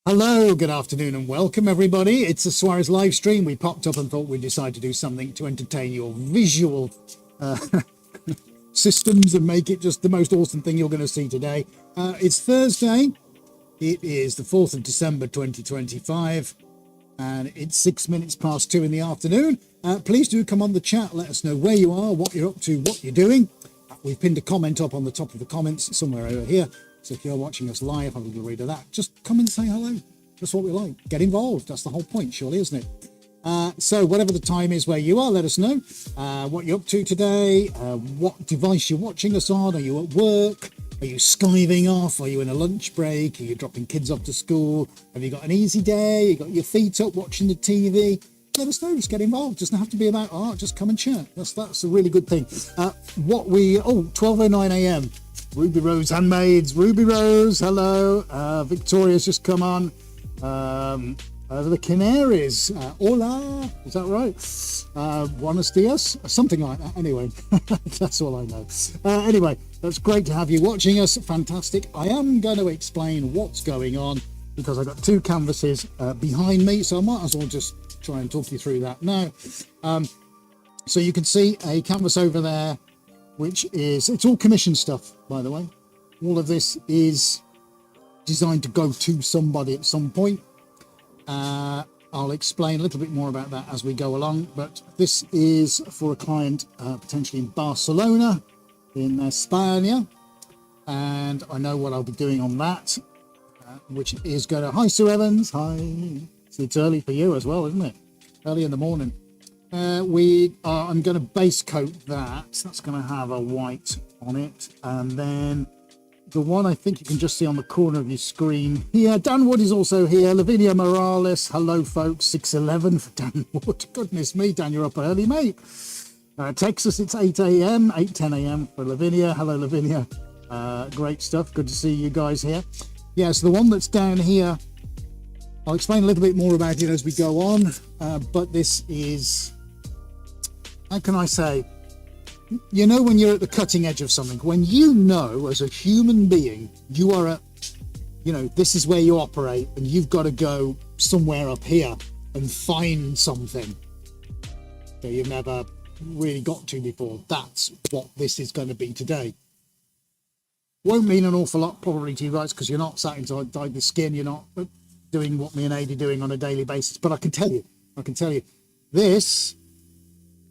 Hello, good afternoon and welcome everybody. It's a Suarez live stream. We popped up and thought we'd decide to do something to entertain your visual systems and make it just the most awesome thing you're going to see today. It's Thursday. It is the 4th of December 2025 and it's 6 minutes past 2 in the afternoon. Please do come on the chat. Let us know where you are, what you're up to, what you're doing. We've pinned a comment up on the top of the comments somewhere over here. So if you're watching us live, have a little read of that. Just come and say hello. That's what we like. Get involved. That's the whole point, surely, isn't it? So whatever the time is where you are, let us know what you're up to today, what device you're watching us on. Are you at work? Are you skiving off? Are you in a lunch break? Are you dropping kids off to school? Have you got an easy day? You got your feet up watching the TV? Let us know. Just get involved. It doesn't have to be about art. Just come and chat. That's a really good thing. 12:09 a.m. Ruby Rose Handmaids. Ruby Rose, hello. Victoria's just come on. The Canaries. Hola. Is that right? Buenos dias? Something like that. Anyway, that's all I know. Anyway, that's great to have you watching us. Fantastic. I am going to explain what's going on because I've got two canvases behind me, so I might as well just try and talk you through that now. So you can see a canvas over there, which is, it's all commission stuff, by the way. All of this is designed to go to somebody at some point. I'll explain a little bit more about that as we go along, but this is for a client potentially in Barcelona, in Spain, and I know what I'll be doing on that, which is going to, hi Sue Evans, hi. So it's early for you as well, isn't it? Early in the morning. I'm going to base coat that. That's going to have a white on it. And then the one I think you can just see on the corner of your screen here. Dan Wood is also here. Lavinia Morales. Hello, folks. 6:11 for Dan Wood. Goodness me, Dan, you're up early, mate. Texas, it's 8 a.m. 8:10 a.m. for Lavinia. Hello, Lavinia. Great stuff. Good to see you guys here. Yes, the one that's down here, I'll explain a little bit more about it as we go on. But this is, how can I say, you know, when you're at the cutting edge of something, when you know as a human being, you are at, you know, this is where you operate and you've got to go somewhere up here and find something that you've never really got to before. That's what this is going to be today. Won't mean an awful lot probably to you guys because you're not sat inside the skin, you're not doing what me and Adi are doing on a daily basis, but I can tell you, this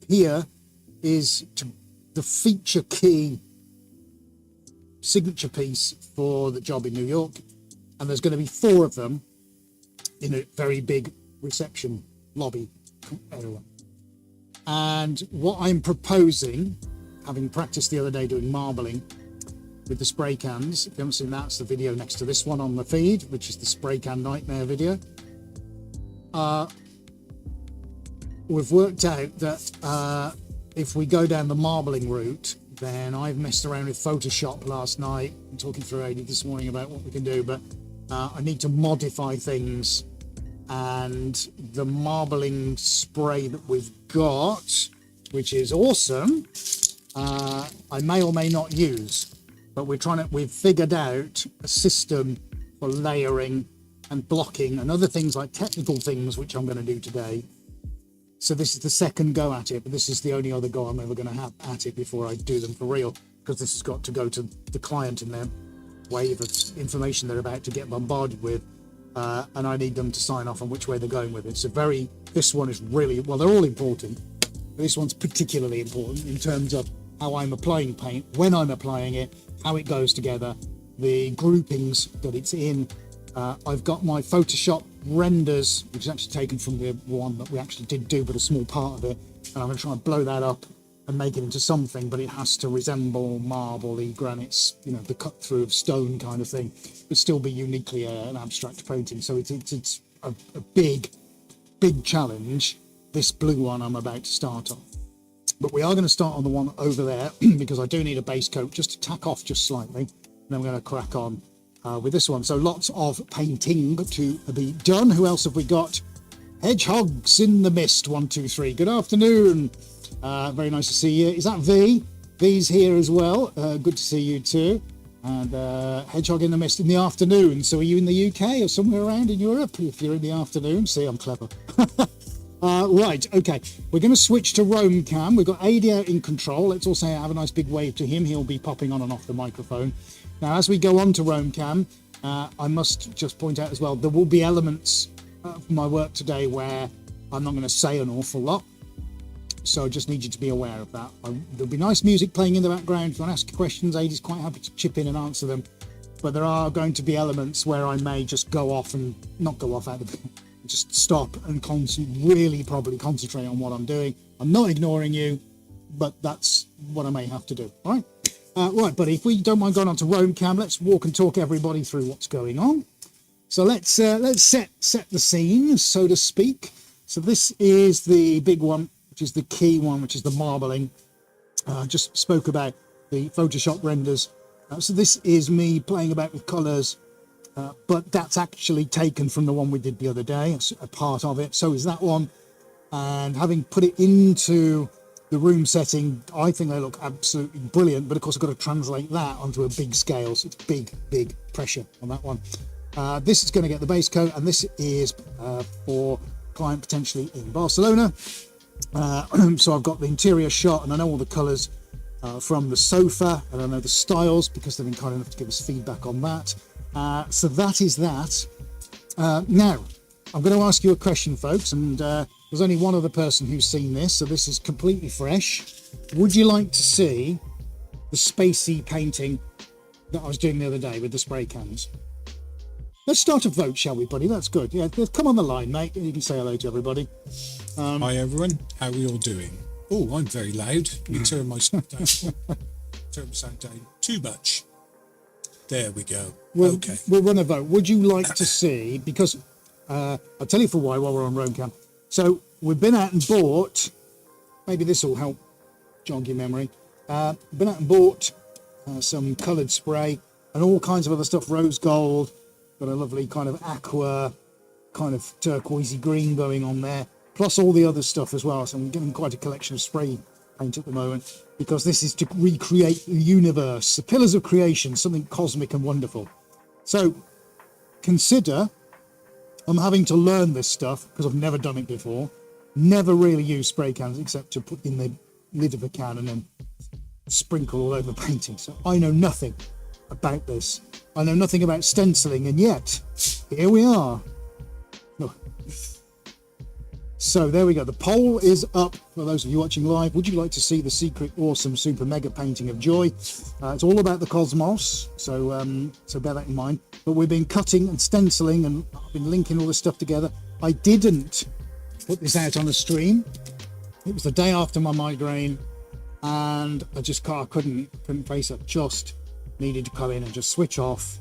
here is the feature key signature piece for the job in New York, and there's going to be 4 of them in a very big reception lobby area. And what I'm proposing, having practiced the other day doing marbling with the spray cans, if you haven't seen that, it's the video next to this one on the feed, which is the spray can nightmare video. We've worked out that if we go down the marbling route, then I've messed around with Photoshop last night. I'm talking through AD this morning about what we can do, but I need to modify things, and the marbling spray that we've got, which is awesome, I may or may not use, but we've figured out a system for layering and blocking and other things like technical things, which I'm going to do today. So this is the second go at it, but this is the only other go I'm ever going to have at it before I do them for real, because this has got to go to the client and their wave of information they're about to get bombarded with, and I need them to sign off on which way they're going with it. So this one is really, well, they're all important, but this one's particularly important in terms of how I'm applying paint, when I'm applying it, how it goes together, the groupings that it's in. I've got my Photoshop renders, which is actually taken from the one that we actually did do, but a small part of it, and I'm going to try and blow that up and make it into something, but it has to resemble marble-y granites, you know, the cut through of stone kind of thing, but still be uniquely an abstract painting. So it's a big challenge, this blue one I'm about to start on. But we are going to start on the one over there because I do need a base coat just to tack off just slightly, and then we're going to crack on with this one. So lots of painting to be done. Who else have we got? Hedgehogs in the Mist, 1, 2, 3. Good afternoon. Very nice to see you. Is that V? V's here as well. Good to see you too. and Hedgehog in the Mist in the afternoon. So are you in the UK or somewhere around in Europe? If you're in the afternoon, see, I'm clever. Right, okay. We're going to switch to Roam Cam. We've got AD out in control. Let's also have a nice big wave to him. He'll be popping on and off the microphone. Now, as we go on to Roam Cam, I must just point out as well, there will be elements of my work today where I'm not going to say an awful lot. So I just need you to be aware of that. There'll be nice music playing in the background. If you want to ask questions, AD's quite happy to chip in and answer them. But there are going to be elements where I may just go off and not go off out of just stop and really probably concentrate on what I'm doing. I'm not ignoring you, but that's what I may have to do. All right. Right, buddy, if we don't mind going on to Roam Cam, let's walk and talk everybody through what's going on. So let's set the scene, so to speak. So this is the big one, which is the key one, which is the marbling. Just spoke about the Photoshop renders. So this is me playing about with colours, but that's actually taken from the one we did the other day, a part of it. So is that one. And having put it into the room setting, I think they look absolutely brilliant. But of course, I've got to translate that onto a big scale. So it's big pressure on that one. This is going to get the base coat, and this is for client potentially in Barcelona. So I've got the interior shot, and I know all the colours from the sofa, and I know the styles because they've been kind enough to give us feedback on that. So that is that. Now, I'm going to ask you a question, folks, and there's only one other person who's seen this, so this is completely fresh. Would you like to see the spacey painting that I was doing the other day with the spray cans? Let's start a vote, shall we, buddy? That's good. Yeah, come on the line, mate. You can say hello to everybody. Hi, everyone. How are we all doing? Oh, I'm very loud. Let me turn my sound down. Turn my sound down too much. There we go. Okay. We'll run a vote. Would you like to see, because I'll tell you for why while we're on Roam Cam. So we've been out and bought, maybe this will help jog your memory. Been out and bought some coloured spray and all kinds of other stuff, rose gold, got a lovely kind of aqua, kind of turquoisey green going on there, plus all the other stuff as well. So I'm getting quite a collection of spray paint at the moment, because this is to recreate the universe, the pillars of creation, something cosmic and wonderful. So consider I'm having to learn this stuff because I've never done it before. Never really used spray cans except to put in the lid of a can and then sprinkle all over painting. So I know nothing about this. I know nothing about stenciling, and yet here we are. No. So there we go. The poll is up for those of you watching live. Would you like to see the secret, awesome, super mega painting of joy? It's all about the cosmos, so so bear that in mind. But we've been cutting and stenciling, and I've been linking all this stuff together. I didn't put this out on the stream. It was the day after my migraine, and I just couldn't face it. Just needed to come in and just switch off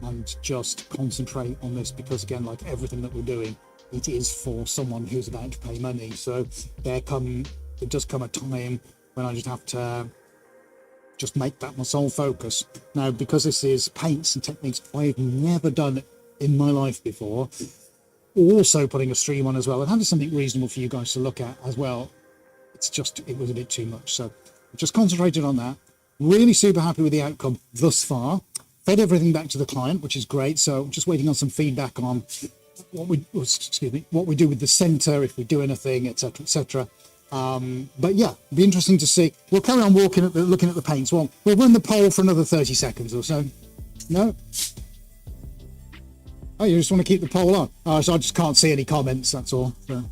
and just concentrate on this, because again, like everything that we're doing, it is for someone who's about to pay money. So it does come a time when I just have to just make that my sole focus. Now, because this is paints and techniques I've never done in my life before, also putting a stream on as well, and having something reasonable for you guys to look at as well, it was a bit too much. So I just concentrated on that. Really super happy with the outcome thus far. Fed everything back to the client, which is great. So just waiting on some feedback on what we do with the center, if we do anything, etc. But yeah, it'd be interesting to see. We'll carry on looking at the paints. Well, we'll run the poll for another 30 seconds or so. No? Oh, you just want to keep the poll on? Oh, so I just can't see any comments, that's all. So.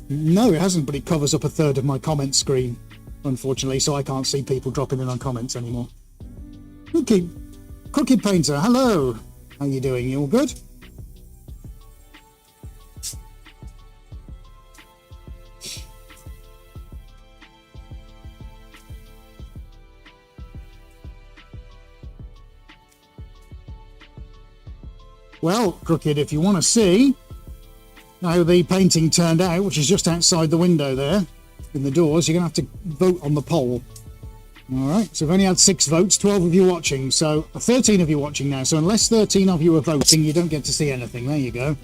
No, it hasn't, but it covers up a third of my comment screen, unfortunately, so I can't see people dropping in on comments anymore. Okay, Crooked Painter, hello. How you doing? You all good? Well, Crooked, if you want to see how the painting turned out, which is just outside the window there in the doors, you're going to have to vote on the poll. All right, so we've only had 6 votes, 12 of you watching, so 13 of you watching now. So unless 13 of you are voting, you don't get to see anything. There you go.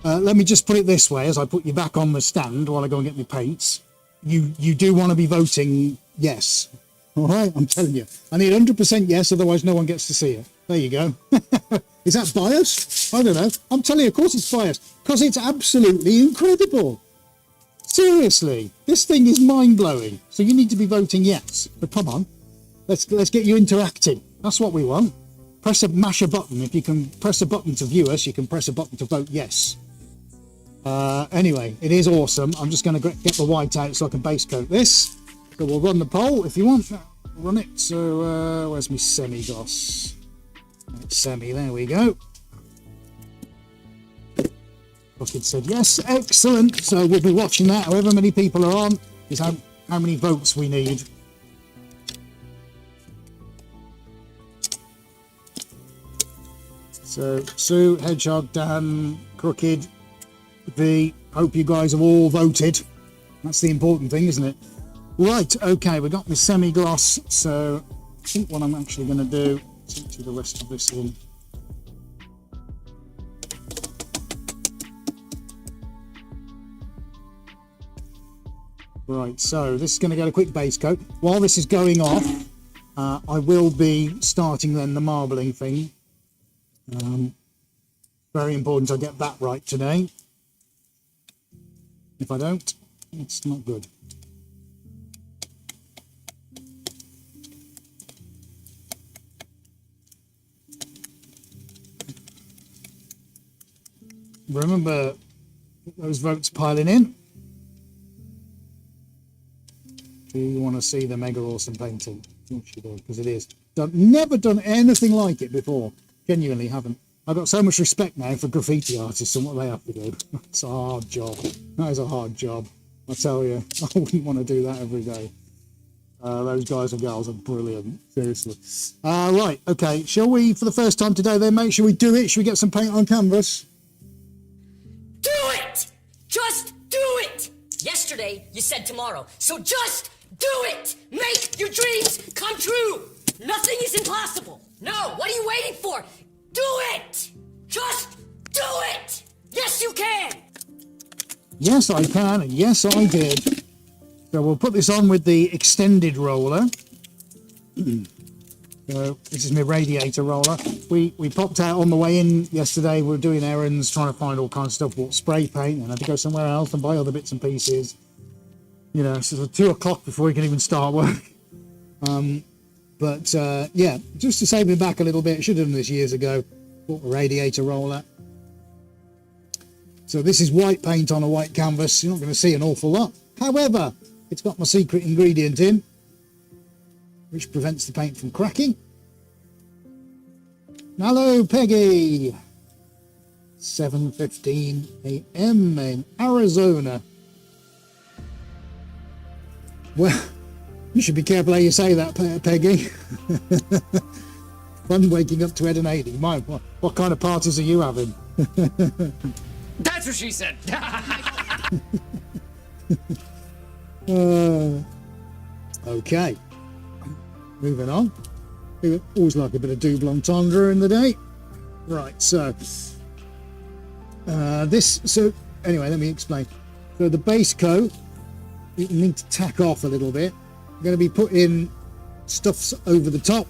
Let me just put it this way, as I put you back on the stand while I go and get my paints. You do want to be voting yes. All right, I'm telling you. I need 100% yes, otherwise no one gets to see it. There you go. Is that biased? I don't know. I'm telling you, of course it's biased, because it's absolutely incredible. Seriously, this thing is mind-blowing. So you need to be voting yes. But come on, let's get you interacting. That's what we want. Mash a button. If you can press a button to view us, you can press a button to vote yes. Anyway, it is awesome. I'm just going to get the white out so I can base coat this. So we'll run the poll if you want. Run it. So where's my semi-gloss? Semi, there we go. Bucket said yes, excellent. So we'll be watching that. However many people are on is how many votes we need. So Sue, Hedgehog, Dan, Crooked, V, hope you guys have all voted. That's the important thing, isn't it? Right, okay, we got my semi-gloss. So I think what I'm actually going to do is empty the rest of this in. Right, so this is going to get a quick base coat. While this is going off, I will be starting then the marbling thing. Very important I get that right today. If I don't, it's not good. Remember those votes piling in. Do you want to see the mega awesome painting? Because it is. Never done anything like it before. Genuinely haven't. I've got so much respect now for graffiti artists and what they have to do. It's a hard job. That is a hard job. I tell you, I wouldn't want to do that every day. Those guys and girls are brilliant. Seriously. Right, okay. Shall we, for the first time today, then, mate, shall we do it? Shall we get some paint on canvas? Do it! Just do it! Yesterday, you said tomorrow. So just do it! Make your dreams come true! Nothing is impossible! No, what are you waiting for? Do it! Just do it! Yes, you can! Yes, I can, and yes, I did. So we'll put this on with the extended roller. So this is my radiator roller. We popped out on the way in yesterday. We were doing errands, trying to find all kinds of stuff. Bought spray paint and had to go somewhere else and buy other bits and pieces. You know, so it was 2 o'clock before we could even start work. But yeah, just to save me back a little bit, I should have done this years ago. Bought a radiator roller. So this is white paint on a white canvas. You're not going to see an awful lot. However, it's got my secret ingredient in, which prevents the paint from cracking. Hello, Peggy. 7:15 a.m. in Arizona. Well, you should be careful how you say that, Peggy. Fun waking up to Ed and Adi. What kind of parties are you having? That's what she said! Okay. Moving on. Always like a bit of double entendre in the day. Right, so so anyway, let me explain. So the base coat, you need to tack off a little bit. I'm going to be putting stuffs over the top.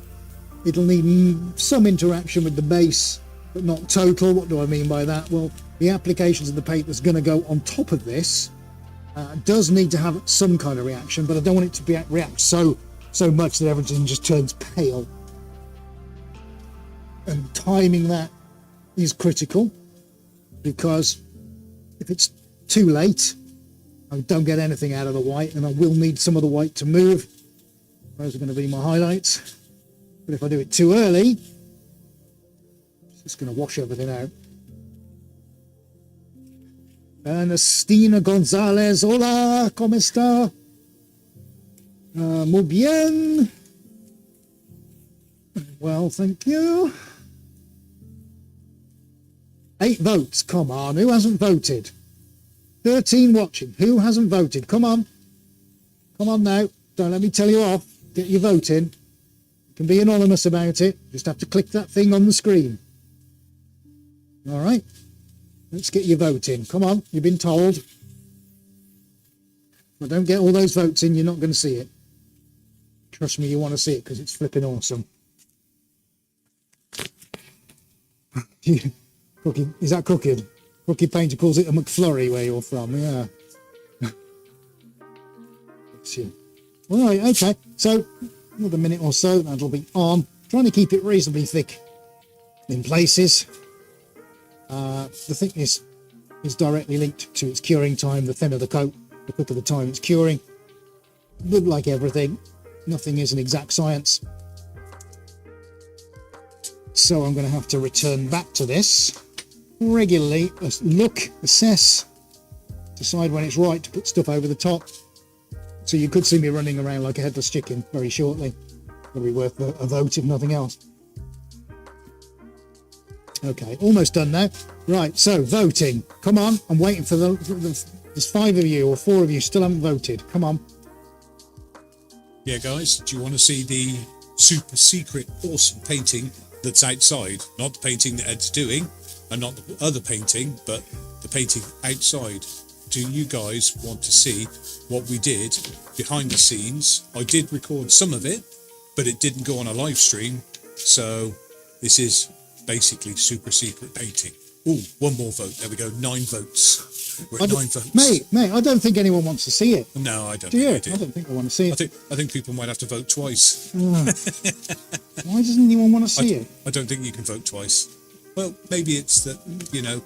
It'll need some interaction with the base, but not total. What do I mean by that? Well, the applications of the paint that's going to go on top of this does need to have some kind of reaction, but I don't want it to react so much that everything just turns pale. And timing that is critical, because if it's too late, I don't get anything out of the white, and I will need some of the white to move. Those are going to be my highlights. But if I do it too early, it's just going to wash everything out. Ernestina Gonzalez, hola, ¿cómo está? Muy bien. Well, thank you. 8 votes, come on, who hasn't voted? 13 watching, who hasn't voted? Come on. Come on now, don't let me tell you off. Get your vote in. You can be anonymous about it, just have to click that thing on the screen. All right, let's get your vote in. Come on, you've been told. If I don't get all those votes in, you're not going to see it. Trust me, you want to see it because it's flipping awesome. Cookie, is that crooked? Crooked Painter calls it a McFlurry where you're from, yeah. Right, okay. So another minute or so, that'll be on. Trying to keep it reasonably thick in places. The thickness is directly linked to its curing time. The thinner the coat, the quicker the time it's curing. But like everything, nothing is an exact science. So I'm going to have to return back to this regularly, look, assess, decide when it's right to put stuff over the top. So you could see me running around like a headless chicken very shortly. It'll be worth a vote if nothing else. Okay, almost done now. Right, so voting. Come on, I'm waiting for there's 5 of you or 4 of you still haven't voted. Come on. Yeah, guys, do you want to see the super secret awesome painting that's outside? Not the painting that Ed's doing, and not the other painting, but the painting outside. Do you guys want to see what we did behind the scenes? I did record some of it, but it didn't go on a live stream, so this is basically super secret painting. Oh, one more vote. There we go. 9 votes. We're at 9 votes. Mate, I don't think anyone wants to see it. No, I don't. Do you? think they do. I don't think I want to see it. I think people might have to vote twice. Why doesn't anyone want to see it? I don't think you can vote twice. Well, maybe it's that,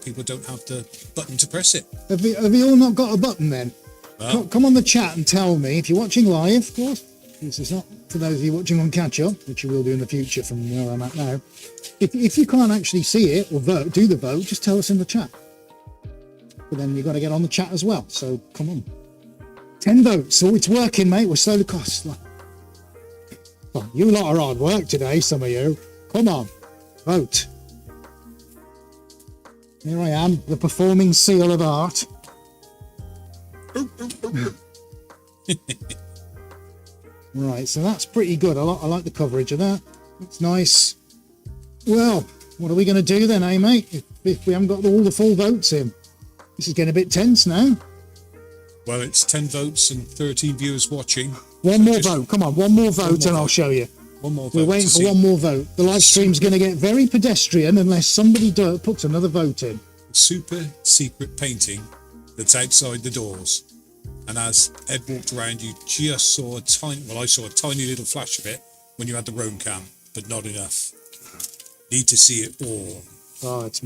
people don't have the button to press it. Have you all not got a button then? Well, Come on the chat and tell me, if you're watching live, of course, this is not for those of you watching on catch-up, which you will do in the future from where I'm at now. If you can't actually see it or do the vote, just tell us in the chat. But then you've got to get on the chat as well, so come on. 10 votes, it's working, mate, we're slowly cost. Oh, you lot are hard work today, some of you. Come on, vote. Here I am, the performing seal of art. Right, so that's pretty good. I like the coverage of that. It's nice. Well, what are we going to do then, mate? If we haven't got all the full votes in. This is getting a bit tense now. Well, it's 10 votes and 13 viewers watching. One more vote. Come on, one more vote and I'll show you. One more vote. We're waiting for one more vote. The live stream's going to get very pedestrian unless somebody puts another vote in. Super secret painting that's outside the doors. And as Ed walked around, you just saw I saw a tiny little flash of it when you had the roam cam, but not enough. Need to see it all. Oh, it's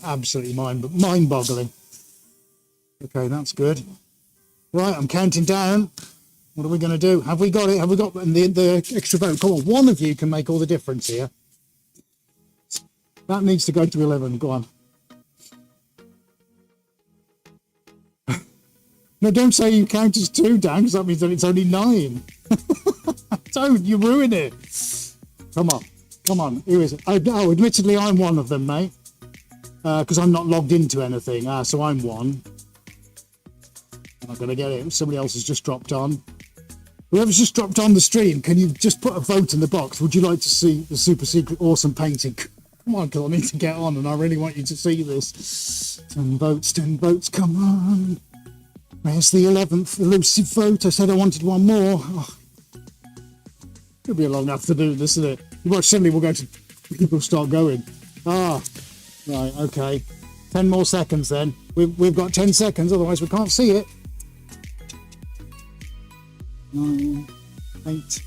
absolutely mind-boggling. Okay, that's good. Right, I'm counting down. What are we going to do? Have we got it? Have we got the extra vote? Come on, one of you can make all the difference here. That needs to go to 11. Go on. No, don't say you count as 2, Dan, because that means that it's only 9. Don't, you ruin it. Come on, who is it? Oh, admittedly, I'm one of them, mate. Because I'm not logged into anything. So I'm one. I'm not going to get it. Somebody else has just dropped on. Whoever's just dropped on the stream, can you just put a vote in the box? Would you like to see the super secret awesome painting? Come on, girl, I need to get on, and I really want you to see this. 10 votes, come on. Where's the 11th elusive vote? I said I wanted one more. Oh. Could be a long afternoon, isn't it? Well, suddenly we'll go to people start going. Right, okay. 10 more seconds then. We've got 10 seconds, otherwise we can't see it. 9, 8,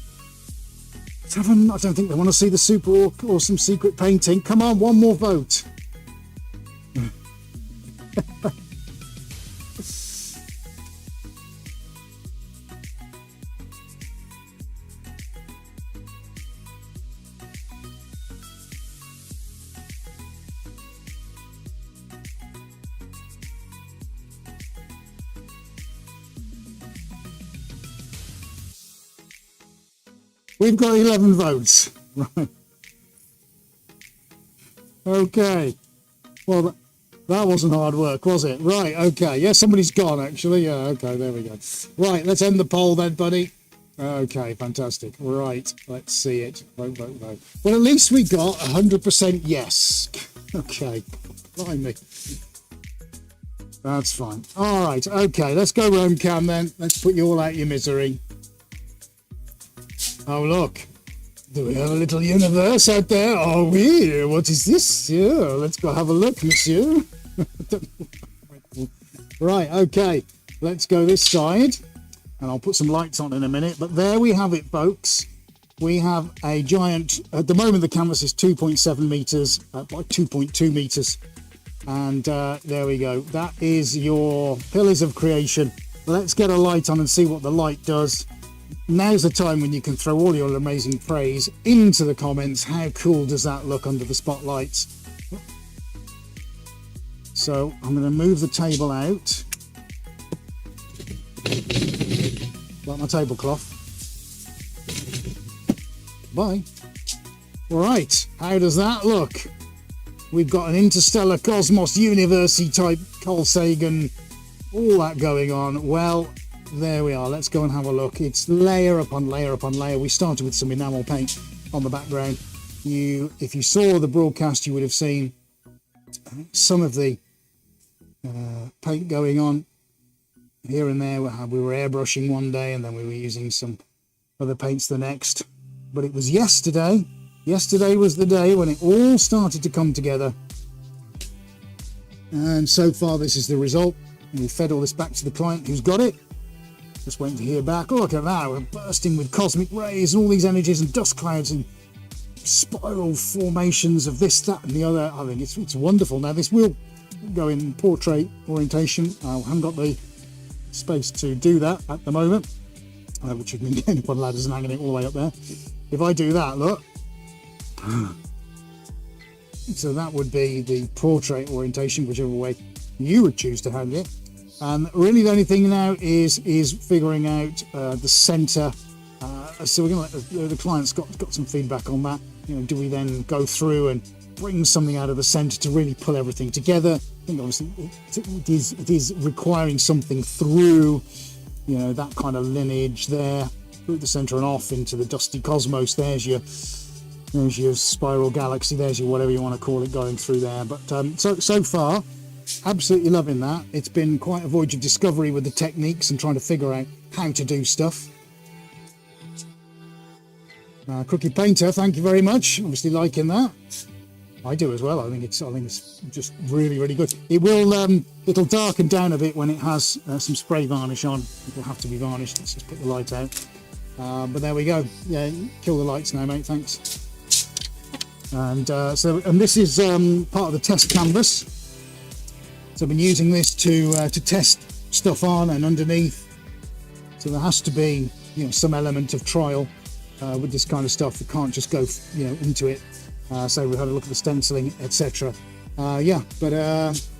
7. I don't think they want to see the super awesome secret painting. Come on, one more vote. We've got 11 votes. Right. Okay. Well, that wasn't hard work, was it? Right, okay. Yeah, somebody's gone, actually. Yeah, okay, there we go. Right, let's end the poll then, buddy. Okay, fantastic. Right, let's see it. Vote. Well, at least we got 100% yes. Okay, blimey. That's fine. All right, okay, let's go roam cam then. Let's put you all out of your misery. Oh, look. Do we have a little universe out there? Are we? What is this? Yeah, let's go have a look, monsieur. Right, okay. Let's go this side. And I'll put some lights on in a minute. But there we have it, folks. We have a giant... At the moment, the canvas is 2.7 metres by 2.2 metres. And there we go. That is your pillars of creation. Let's get a light on and see what the light does. Now's the time when you can throw all your amazing praise into the comments. How cool does that look under the spotlights? So I'm going to move the table out. Like my tablecloth. Bye. All right, how does that look? We've got an interstellar cosmos university type Carl Sagan, all that going on. Well, there we are. Let's go and have a look. It's layer upon layer upon layer. We started with some enamel paint on the background. If you saw the broadcast, you would have seen some of the paint going on here and there. We were airbrushing one day, and then we were using some other paints the next. But it was yesterday. Yesterday was the day when it all started to come together. And so far, this is the result. And we fed all this back to the client who's got it. Just waiting to hear back. Oh, look at that. We're bursting with cosmic rays and all these energies and dust clouds and spiral formations of this, that, and the other. I think it's wonderful. Now, this will go in portrait orientation. I haven't got the space to do that at the moment, which would mean getting up on ladders and hanging it all the way up there. If I do that, look. So that would be the portrait orientation, whichever way you would choose to hang it. Really the only thing now is figuring out the center. So we're going to let the client's got some feedback on that. You know, do we then go through and bring something out of the center to really pull everything together? I think obviously it is requiring something through, you know, that kind of lineage there, through the center and off into the dusty cosmos. There's your spiral galaxy. There's your whatever you want to call it going through there. But so far, absolutely loving that. It's been quite a voyage of discovery with the techniques and trying to figure out how to do stuff. Crooked Painter, thank you very much. Obviously liking that. I do as well. I think it's just really, really good. It will it'll darken down a bit when it has some spray varnish on. It'll have to be varnished. Let's just put the light out. But there we go. Yeah, kill the lights now, mate. Thanks. And this is part of the test canvas. So I've been using this to test stuff on and underneath. So there has to be, you know, some element of trial with this kind of stuff. You can't just go, you know, into it. So we've had a look at the stenciling, etc. Yeah, but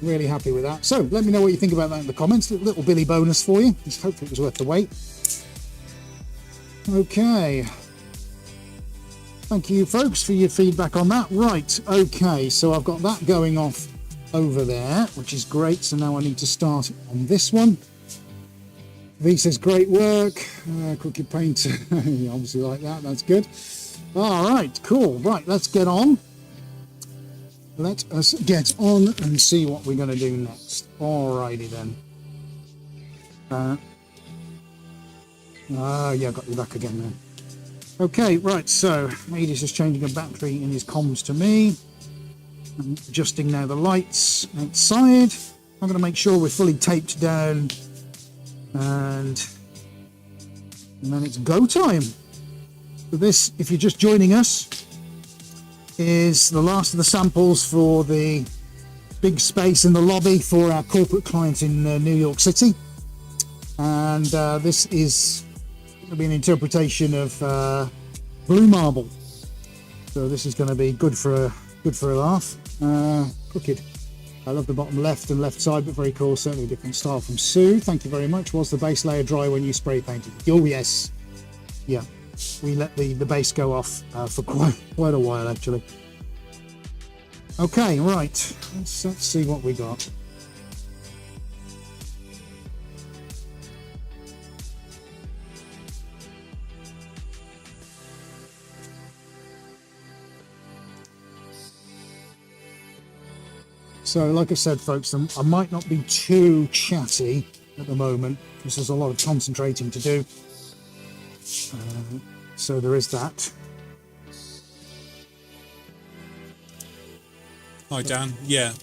really happy with that. So let me know what you think about that in the comments. Little Billy bonus for you. Just hopefully it was worth the wait. Okay. Thank you, folks, for your feedback on that. Right, okay, so I've got that going off over there, which is great. So now I need to start on this one. V says, great work. Crooked Painter, you obviously like that. That's good. All right, cool. Right, let's get on. Let us get on and see what we're going to do next. All righty then. Yeah, got you back again then. Okay, right, so Edie's just changing a battery in his comms to me. I'm adjusting now the lights outside. I'm going to make sure we're fully taped down. And then it's go time. So this, if you're just joining us, is the last of the samples for the big space in the lobby for our corporate client in New York City. And this is going to be an interpretation of blue marble. So this is going to be good for a laugh. Crooked. I love the bottom left and left side, but very cool. Certainly a different style from Sue. Thank you very much. Was the base layer dry when you spray painted? Oh yes. Yeah. We let the base go off for quite a while actually. Okay, right. Let's see what we got. So, like I said, folks, I might not be too chatty at the moment because there's a lot of concentrating to do. So there is that. Hi Dan, yeah,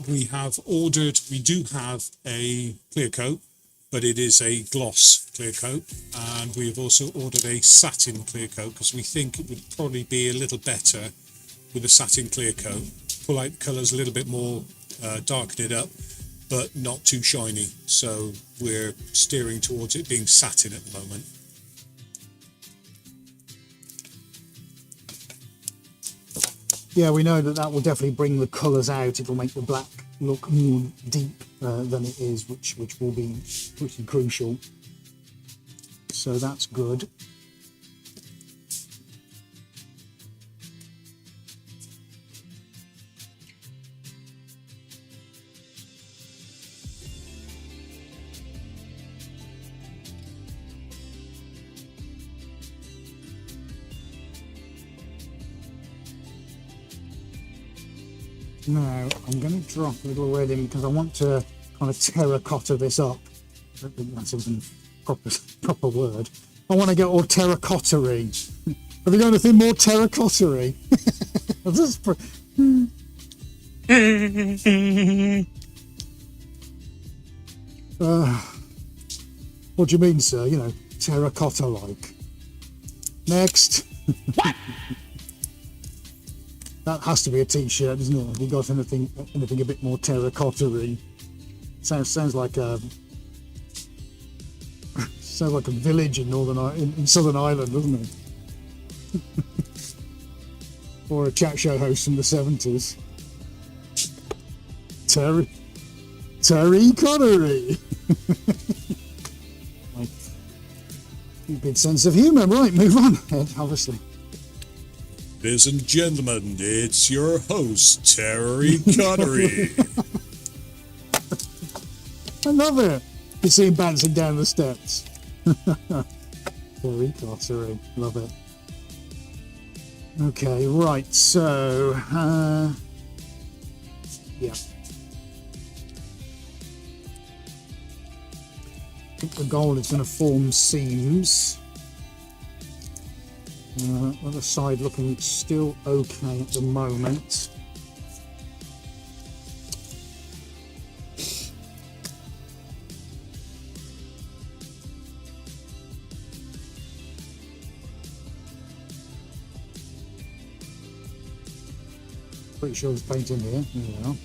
we do have a clear coat, but it is a gloss clear coat, and we have also ordered a satin clear coat because we think it would probably be a little better with a satin clear coat. Pull out the colours a little bit more, darken it up, but not too shiny. So we're steering towards it being satin at the moment. Yeah, we know that that will definitely bring the colours out. It will make the black look more deep than it is, which will be pretty crucial. So that's good. Now I'm going to drop a little red in because I want to kind of terracotta this up. I don't think that's even proper word. I want to get all terracotta-y. Have you got anything more terracotta-y? What do you mean, sir? You know, terracotta-like. Next. What? That has to be a t-shirt, isn't it? Have you got anything a bit more terracotta-y? Sounds like a village in Southern Ireland, doesn't it? Or a chat show host from the 70s. Terry Connery. Good sense of humour. Right, move on, Ed, obviously. Ladies and gentlemen, it's your host, Terry Connery. I love it. You see him bouncing down the steps. Terry Connery, love it. Okay, right, so, yeah. I think the goal is going to form seams. Other side looking still okay at the moment. Pretty sure there's paint in here. Here we are.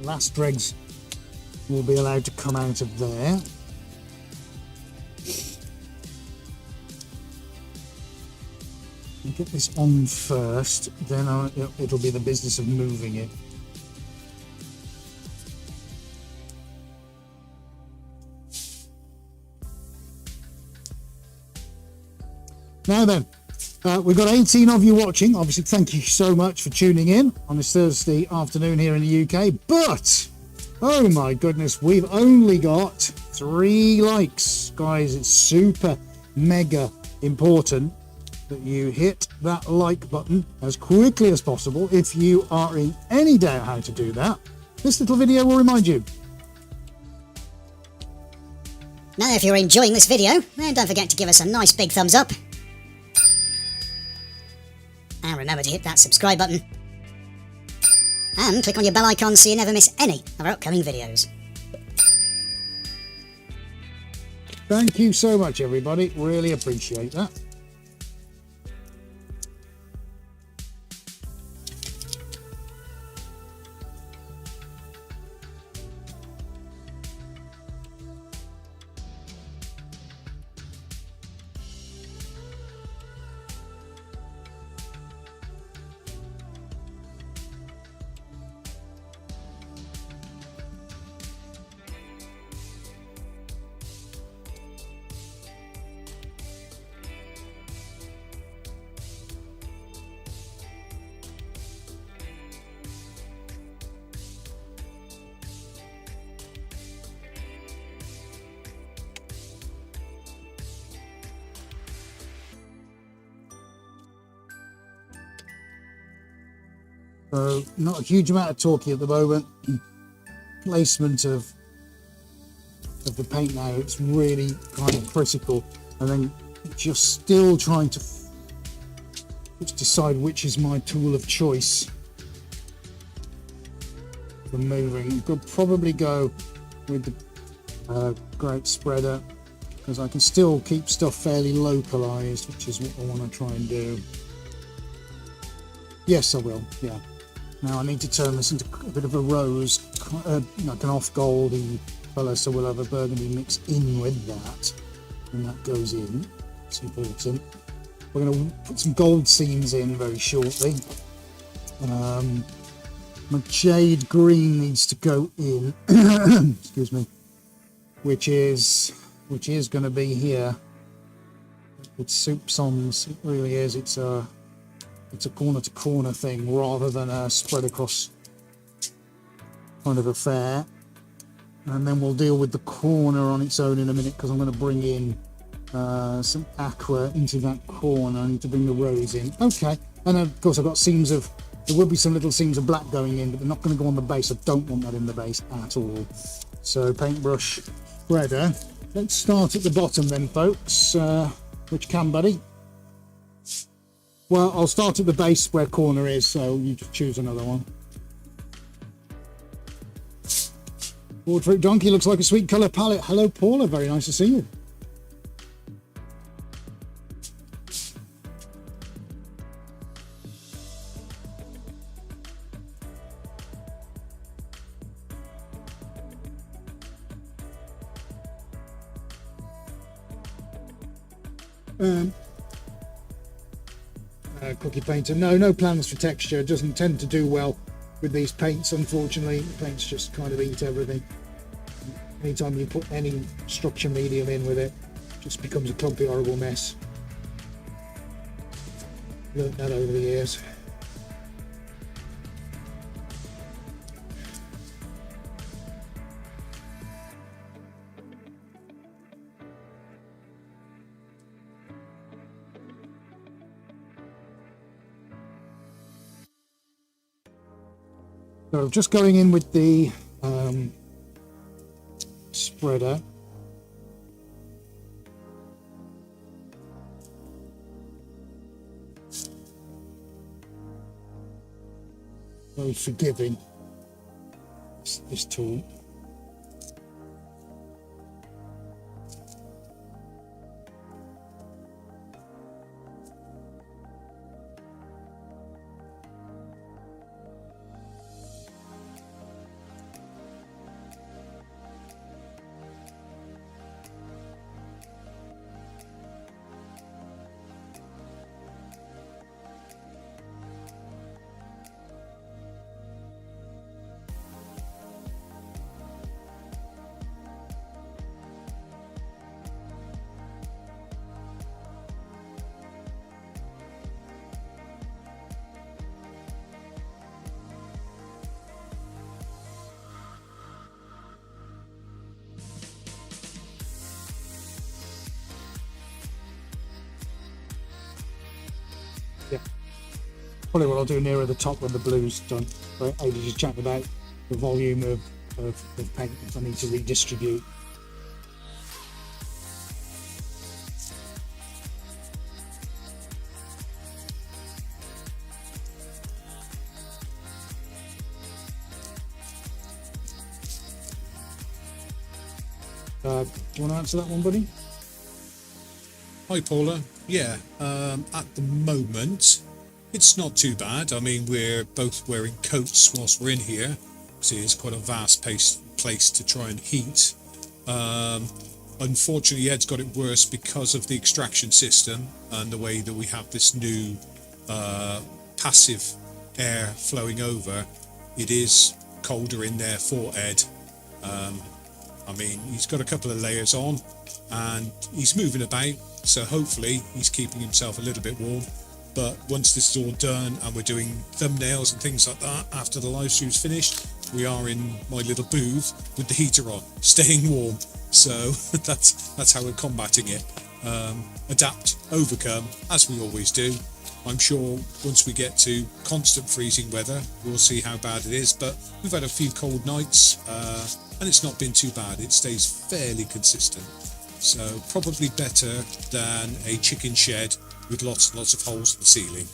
Last dregs will be allowed to come out of there. I'll get this on first, then it'll be the business of moving it. Now then, we've got 18 of you watching. Obviously, thank you so much for tuning in on this Thursday afternoon here in the UK. But, oh my goodness, we've only got 3 likes. Guys, it's super mega important that you hit that like button as quickly as possible. If you are in any doubt how to do that, this little video will remind you. Now, if you're enjoying this video, then don't forget to give us a nice big thumbs up. And remember to hit that subscribe button. And click on your bell icon so you never miss any of our upcoming videos. Thank you so much, everybody. Really appreciate that. So not a huge amount of talking at the moment. Placement of the paint now, it's really kind of critical, and then just still trying to decide which is my tool of choice for moving. Could probably go with the great spreader, because I can still keep stuff fairly localized, which is what I want to try and do. Yes, I will. Yeah. Now I need to turn this into a bit of a rose, like an off-goldy colour, so we'll have a burgundy mix in with that, and that goes in. It's important. We're going to put some gold seams in very shortly. My jade green needs to go in. Excuse me. Which is going to be here. It's soupçons. It really is. It's a corner to corner thing rather than a spread across kind of affair. And then we'll deal with the corner on its own in a minute, because I'm going to bring in some aqua into that corner. I need to bring the rose in. Okay, and of course I've got there will be some little seams of black going in, but they're not going to go on the base. I don't want that in the base at all. So paintbrush spreader. Let's start at the bottom then, folks. Which can, buddy? Well, I'll start at the base where corner is, so you just choose another one. Board Fruit Donkey looks like a sweet colour palette. Hello, Paula. Very nice to see you. Cookie painter. No plans for texture. It doesn't tend to do well with these paints, unfortunately. The paints just kind of eat everything. Anytime you put any structure medium in with it, it just becomes a clumpy, horrible mess. Learned that over the years. So just going in with the spreader. Very forgiving, this tool. Yeah, probably what I'll do nearer the top when the blue's done. But I just chat about the volume of paint if I need to redistribute. Do you want to answer that one, buddy? Hi Paula. Yeah, at the moment it's not too bad. I mean, we're both wearing coats whilst we're in here, so it's quite a vast place to try and heat. Unfortunately, Ed's got it worse because of the extraction system and the way that we have this new passive air flowing over. It is colder in there for Ed. I mean, he's got a couple of layers on and he's moving about, so hopefully he's keeping himself a little bit warm. But once this is all done and we're doing thumbnails and things like that after the live stream's finished, we are in my little booth with the heater on, staying warm. So that's how we're combating it. Adapt, overcome, as we always do. I'm sure once we get to constant freezing weather, we'll see how bad it is. But we've had a few cold nights, and it's not been too bad. It stays fairly consistent. So probably better than a chicken shed with lots and lots of holes in the ceiling.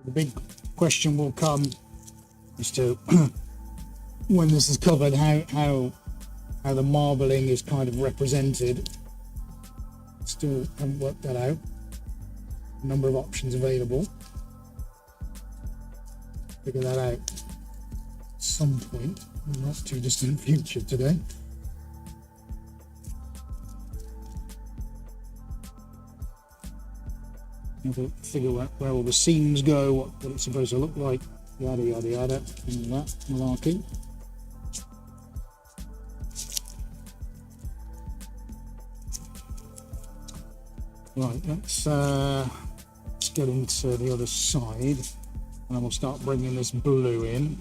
The big question will come as to when this is covered, how the marbling is kind of represented. Still haven't worked that out. A number of options available. Figure that out at some point in the not too distant future today. Have to figure out where all the seams go, what it's supposed to look like, yada yada yada, and all that malarkey. Right, let's get into the other side, and then we'll start bringing this blue in.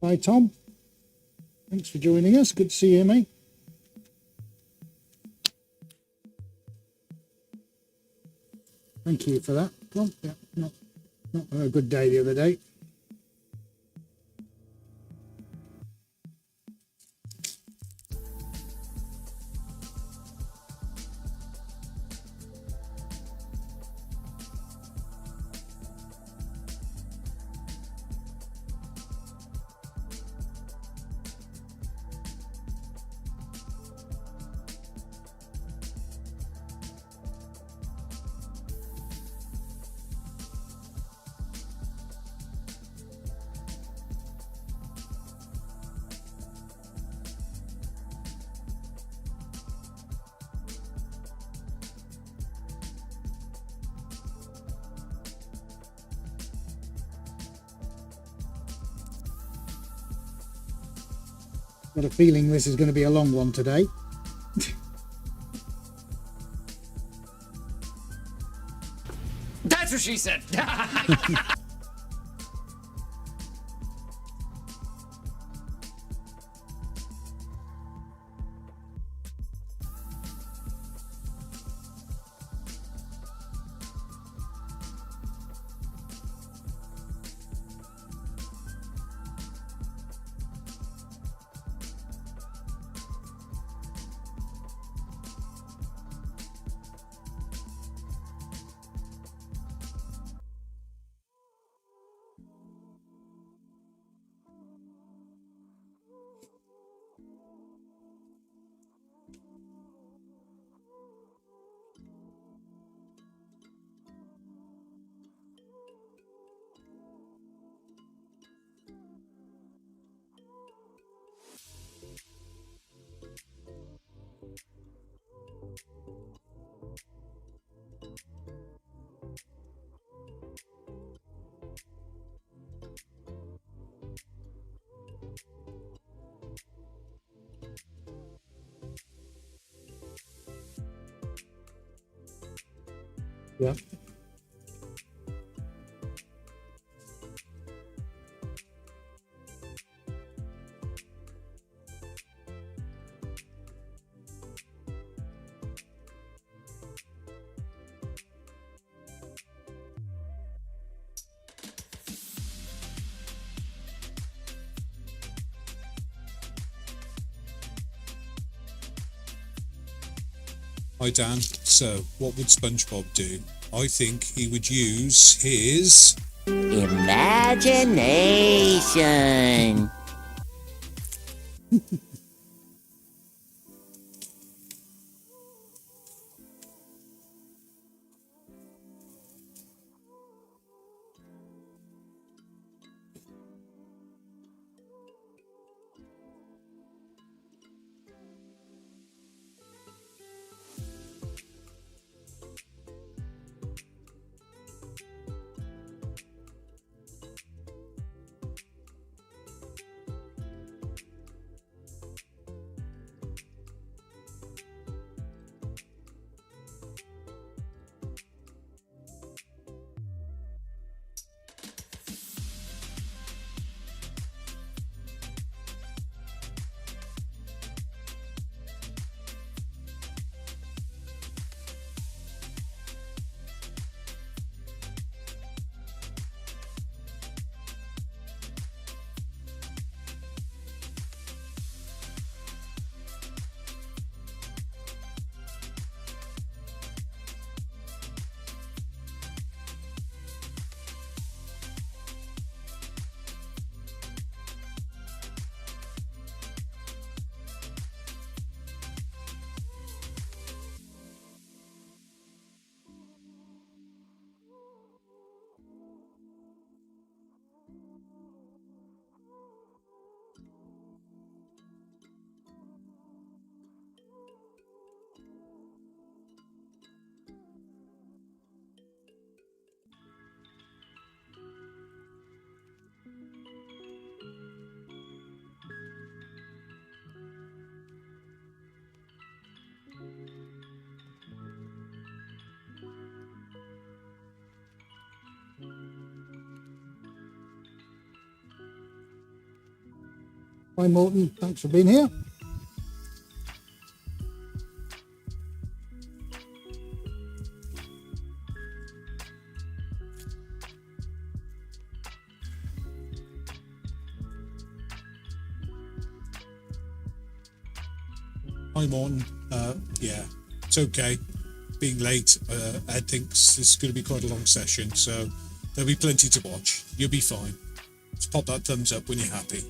Hi Tom, thanks for joining us. Good to see you, mate. Thank you for that, Tom. Yeah, not a good day the other day. Got a feeling this is going to be a long one today. That's what she said. Yeah. Hi Dan. So, what would SpongeBob do? I think he would use his imagination. Hi Morton, thanks for being here. Hi Morton. Yeah, it's okay. Being late, Ed thinks this is going to be quite a long session, so there'll be plenty to watch. You'll be fine. Just pop that thumbs up when you're happy.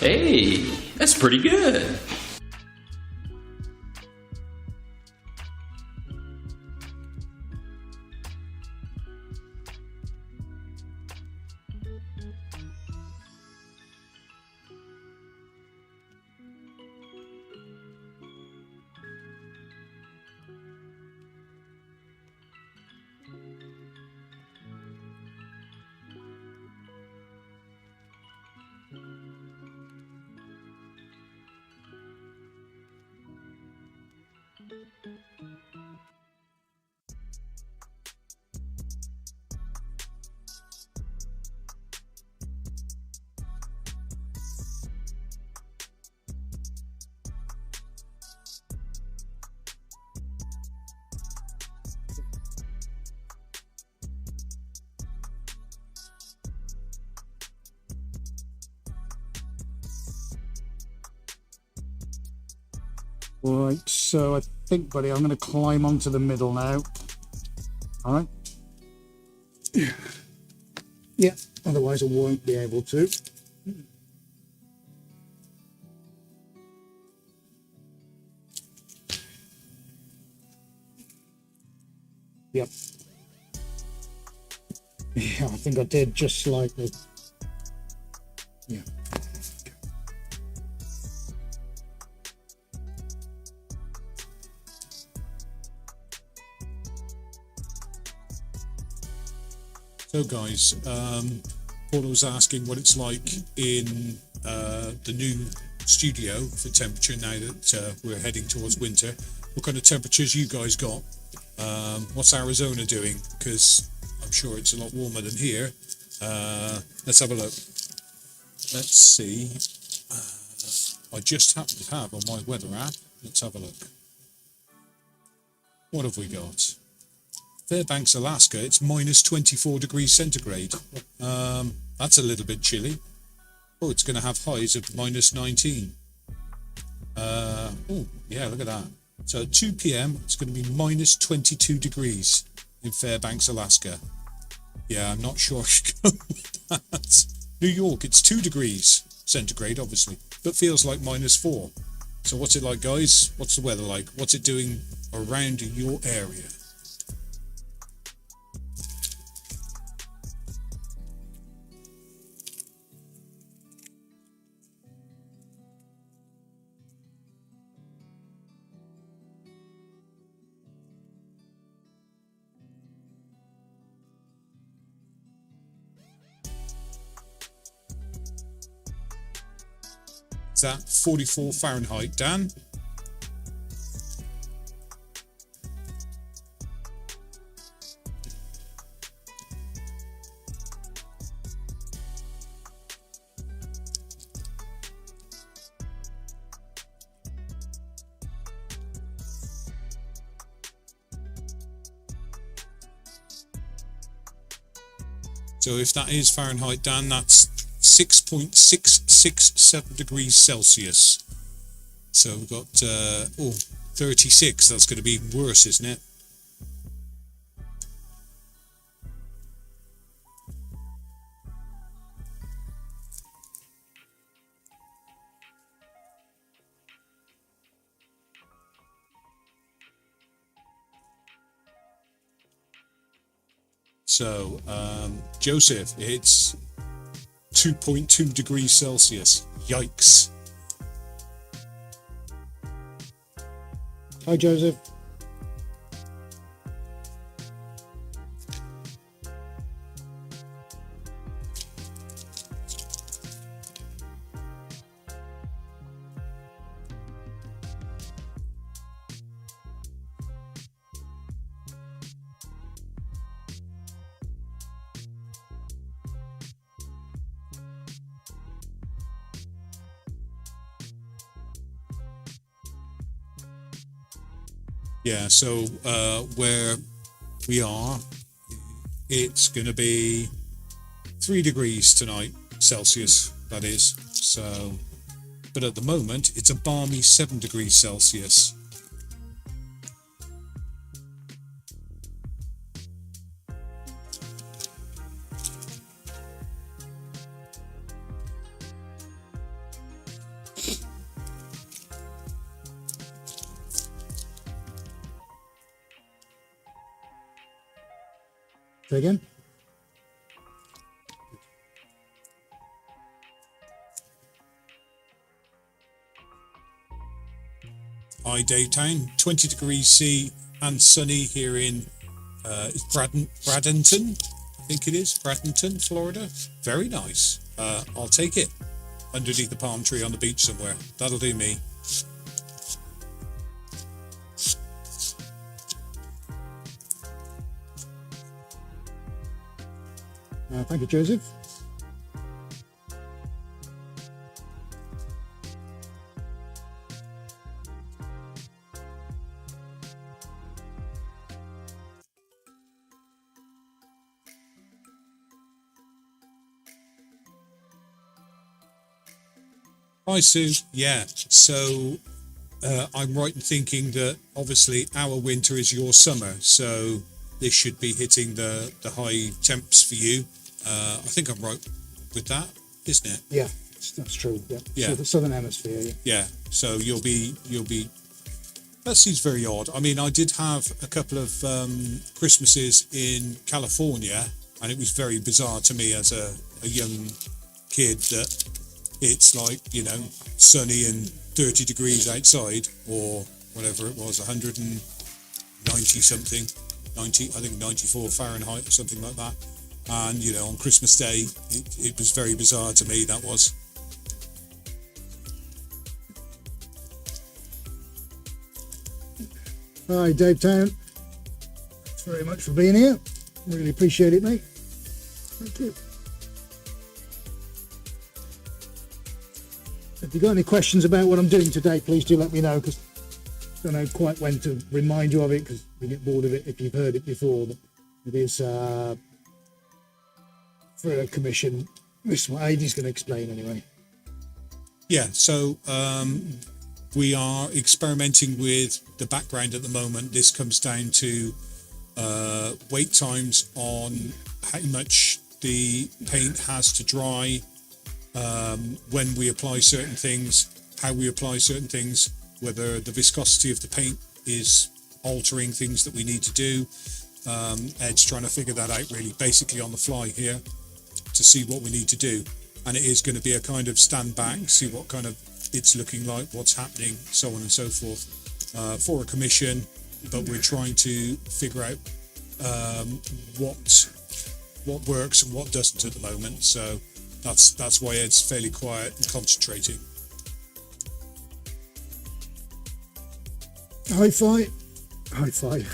Hey, that's pretty good. Right, so I think, buddy, I'm going to climb onto the middle now. All right. Yeah, otherwise I won't be able to. Yep. Yeah, I think I did just slightly. Yeah. So guys, Paul was asking what it's like in the new studio for temperature now that we're heading towards winter. What kind of temperatures you guys got? What's Arizona doing? Because I'm sure it's a lot warmer than here. Let's have a look. Let's see. I just happen to have on my weather app. Let's have a look. What have we got? Fairbanks, Alaska, it's minus 24 degrees centigrade. That's a little bit chilly. Oh, it's going to have highs of minus 19. Oh, yeah, look at that. So at 2 p.m., it's going to be minus 22 degrees in Fairbanks, Alaska. Yeah, I'm not sure I should go with that. New York, it's 2 degrees centigrade, obviously, but feels like minus 4. So what's it like, guys? What's the weather like? What's it doing around your area? Is that 44 Fahrenheit, Dan? So if that is Fahrenheit, Dan, that's 6.667 degrees Celsius. So we've got 36. That's going to be worse, isn't it? So, Joseph, it's 2.2 degrees Celsius. Yikes. Hi, Joseph. Yeah, so where we are, it's going to be 3 degrees tonight, Celsius, that is. So, but at the moment, it's a balmy 7 degrees Celsius. Say again. Hi, Daytown, 20 degrees C and sunny here in Bradenton, I think it is, Bradenton, Florida. Very nice. I'll take it. Underneath the palm tree on the beach somewhere. That'll do me. Thank you, Joseph. Hi, Sue. Yeah, so I'm right in thinking that obviously our winter is your summer, so this should be hitting the high temps for you. I think I'm right with that, isn't it? Yeah, that's true. Yeah. Yeah. So the southern hemisphere. Yeah. Yeah. So you'll be. That seems very odd. I mean, I did have a couple of Christmases in California, and it was very bizarre to me as a young kid that it's like, you know, sunny and 30 degrees outside, or whatever it was, 190 something, 90, I think 94 Fahrenheit or something like that. And, you know, on Christmas Day, it was very bizarre to me, that was. Hi, Dave Town. Thanks very much for being here. Really appreciate it, mate. Thank you. If you've got any questions about what I'm doing today, please do let me know, because I don't know quite when to remind you of it, because we get bored of it if you've heard it before. But it is for a commission. This is what Aidy's going to explain anyway. Yeah, so we are experimenting with the background at the moment. This comes down to wait times on how much the paint has to dry, when we apply certain things, how we apply certain things, whether the viscosity of the paint is altering things that we need to do. Ed's trying to figure that out really basically on the fly here to see what we need to do. And it is going to be a kind of stand back, see what kind of it's looking like, what's happening, so on and so forth, for a commission. But we're trying to figure out what works and what doesn't at the moment. So that's why Ed's fairly quiet and concentrating. Hi-fi. Hi-fi.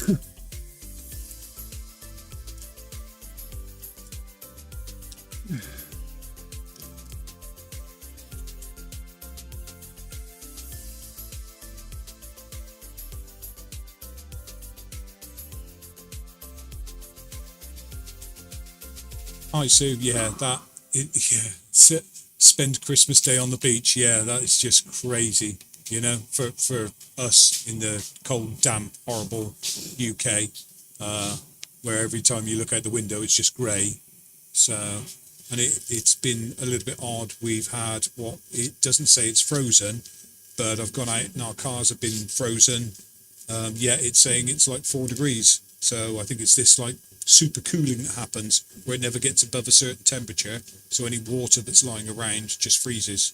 Hi Sue, yeah, spend Christmas Day on the beach, yeah, that is just crazy, you know, for us in the cold, damp, horrible UK, where every time you look out the window it's just grey. So, and it's been a little bit odd. We've had what it doesn't say it's frozen, but I've gone out and our cars have been frozen. Yeah, it's saying it's like 4 degrees. So I think it's this like super cooling that happens where it never gets above a certain temperature, so any water that's lying around just freezes.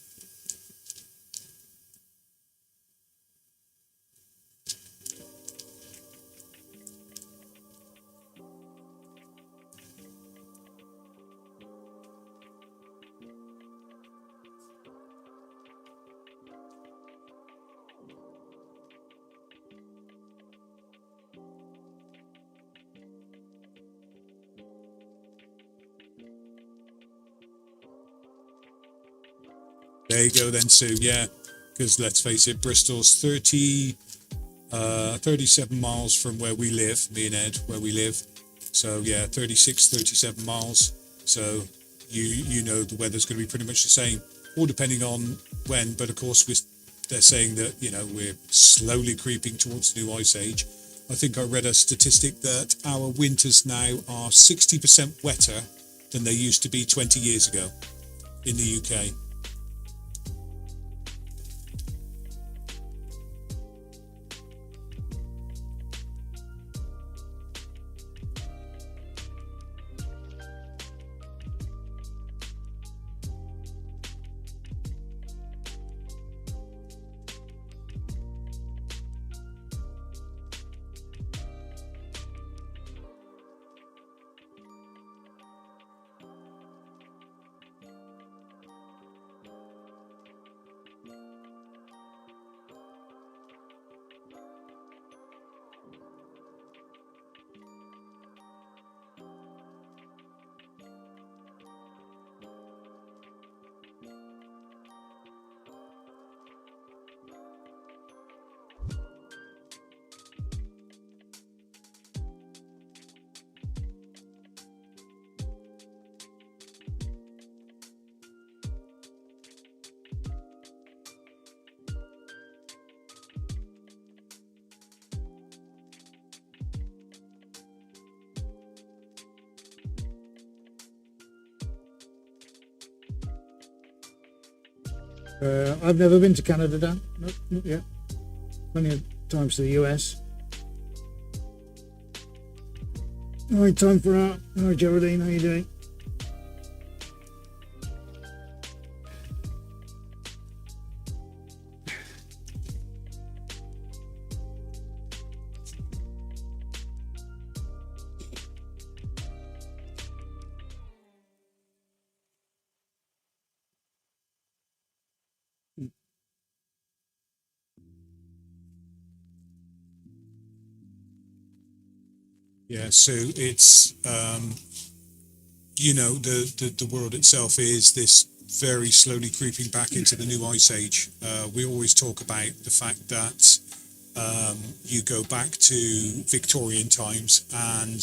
There you go then, Sue. Yeah, because let's face it, Bristol's 37 miles from where we live, me and Ed, where we live. So yeah, 37 miles. So you know the weather's going to be pretty much the same, all depending on when. But of course, they're saying that, you know, we're slowly creeping towards the new ice age. I think I read a statistic that our winters now are 60% wetter than they used to be 20 years ago in the UK. I've never been to Canada, Dan. Nope, not yet. Plenty of times to the US. All right, time for art. Hi, Geraldine, how you doing? Yeah, so it's the world itself is this very slowly creeping back into the new ice age. We always talk about the fact that you go back to Victorian times and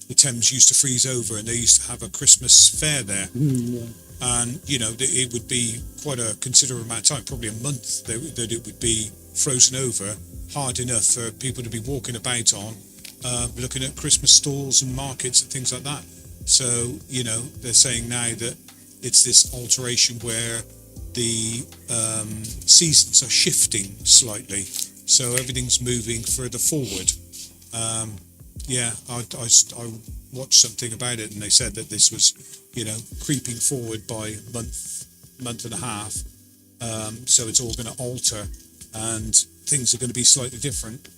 the Thames used to freeze over, and they used to have a Christmas fair there. And it would be quite a considerable amount of time, probably a month, that it would be frozen over, hard enough for people to be walking about on, looking at Christmas stalls and markets and things like that. So they're saying now that it's this alteration where the seasons are shifting slightly, so everything's moving further forward. I watched something about it, and they said that this was creeping forward by month and a half. So it's all going to alter, and things are going to be slightly different.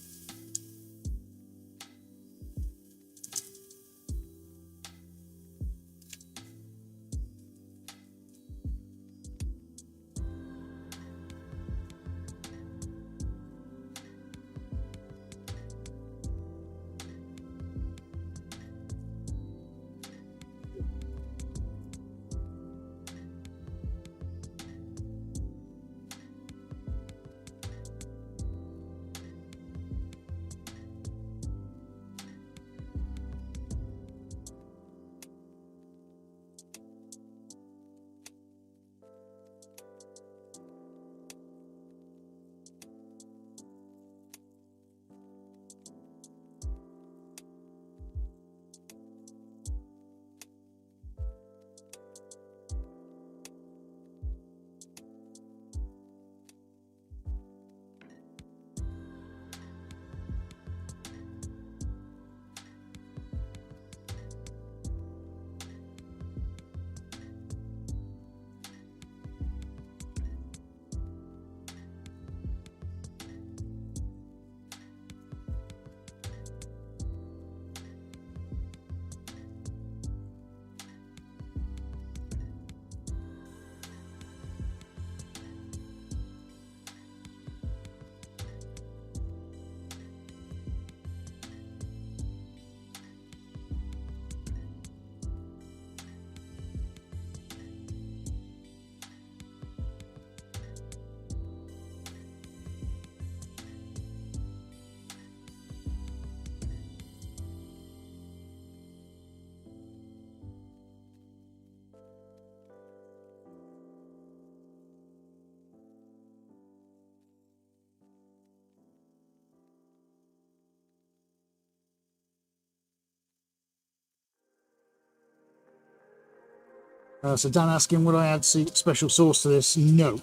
So Dan asking, would I add special sauce to this? No,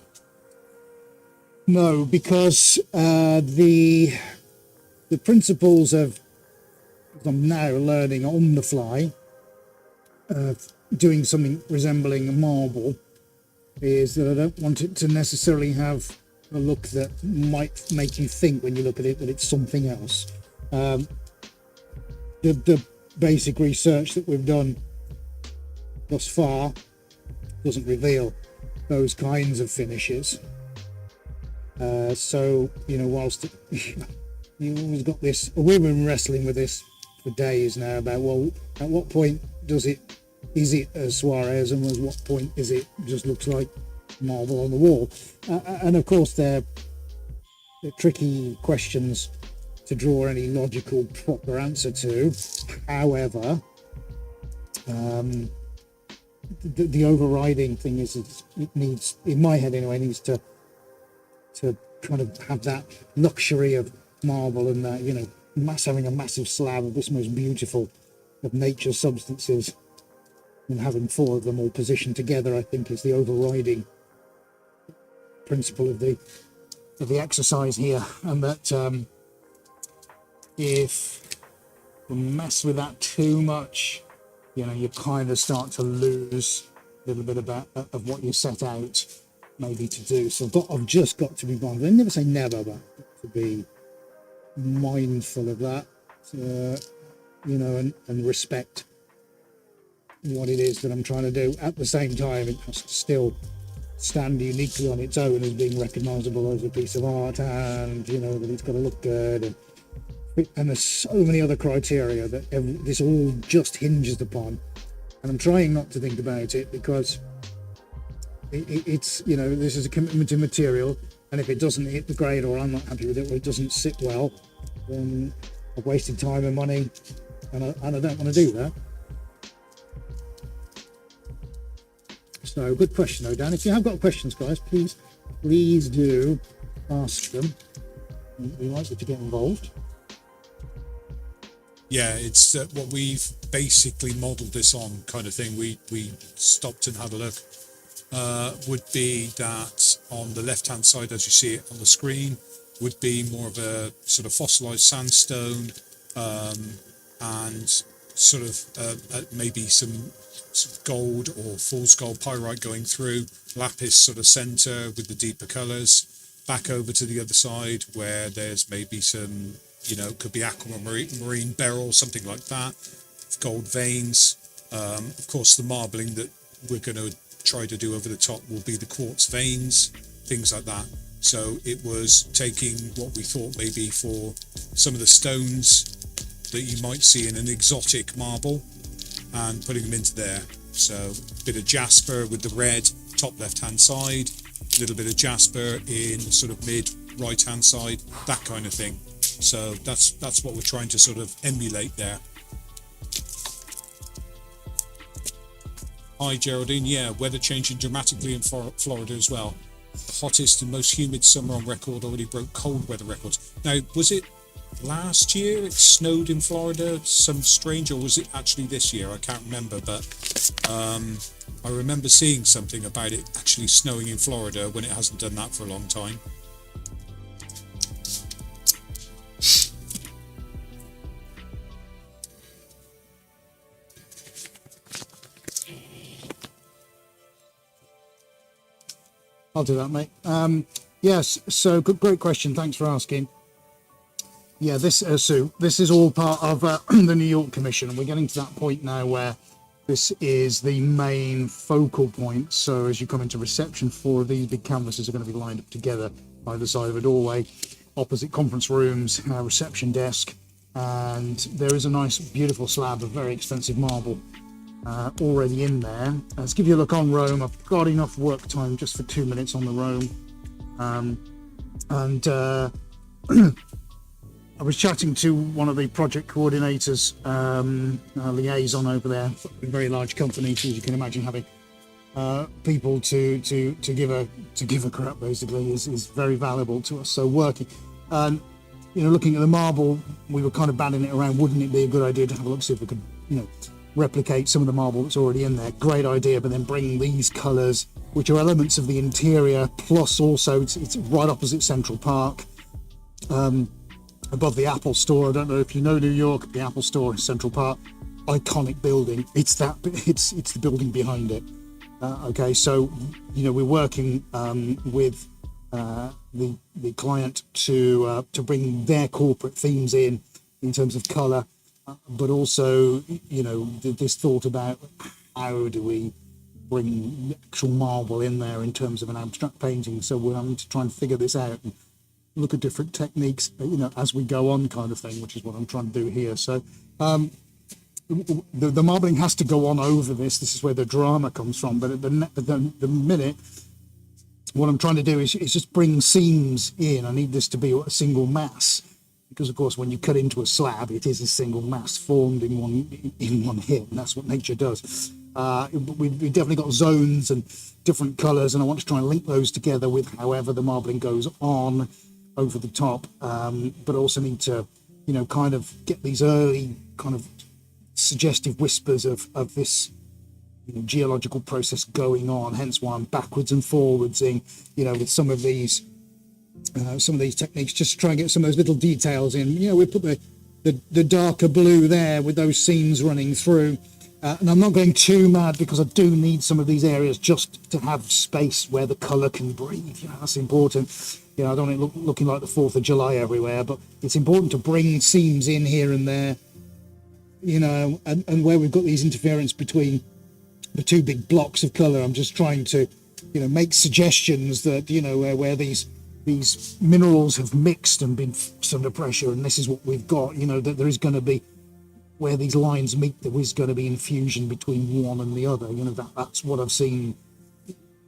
because the principles of I'm now learning on the fly, doing something resembling a marble, is that I don't want it to necessarily have a look that might make you think when you look at it that it's something else. The basic research that we've done thus far doesn't reveal those kinds of finishes. So whilst you always got this, we've been wrestling with this for days now about, well, at what point is it a Suarez, and at what point is it just looks like marble on the wall? And of course they're tricky questions to draw any logical proper answer to. However, the overriding thing is it needs, in my head anyway, needs to kind of have that luxury of marble and that, having a massive slab of this most beautiful of nature's substances and having four of them all positioned together, I think, is the overriding principle of the exercise here, and that if you mess with that too much, you kind of start to lose a little bit of what you set out maybe to do. So I've just got to be mindful. I never say never, but to be mindful of that, and respect what it is that I'm trying to do. At the same time, it has to still stand uniquely on its own as being recognizable as a piece of art, and that it's got to look good, and there's so many other criteria that this all just hinges upon. And I'm trying not to think about it, because it's this is a commitment to material, and if it doesn't hit the grade, or I'm not happy with it, or it doesn't sit well, then I've wasted time and money, and I don't want to do that. So good question though, Dan. If you have got questions, guys, please do ask them. We like you to get involved. Yeah, it's what we've basically modelled this on, kind of thing. We stopped and had a look. Would be that on the left-hand side, as you see it on the screen, would be more of a sort of fossilised sandstone, and sort of maybe some gold or fool's gold pyrite going through, lapis sort of centre with the deeper colours, back over to the other side where there's maybe some, could be aquamarine beryl, something like that, gold veins. Of course, the marbling that we're going to try to do over the top will be the quartz veins, things like that. So it was taking what we thought maybe for some of the stones that you might see in an exotic marble and putting them into there. So a bit of jasper with the red top left hand side, a little bit of jasper in sort of mid right hand side, that kind of thing. So that's what we're trying to sort of emulate there. Hi Geraldine, yeah, weather changing dramatically in Florida as well. The hottest and most humid summer on record already broke cold weather records. Now, was it last year it snowed in Florida, some strange, or was it actually this year? I can't remember, but I remember seeing something about it actually snowing in Florida when it hasn't done that for a long time. I'll do that, mate. Yes, so great question. Thanks for asking. Yeah, Sue, this is all part of the New York Commission, and we're getting to that point now where this is the main focal point. So as you come into reception, 4 of these big canvases are going to be lined up together either side of a doorway, opposite conference rooms, reception desk, and there is a nice, beautiful slab of very expensive marble already in there. Let's give you a look on Rome. I've got enough work time just for 2 minutes on the Rome, I was chatting to one of the project coordinators, liaison over there, a very large company, so as you can imagine, having people to give a crap basically is very valuable to us. So working, looking at the marble, we were kind of batting it around. Wouldn't it be a good idea to have a look, see if we could, replicate some of the marble that's already in there? Great idea, but then bring these colours, which are elements of the interior, plus also it's right opposite Central Park. Above the Apple Store. I don't know if you know New York, the Apple Store in Central Park, iconic building. It's the building behind it. Okay, so we're working with the client to bring their corporate themes in terms of colour, but also this thought about how do we bring actual marble in there in terms of an abstract painting. So we're having to try and figure this out and look at different techniques, as we go on, kind of thing, which is what I'm trying to do here. So the marbling has to go on over this. This is where the drama comes from. But at the minute, what I'm trying to do is just bring seams in. I need this to be a single mass, because of course when you cut into a slab, it is a single mass formed in one hit, and that's what nature does. We've definitely got zones and different colours, and I want to try and link those together with however the marbling goes on over the top, but also need to, kind of get these early kind of suggestive whispers of this geological process going on, hence why I'm backwards and forwards in, with some of these techniques, just to try and get some of those little details in. We put the darker blue there with those seams running through, and I'm not going too mad because I do need some of these areas just to have space where the colour can breathe. That's important. I don't want it looking like the 4th of July everywhere, but it's important to bring seams in here and there, and where we've got these interference between the two big blocks of colour, I'm just trying to, make suggestions that, where these minerals have mixed and been under pressure, and this is what we've got, that there is going to be, where these lines meet, there is going to be infusion between one and the other. That's what I've seen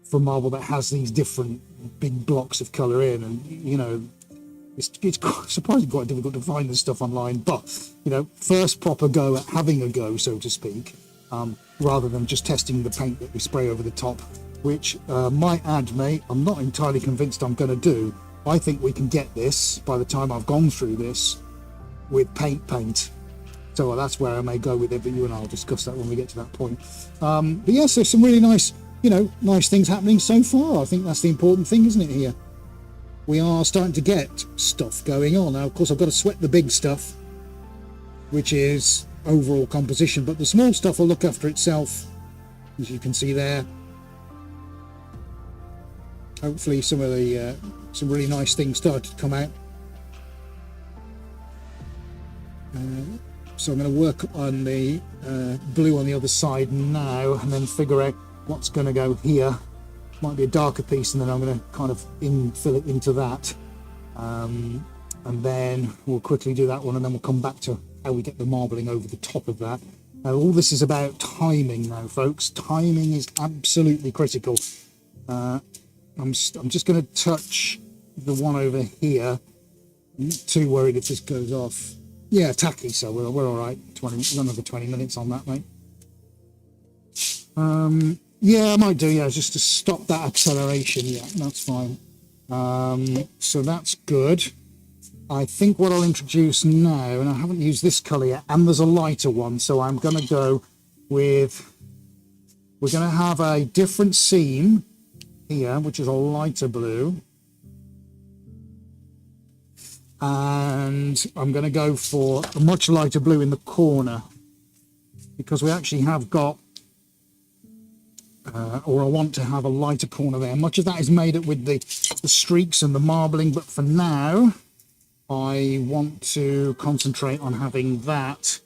from marble that has these different big blocks of colour in, and, it's surprisingly quite difficult to find this stuff online, but, first proper go at having a go, so to speak, rather than just testing the paint that we spray over the top, which, might add, mate, I'm not entirely convinced I'm going to do. I think we can get this, by the time I've gone through this, with paint. So that's where I may go with it, but you and I will discuss that when we get to that point. But yeah, so some really nice, nice things happening so far. I think that's the important thing, isn't it, here? We are starting to get stuff going on. Now, of course, I've got to sweat the big stuff, which is overall composition, but the small stuff will look after itself, as you can see there. Hopefully some of the some really nice things started to come out. So I'm going to work on the blue on the other side now, and then figure out what's going to go here. Might be a darker piece, and then I'm going to kind of fill it into that, and then we'll quickly do that one, and then we'll come back to how we get the marbling over the top of that. Now, all this is about timing now, folks. Timing is absolutely critical. I'm just going to touch the one over here. I'm not too worried if this goes off. Yeah, tacky, so we're all right. Another 20 minutes on that, mate. Yeah, I might do, just to stop that acceleration. Yeah, that's fine. So that's good. I think what I'll introduce now, and I haven't used this colour yet, and there's a lighter one, so I'm going to go with, we're going to have a different seam here, which is a lighter blue. And I'm going to go for a much lighter blue in the corner, because we actually have got, or I want to have a lighter corner there. Much of that is made up with the streaks and the marbling, but for now, I want to concentrate on having that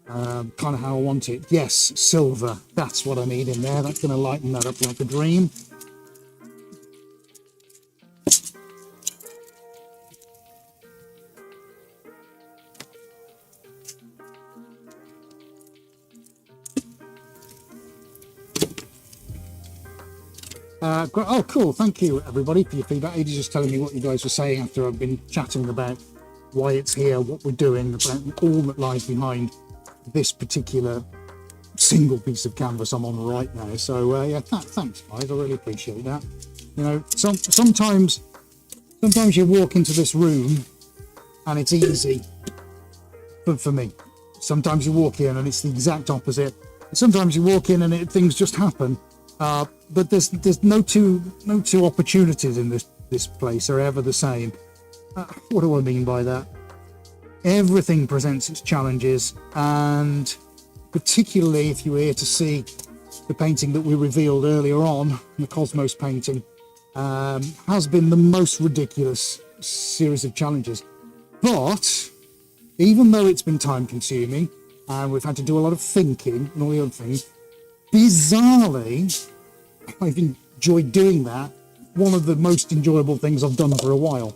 kind of how I want it. Yes, silver, that's what I need in there. That's going to lighten that up like a dream. Oh, cool. Thank you, everybody, for your feedback. Eddie's just telling me what you guys were saying after I've been chatting about why it's here, what we're doing, about all that lies behind this particular single piece of canvas I'm on right now. So, yeah, thanks, guys. I really appreciate that. Sometimes you walk into this room and it's easy, but for me, sometimes you walk in and it's the exact opposite. Sometimes you walk in and things just happen. But there's no two opportunities in this place are ever the same. What do I mean by that? Everything presents its challenges, and particularly if you were here to see the painting that we revealed earlier on, the Cosmos painting, has been the most ridiculous series of challenges. But even though it's been time consuming and we've had to do a lot of thinking and all the other things, bizarrely, I've enjoyed doing that. One of the most enjoyable things I've done for a while.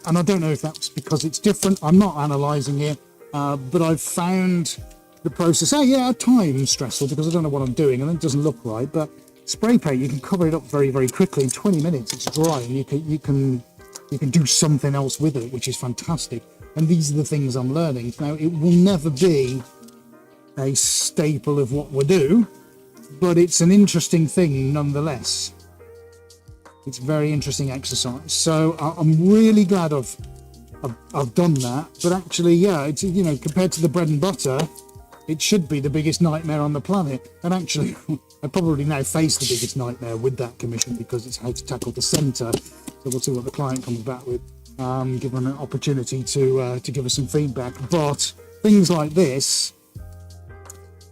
And I don't know if that's because it's different. I'm not analysing it, but I've found the process, at times stressful because I don't know what I'm doing and it doesn't look right. But spray paint, you can cover it up very, very quickly. In 20 minutes, it's dry, and you can do something else with it, which is fantastic. And these are the things I'm learning. Now, it will never be a staple of what we do, but it's an interesting thing nonetheless. It's a very interesting exercise. So I'm really glad I've done that. But actually, it's, compared to the bread and butter, it should be the biggest nightmare on the planet. And actually, I probably now face the biggest nightmare with that commission because it's how to tackle the centre. So we'll see what the client comes back with. Give them an opportunity to give us some feedback. But things like this,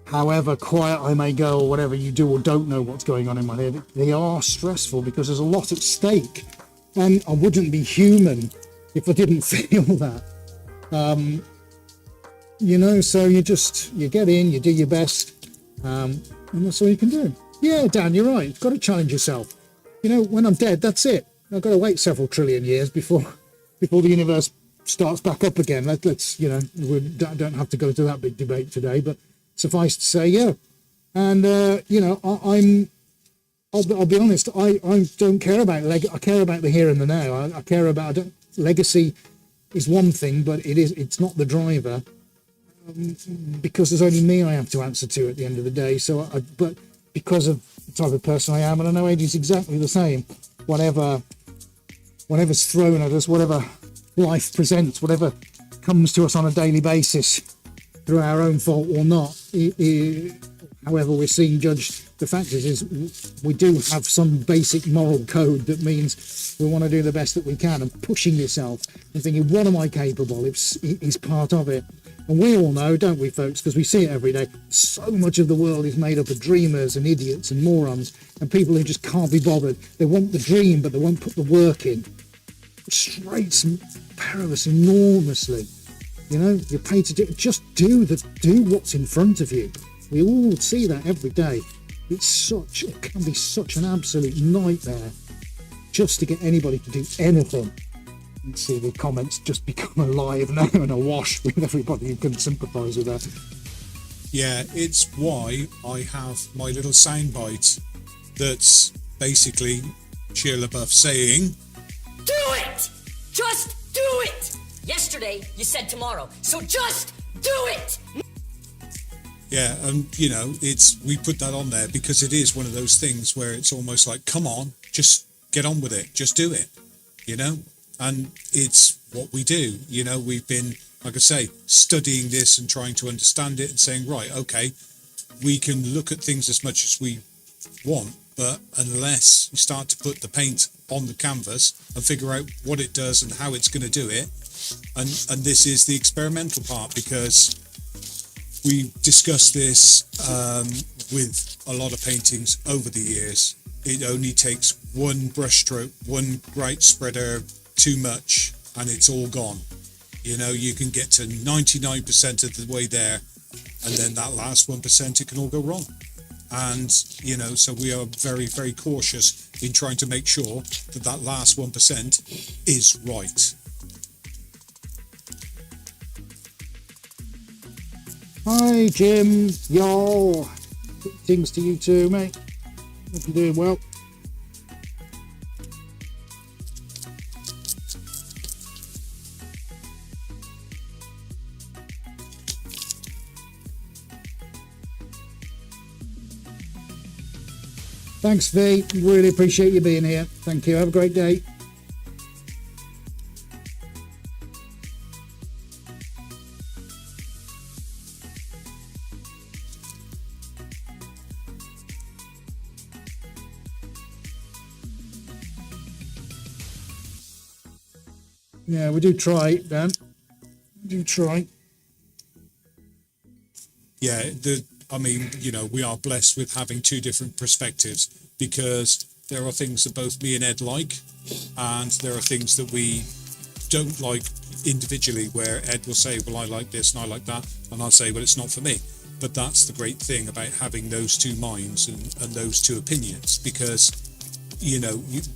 however quiet I may go or whatever you do or don't know what's going on in my head, they are stressful because there's a lot at stake. And I wouldn't be human if I didn't feel that. So you get in, you do your best, and that's all you can do. Yeah, Dan, you're right. You've got to challenge yourself. When I'm dead, that's it. I've got to wait several trillion years before the universe starts back up again. Let's we don't have to go through that big debate today, but suffice to say, yeah. And I'll be honest. I don't care about I care about the here and the now. I care about legacy is one thing, but it's not the driver. Because there's only me I have to answer to at the end of the day. But because of the type of person I am, and I know Eddie's exactly the same. Whatever's thrown at us, whatever life presents, whatever comes to us on a daily basis, through our own fault or not, however we're seeing, judge the fact is we do have some basic moral code that means we want to do the best that we can, and pushing yourself and thinking, what am I capable? Is part of it. And we all know, don't we, folks, because we see it every day, so much of the world is made up of dreamers and idiots and morons and people who just can't be bothered. They want the dream, but they won't put the work in. Frustrates and perilous enormously. You're paid to just do what's in front of you. We all see that every day. It can be such an absolute nightmare just to get anybody to do anything. You see the comments just become alive now and awash with everybody who can sympathise with that. Yeah, it's why I have my little soundbite that's basically Shia LaBeouf saying, Do it! Just do it! Yesterday, you said tomorrow, so just do it! Yeah, and we put that on there because it is one of those things where it's almost like, come on, just get on with it, just do it, and it's what we do. We've been, like I say, studying this and trying to understand it and saying, right, okay, we can look at things as much as we want, but unless we start to put the paint on the canvas and figure out what it does and how it's going to do it, and this is the experimental part, because we discussed this with a lot of paintings over the years. It only takes one brushstroke, one bright spreader too much, and it's all gone. You can get to 99% of the way there, and then that last 1%, it can all go wrong. And, so we are very, very cautious in trying to make sure that last 1% is right. Hi, Jim. Yo. Things to you too, mate. Hope you're doing well. Thanks, V. Really appreciate you being here. Thank you. Have a great day. Yeah, we do try, Dan. We do try. Yeah, we are blessed with having two different perspectives, because there are things that both me and Ed like, and there are things that we don't like individually, where Ed will say, well, I like this and I like that, and I'll say, well, it's not for me. But that's the great thing about having those two minds and those two opinions, because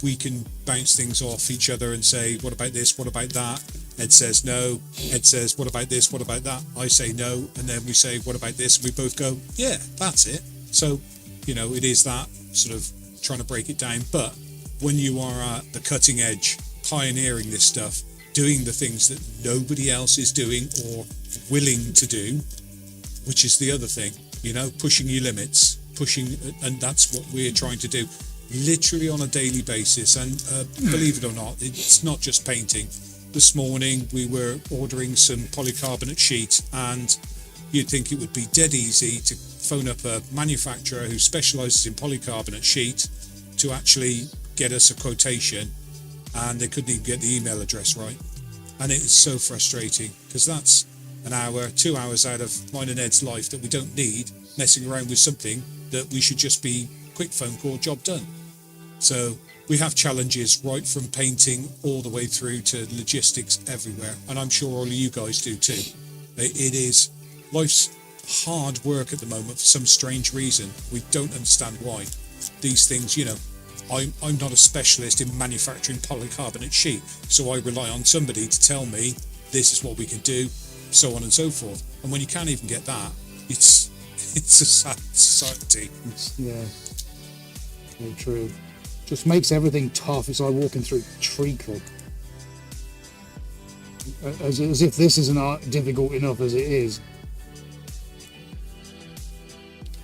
we can bounce things off each other and say, what about this, what about that? Ed says no. Ed says, what about this, what about that? I say no, and then we say, what about this? And we both go, yeah, that's it. So it is that sort of trying to break it down. But when you are at the cutting edge, pioneering this stuff, doing the things that nobody else is doing or willing to do, which is the other thing, pushing your limits, and that's what we're trying to do literally on a daily basis. And believe it or not, it's not just painting. This morning we were ordering some polycarbonate sheet, and you'd think it would be dead easy to phone up a manufacturer who specialises in polycarbonate sheet to actually get us a quotation, and they couldn't even get the email address right. And it is so frustrating, because that's an hour, 2 hours out of mine and Ed's life that we don't need messing around with something that we should just be quick phone call, job done. So we have challenges right from painting all the way through to logistics everywhere, and I'm sure all of you guys do too. It is life's hard work at the moment for some strange reason. We don't understand why. These things, I'm not a specialist in manufacturing polycarbonate sheet, so I rely on somebody to tell me this is what we can do, so on and so forth. And when you can't even get that, it's a sad society. Very true. Just makes everything tough. It's like walking through treacle. As if this isn't difficult enough as it is.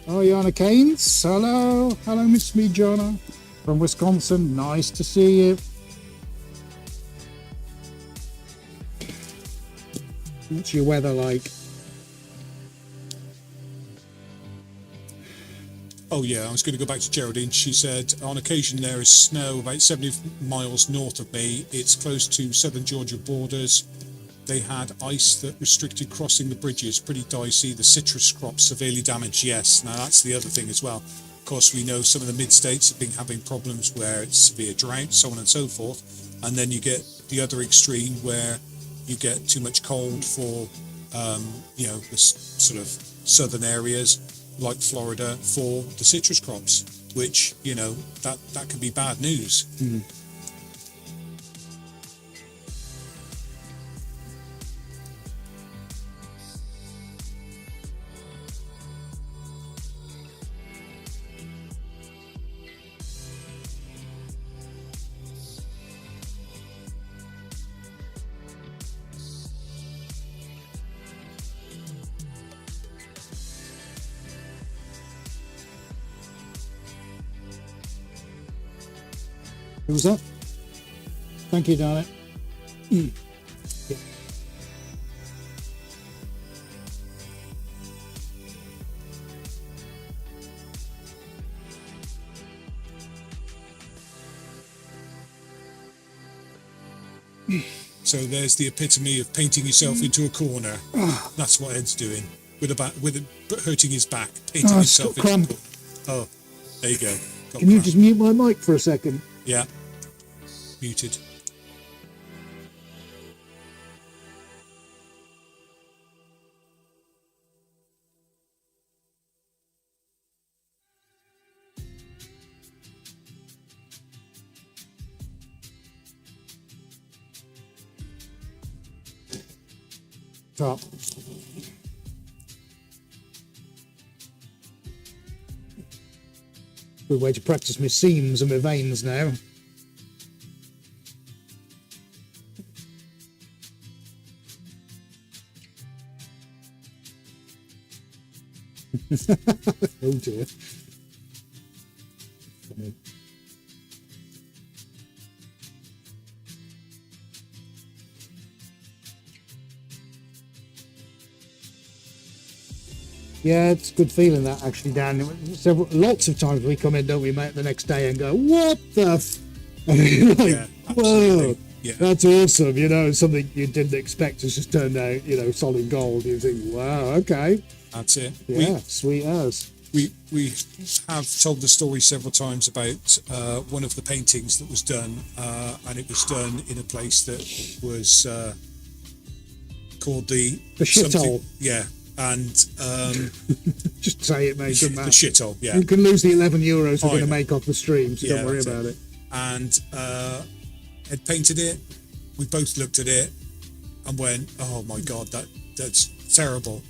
Oh, Jana Keynes. Hello, Miss Me Jana from Wisconsin. Nice to see you. What's your weather like? Oh yeah, I was going to go back to Geraldine. She said, on occasion there is snow about 70 miles north of me. It's close to southern Georgia borders. They had ice that restricted crossing the bridges. Pretty dicey. The citrus crops severely damaged. Yes, now that's the other thing as well. Of course, we know some of the mid-states have been having problems where it's severe drought, so on and so forth. And then you get the other extreme where you get too much cold for, the sort of southern areas, like Florida, for the citrus crops, which that can be bad news. Who was that? Thank you, darling. Yeah. So there's the epitome of painting yourself into a corner. That's what Ed's doing with hurting his back, painting himself into a corner. Oh, there you go. Can you just mute my mic for a second? Yeah. Muted. Top. Good way to practice my seams and my veins now. Oh dear. Yeah, it's a good feeling that actually, Dan. Lots of times we come in, don't we, mate, the next day and go, "What the?" Yeah, whoa, yeah. That's awesome. Something you didn't expect has just turned out, solid gold. You think, wow, okay. That's it. Yeah, sweet as. We have told the story several times about one of the paintings that was done, and it was done in a place that was called the shithole. Yeah, and just say it, mate. Doesn't matter. The shithole. Yeah, you can lose the €11 we're going to make off the stream, so don't worry about it. And Ed painted it. We both looked at it and went, "Oh my God, that's terrible."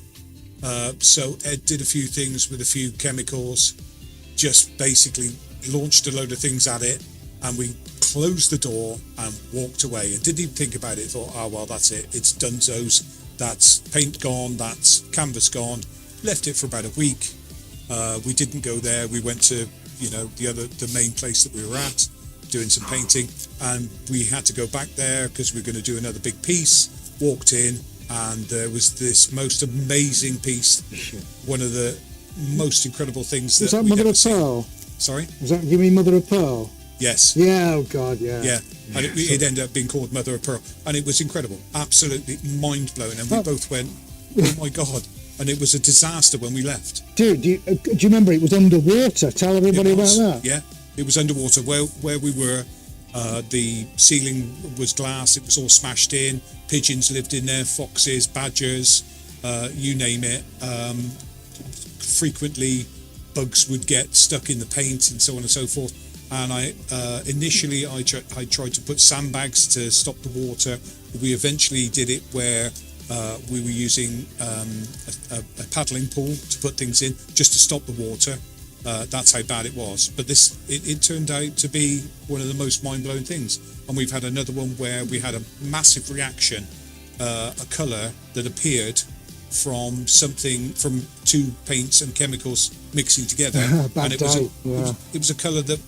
So Ed did a few things with a few chemicals, just basically launched a load of things at it, and we closed the door and walked away and didn't even think about it. Thought, oh well, that's it, it's donezo's, that's paint gone, that's canvas gone. Left it for about a week. We didn't go there. We went to the main place that we were at, doing some painting, and we had to go back there because we were going to do another big piece. Walked in, and there was this most amazing piece, one of the most incredible things Was that that we'd Mother ever of seen. Pearl? Sorry? Was that, you mean Mother of Pearl? Yes. Yeah, oh God, yeah. Yeah, and it ended up being called Mother of Pearl, and it was incredible, absolutely mind-blowing, and we both went, oh my God, and it was a disaster when we left. Dude, do you remember it was underwater? Tell everybody It about was, that. yeah, it was underwater. Where we were, the ceiling was glass, it was all smashed in, pigeons lived in there, foxes, badgers, you name it. Frequently bugs would get stuck in the paint and so on and so forth. And I initially tried to put sandbags to stop the water. We eventually did it where we were using a paddling pool to put things in just to stop the water. That's how bad it was. But it turned out to be one of the most mind-blowing things. And we've had another one where we had a massive reaction, a colour that appeared from two paints and chemicals mixing together. Bad And day, it was a colour that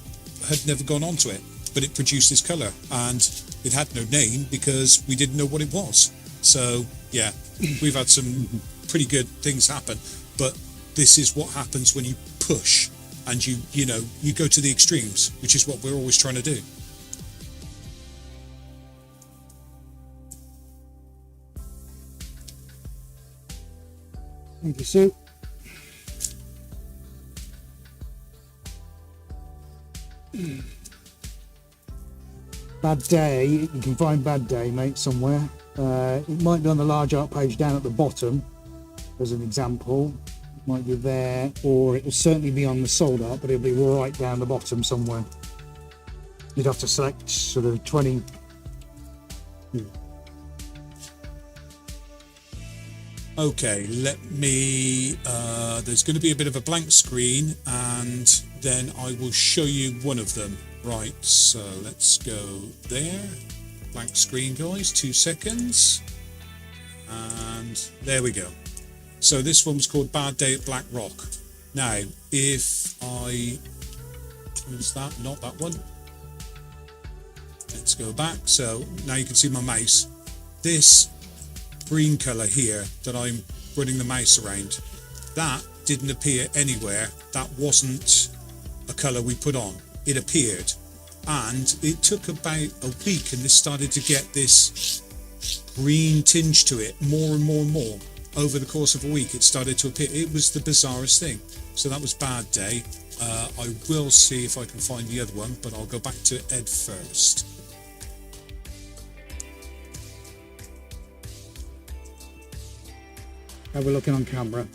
had never gone onto it, but it produced this colour, and it had no name because we didn't know what it was. So yeah, we've had some pretty good things happen, but this is what happens when you push and you go to the extremes, which is what we're always trying to do. Thank you, Sue. Bad Day, you can find Bad Day, mate, somewhere. It might be on the large art page down at the bottom, as an example. It might be there, or it will certainly be on the sold art, but it'll be right down the bottom somewhere. You'd have to select sort of 20. Okay, let me, there's going to be a bit of a blank screen, and then I will show you one of them. Right, so let's go there. Blank screen, guys, 2 seconds. And there we go. So this one was called Bad Day at Black Rock. Now, if I close that, not that one. Let's go back. So now you can see my mouse. This green colour here that I'm running the mouse around, that didn't appear anywhere. That wasn't a colour we put on. It appeared, and it took about a week, and this started to get this green tinge to it more and more and more. Over the course of a week, it started to appear. It was the bizarrest thing. So that was Bad Day. I will see if I can find the other one, but I'll go back to Ed first. How we're looking on camera.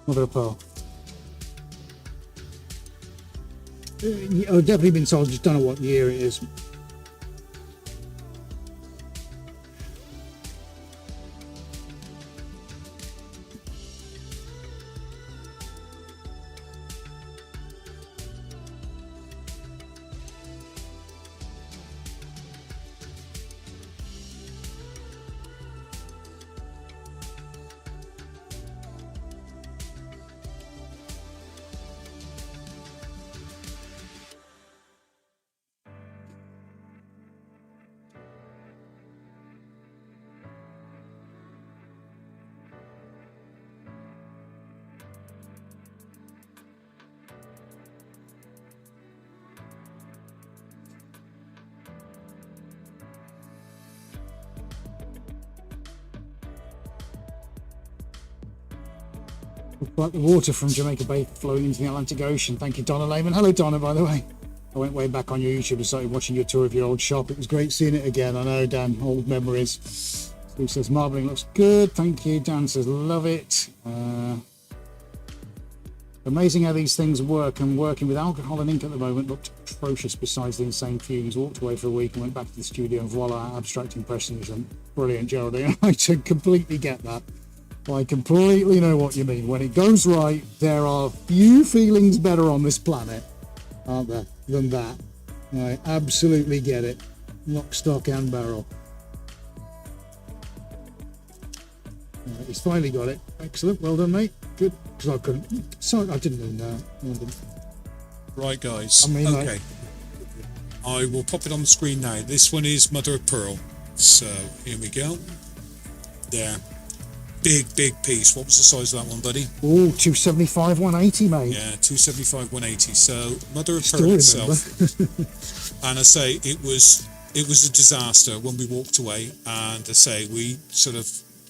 Mother of Pearl. I've definitely been sold, just don't know what year it is. Like the water from Jamaica Bay flowing into the Atlantic Ocean. Thank you, Donna Lehman. Hello, Donna, by the way. I went way back on your YouTube and started watching your tour of your old shop. It was great seeing it again. I know, Dan, old memories. Who says marbling looks good? Thank you. Dan says love it. Amazing how these things work. And working with alcohol and ink at the moment looked atrocious besides the insane fumes. Walked away for a week and went back to the studio and voila, abstract impressionism. Brilliant, Geraldine. I completely get that. I completely know what you mean. When it goes right, there are few feelings better on this planet, aren't there, than that. I absolutely get it. Lock, stock and barrel. He's finally got it. Excellent. Well done, mate. Good. Because I couldn't. Sorry, I didn't know. No, I didn't. Right, guys. I mean, okay. I will pop it on the screen now. This one is mother of pearl. So here we go. There. Big piece. What was the size of that one, buddy? Oh, 275, 180, mate. Yeah, 275, 180. So mother of Still pearl remember. itself. And I say it was a disaster when we walked away. And I say we sort of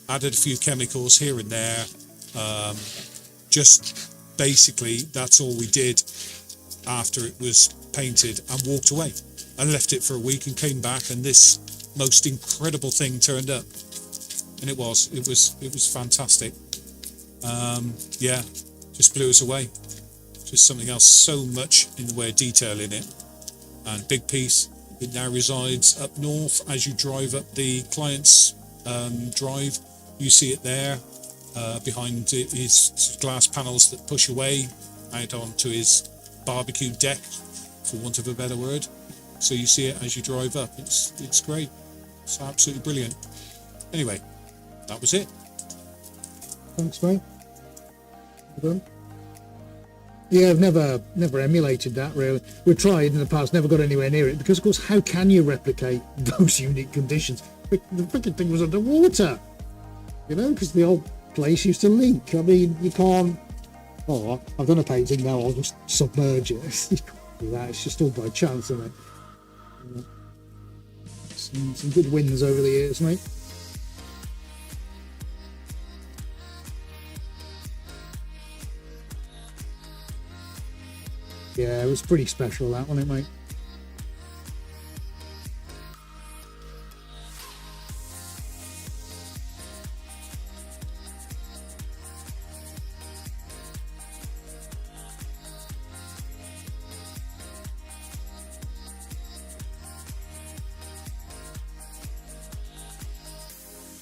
added a few chemicals here and there. Just basically that's all we did after it was painted, and walked away and left it for a week and came back, and this most incredible thing turned up. And it was fantastic. Yeah, just blew us away. Just something else, so much in the way of detail in it. And big piece. It now resides up north. As you drive up the client's drive, you see it there behind his glass panels that push away out onto his barbecue deck, for want of a better word. So you see it as you drive up. It's great. It's absolutely brilliant. Anyway, that was it. Thanks, mate. Well done. Yeah, I've never emulated that, really. We've tried in the past, never got anywhere near it, because, of course, how can you replicate those unique conditions? The freaking thing was underwater, you know, because the old place used to leak. I mean, you can't... Oh, I've done a painting now, I'll just submerge it. You can't do that, it's just all by chance, isn't it? Some good wins over the years, mate. Yeah, it was pretty special, that, wasn't it, mate?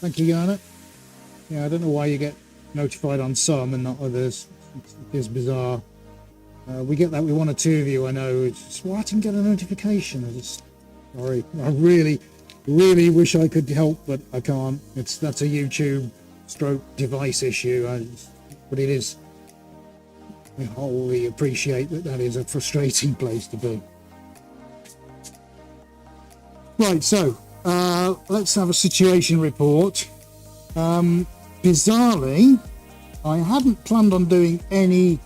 Thank you, Yana. Yeah, I don't know why you get notified on some and not others. It's bizarre. We get that with one or two of you, I know. It's just, well, I didn't get a notification. Sorry. I really wish I could help, but I can't. That's a YouTube stroke device issue. But it is. I wholly appreciate that is a frustrating place to be. Right, so let's have a situation report. Bizarrely, I hadn't planned on doing any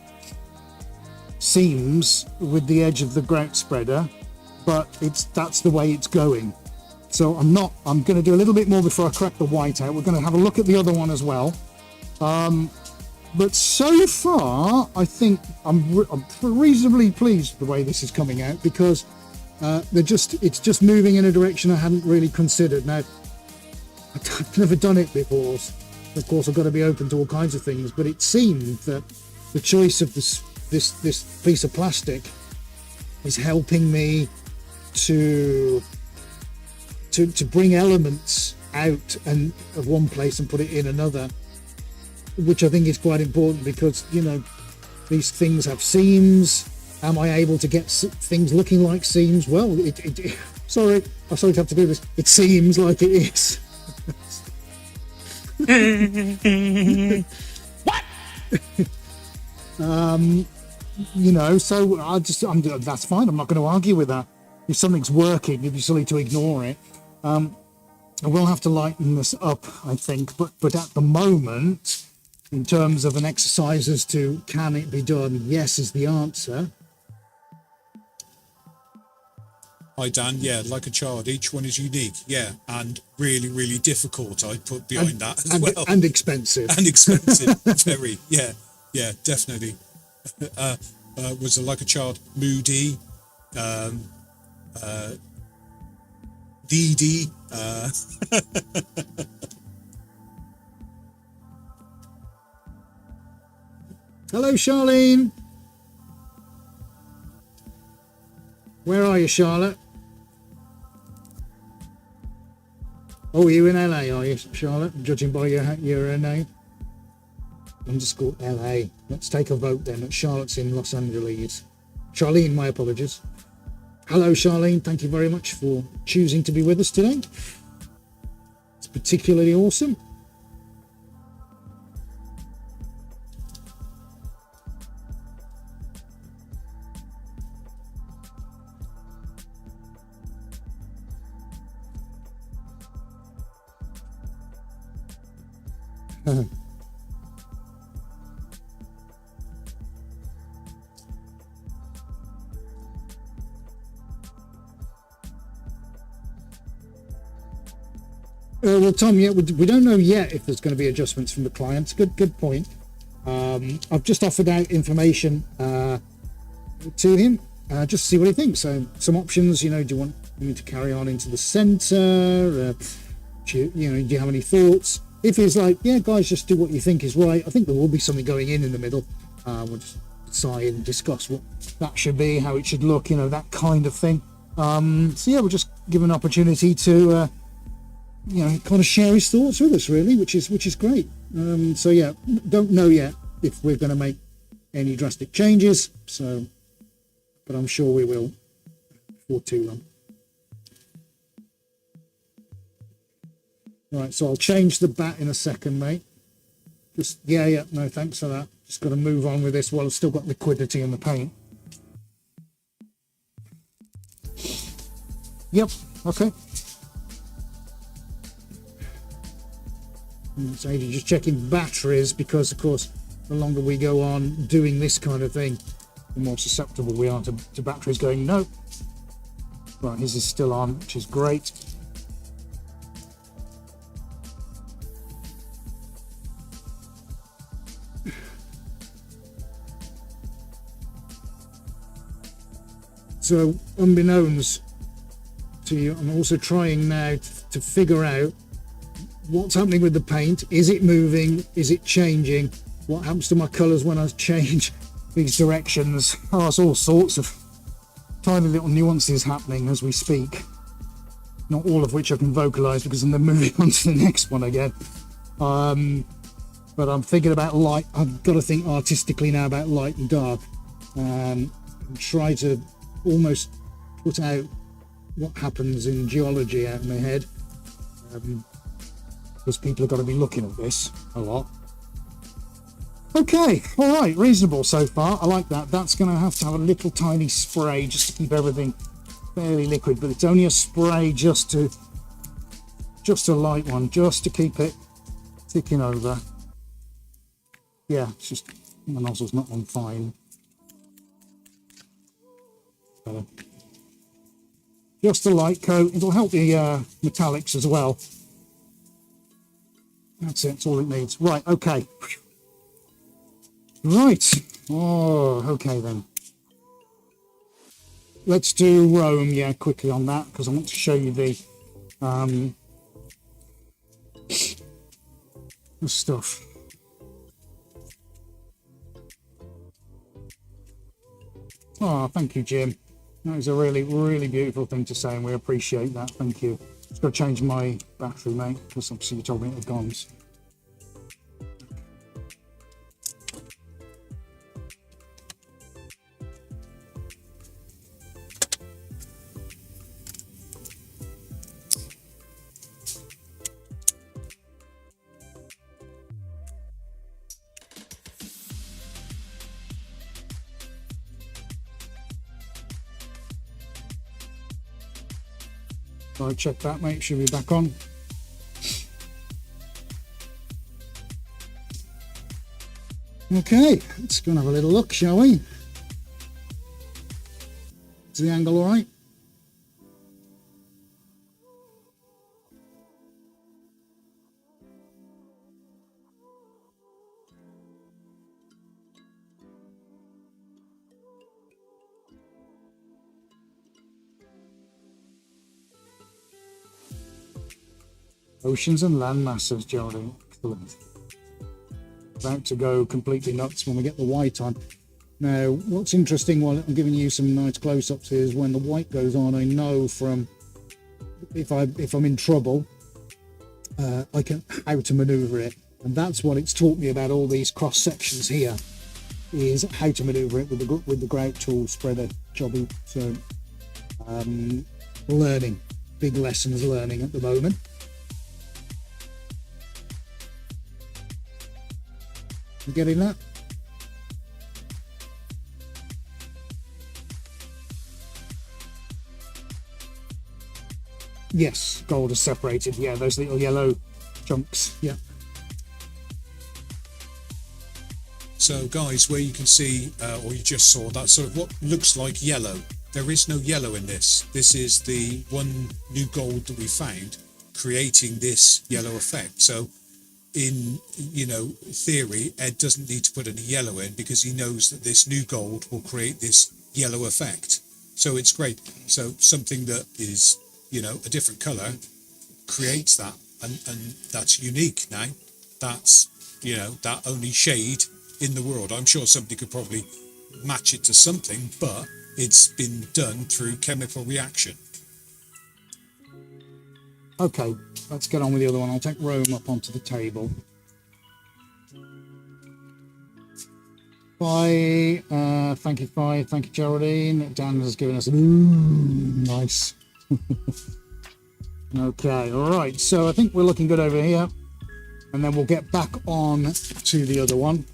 seams with the edge of the grout spreader, but that's the way it's going. So I'm going to do a little bit more before I crack the white out. We're going to have a look at the other one as well. But so far, I think I'm reasonably pleased with the way this is coming out, because it's just moving in a direction I hadn't really considered. Now, I've never done it before. Of course, I've got to be open to all kinds of things, but it seemed that the choice of this piece of plastic is helping me to bring elements out and of one place and put it in another, which I think is quite important, because, you know, these things have seams. Am I able to get things looking like seams? Well, sorry to have to do this. It seems like it is. What? You know, so that's fine. I'm not going to argue with that. If something's working, it'd be silly to ignore it. I will have to lighten this up, I think, but at the moment, in terms of an exercise as to can it be done, yes is the answer. Hi Dan, yeah, like a child, each one is unique, yeah, and really difficult, I'd put behind that as well. And expensive. And expensive, very, yeah, definitely. Was it like a child, moody, DD, Hello, Charlene. Where are you, Charlotte? Oh, are you in LA, are you, Charlotte? Judging by your name. Underscore LA. Let's take a vote then. Charlotte's in Los Angeles. Charlene, my apologies. Hello, Charlene. Thank you very much for choosing to be with us today. It's particularly awesome. Well, Tom, yeah, we don't know yet if there's going to be adjustments from the clients. Good point. I've just offered out information to him just to see what he thinks. So some options, do you want me to carry on into the centre? Do you have any thoughts? If he's like, yeah, guys, just do what you think is right, I think there will be something going in the middle. We'll just decide and discuss what that should be, how it should look, that kind of thing. So yeah, we'll just give an opportunity to kind of share his thoughts with us, really, which is great. So yeah, don't know yet if we're going to make any drastic changes, but I'm sure we will before too long. Right, so I'll change the bat in a second, mate. No, thanks for that. Just got to move on with this while I've still got liquidity in the paint. Yep, okay. So you're just checking batteries because, of course, the longer we go on doing this kind of thing, the more susceptible we are to batteries going no. Right, his is still on, which is great. So, unbeknownst to you, I'm also trying now to figure out what's happening with the paint. Is it moving? Is it changing? What happens to my colours when I change these directions? Oh, there's all sorts of tiny little nuances happening as we speak. Not all of which I can vocalise because I'm then moving on to the next one again. But I'm thinking about light. I've got to think artistically now about light and dark. And try to almost put out what happens in geology out in my head. Because people have got to be looking at this a lot. Okay, all right, reasonable so far. I like that. That's going to have a little tiny spray just to keep everything fairly liquid, but it's only a spray just a light one, just to keep it ticking over. Yeah, it's just the nozzle's not on fine. Just a light coat. It'll help the metallics as well. That's it. That's all it needs. Right. Okay. Right. Oh, okay then. Let's do Rome, yeah, quickly on that, because I want to show you the stuff. Oh, thank you, Jim. That was a really, really beautiful thing to say, and we appreciate that. Thank you. Just got to change my battery, mate, because obviously you told me it had gone. I'll check that, mate. Should be back on. Okay, let's go and have a little look, shall we? Is the angle all right? Oceans and land masses, Geraldine. Excellent. About to go completely nuts when we get the white on. Now, what's interesting while I'm giving you some nice close-ups is when the white goes on, I know from if I'm in trouble, I can how to maneuver it, and that's what it's taught me about all these cross sections here, is how to maneuver it with the grout tool spreader jobby. So, learning, big lessons learning at the moment. You getting that? Yes, gold is separated. Yeah, those little yellow chunks. Yeah. So guys, where you can see, or you just saw, that sort of what looks like yellow. There is no yellow in this. This is the one new gold that we found creating this yellow effect. So in, theory, Ed doesn't need to put any yellow in because he knows that this new gold will create this yellow effect. So it's great. So something that is, a different color creates that, and that's unique now. That's, that only shade in the world. I'm sure somebody could probably match it to something, but it's been done through chemical reaction. Okay, let's get on with the other one. I'll take Rome up onto the table. Bye. Thank you, Fi. Thank you, Geraldine. Dan has given us nice. Okay, all right. So I think we're looking good over here, and then we'll get back on to the other one.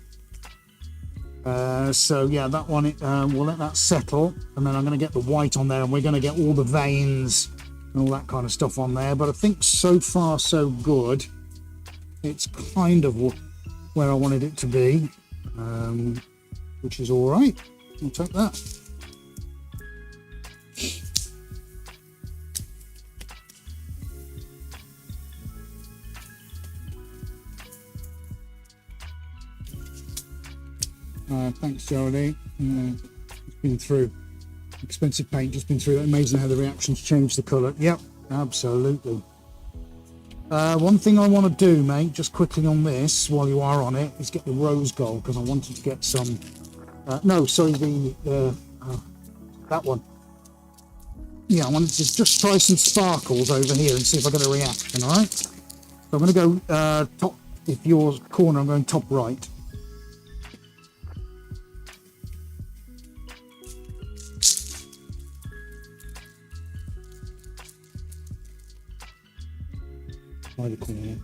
So yeah, that one, we'll let that settle, and then I'm going to get the white on there, and we're going to get all the veins and all that kind of stuff on there. But I think so far so good. It's kind of where I wanted it to be, which is all right. I'll take that. Thanks, Geraldine. It's been through expensive paint, just been through. Amazing how the reactions change the colour. Yep, absolutely. One thing I want to do, mate, just quickly on this while you are on it, is get the rose gold, because I wanted to get some. No, sorry, that one. Yeah, I wanted to just try some sparkles over here and see if I get a reaction. All right. So I'm going to go top. If yours corner, I'm going top right. By the corner.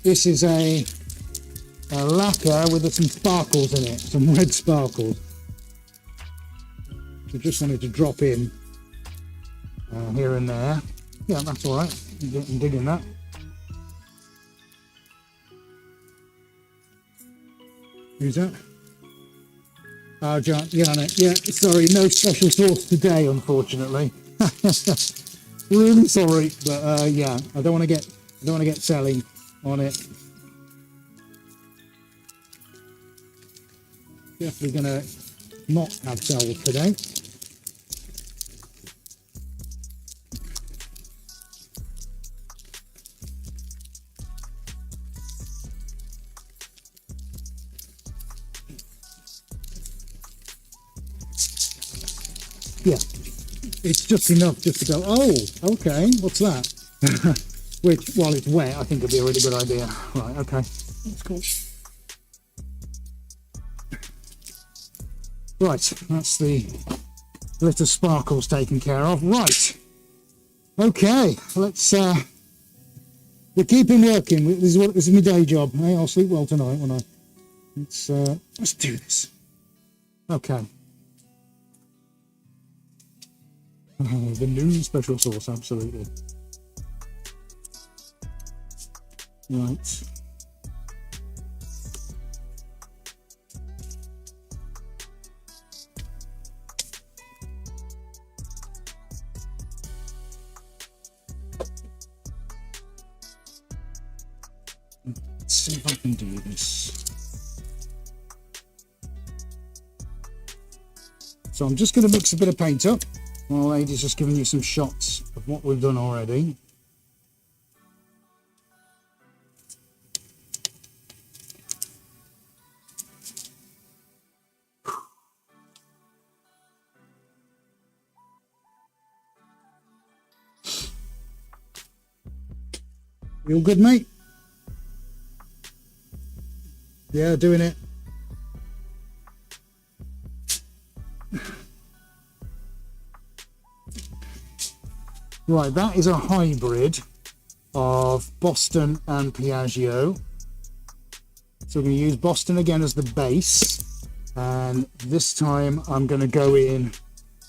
This is a lacquer with some sparkles in it, some red sparkles. So just wanted to drop in here and there. Yeah, that's all right. I'm digging that. Who's that? Oh, John. Yeah, yeah. Sorry, no special sauce today, unfortunately. Really sorry, but yeah, I don't want to get selling on it. Definitely gonna not have sales today. Yeah, it's just enough just to go, oh, okay, what's that? Which, while it's wet, I think would be a really good idea. Right, okay, that's cool. Right, that's the glitter sparkles taken care of. Right, okay, let's, we're keeping working. This is my day job. Hey, I'll sleep well tonight, won't I? Let's do this. Okay. The new special sauce, absolutely. Right. Let's see if I can do this. So I'm just going to mix a bit of paint up. Well, Lady's just giving you some shots of what we've done already. You all good, mate? Yeah, doing it. Right, that is a hybrid of Boston and Piaggio. So we're going to use Boston again as the base, and this time I'm going to go in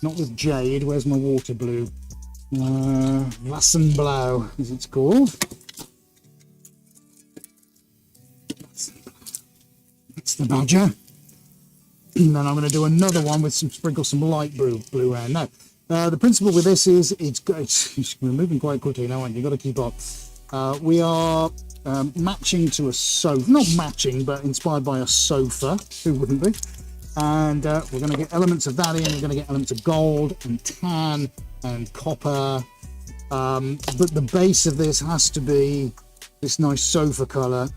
not with jade. Where's my water blue? Wassenblau, as it's called. That's the badger. And then I'm going to do another one with sprinkle some light blue around. Now, the principle with this is we're moving quite quickly now, and you've got to keep up. We are matching to a sofa, not matching, but inspired by a sofa. Who wouldn't be? And we're going to get elements of that in. We're going to get elements of gold and tan and copper. But the base of this has to be this nice sofa colour.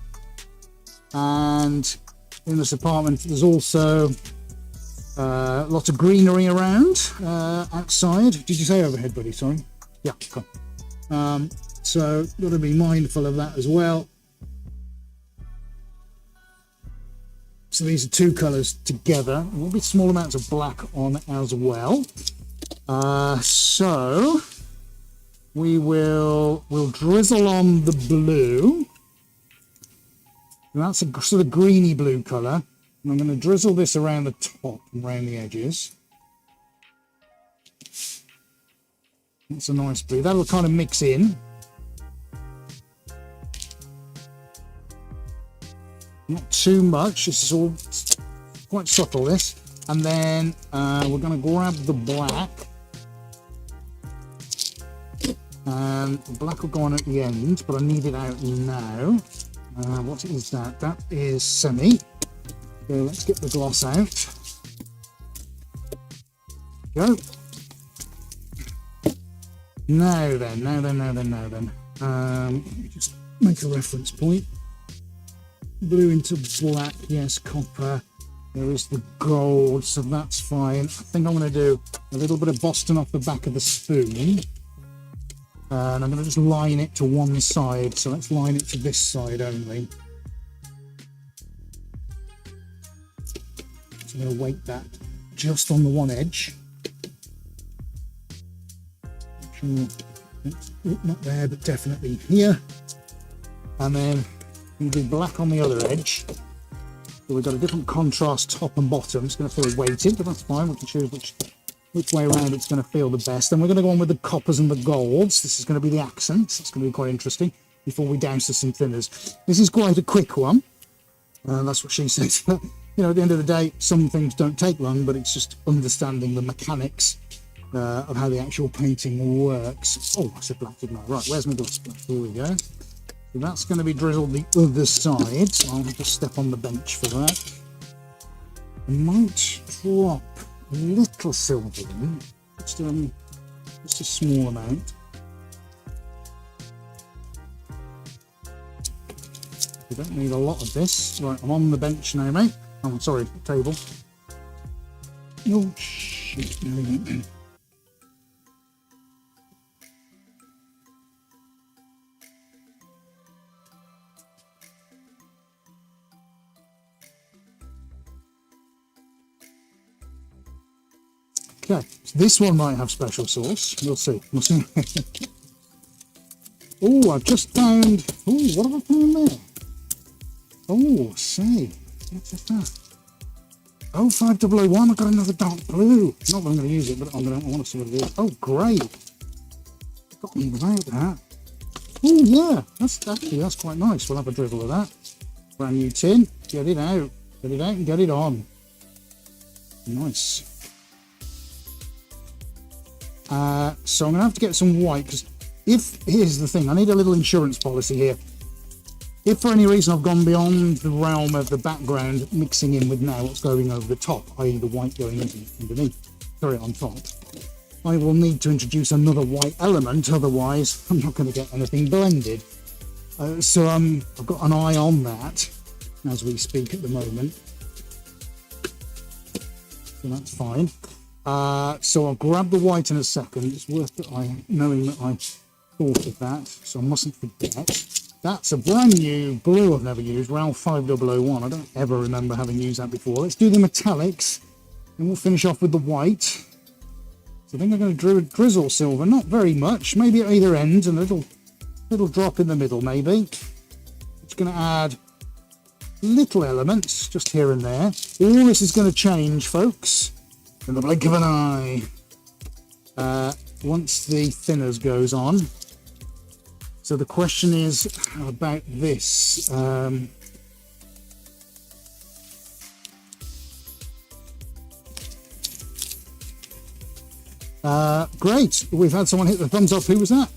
And in this apartment, there's also lots of greenery around outside. Did you say overhead, buddy? Sorry. Yeah, come. So got to be mindful of that as well. So these are two colours together. There will be small amounts of black on as well. So we'll drizzle on the blue. And that's a sort of greeny blue colour. And I'm going to drizzle this around the top and around the edges. That's a nice blue. That'll kind of mix in. Not too much. This is all quite subtle, this. And then we're going to grab the black. And the black will go on at the end, but I need it out now. What is that? That is semi. So let's get the gloss out. Go. Now then. Let me just make a reference point. Blue into black, yes, copper. There is the gold, so that's fine. I think I'm going to do a little bit of Boston off the back of the spoon. And I'm going to just line it to one side. So let's line it to this side only. So I'm going to weight that just on the one edge. Sure it's not there, but definitely here. And then we do black on the other edge. So we've got a different contrast top and bottom. It's going to feel weighted, but that's fine. We can choose which way around it's going to feel the best. And we're going to go on with the coppers and the golds. This is going to be the accents. It's going to be quite interesting before we douse to some thinners. This is quite a quick one. That's what she says. You know, at the end of the day, some things don't take long, but it's just understanding the mechanics of how the actual painting works. Oh, I said black, didn't I? Right, where's my gloss black? Here we go. So that's going to be drizzled the other side. So I'll have to step on the bench for that. I might drop a little silver in, just a small amount. We don't need a lot of this. Right, I'm on the bench now, mate. Oh, sorry, table. Oh, shit. There we go. Okay, so this one might have special sauce. We'll see. Oh, I've just found. Oh, what have I found there? Oh, see. What's that? Oh, 5001. I've got another dark blue. Not that I'm going to use it, but I want to see what it is. Oh, great. Got me without that. Oh, yeah. That's quite nice. We'll have a drizzle of that. Brand new tin. Get it out. Get it out and get it on. Nice. So I'm going to have to get some white, because here's the thing, I need a little insurance policy here. If for any reason I've gone beyond the realm of the background mixing in with now what's going over the top, i.e. the white going on top, I will need to introduce another white element, otherwise I'm not going to get anything blended. So I've got an eye on that as we speak at the moment. So that's fine. So I'll grab the white in a second. It's worth knowing that I thought of that, so I mustn't forget. That's a brand new blue I've never used, Ralph 5001. I don't ever remember having used that before. Let's do the metallics, and we'll finish off with the white. So I think I'm going to drizzle silver, not very much, maybe at either end, and a Little drop in the middle, maybe. It's going to add little elements just here and there. All this is going to change, folks, in the blink of an eye. Once the thinners goes on. So the question is about this. Great. We've had someone hit the thumbs up. Who was that?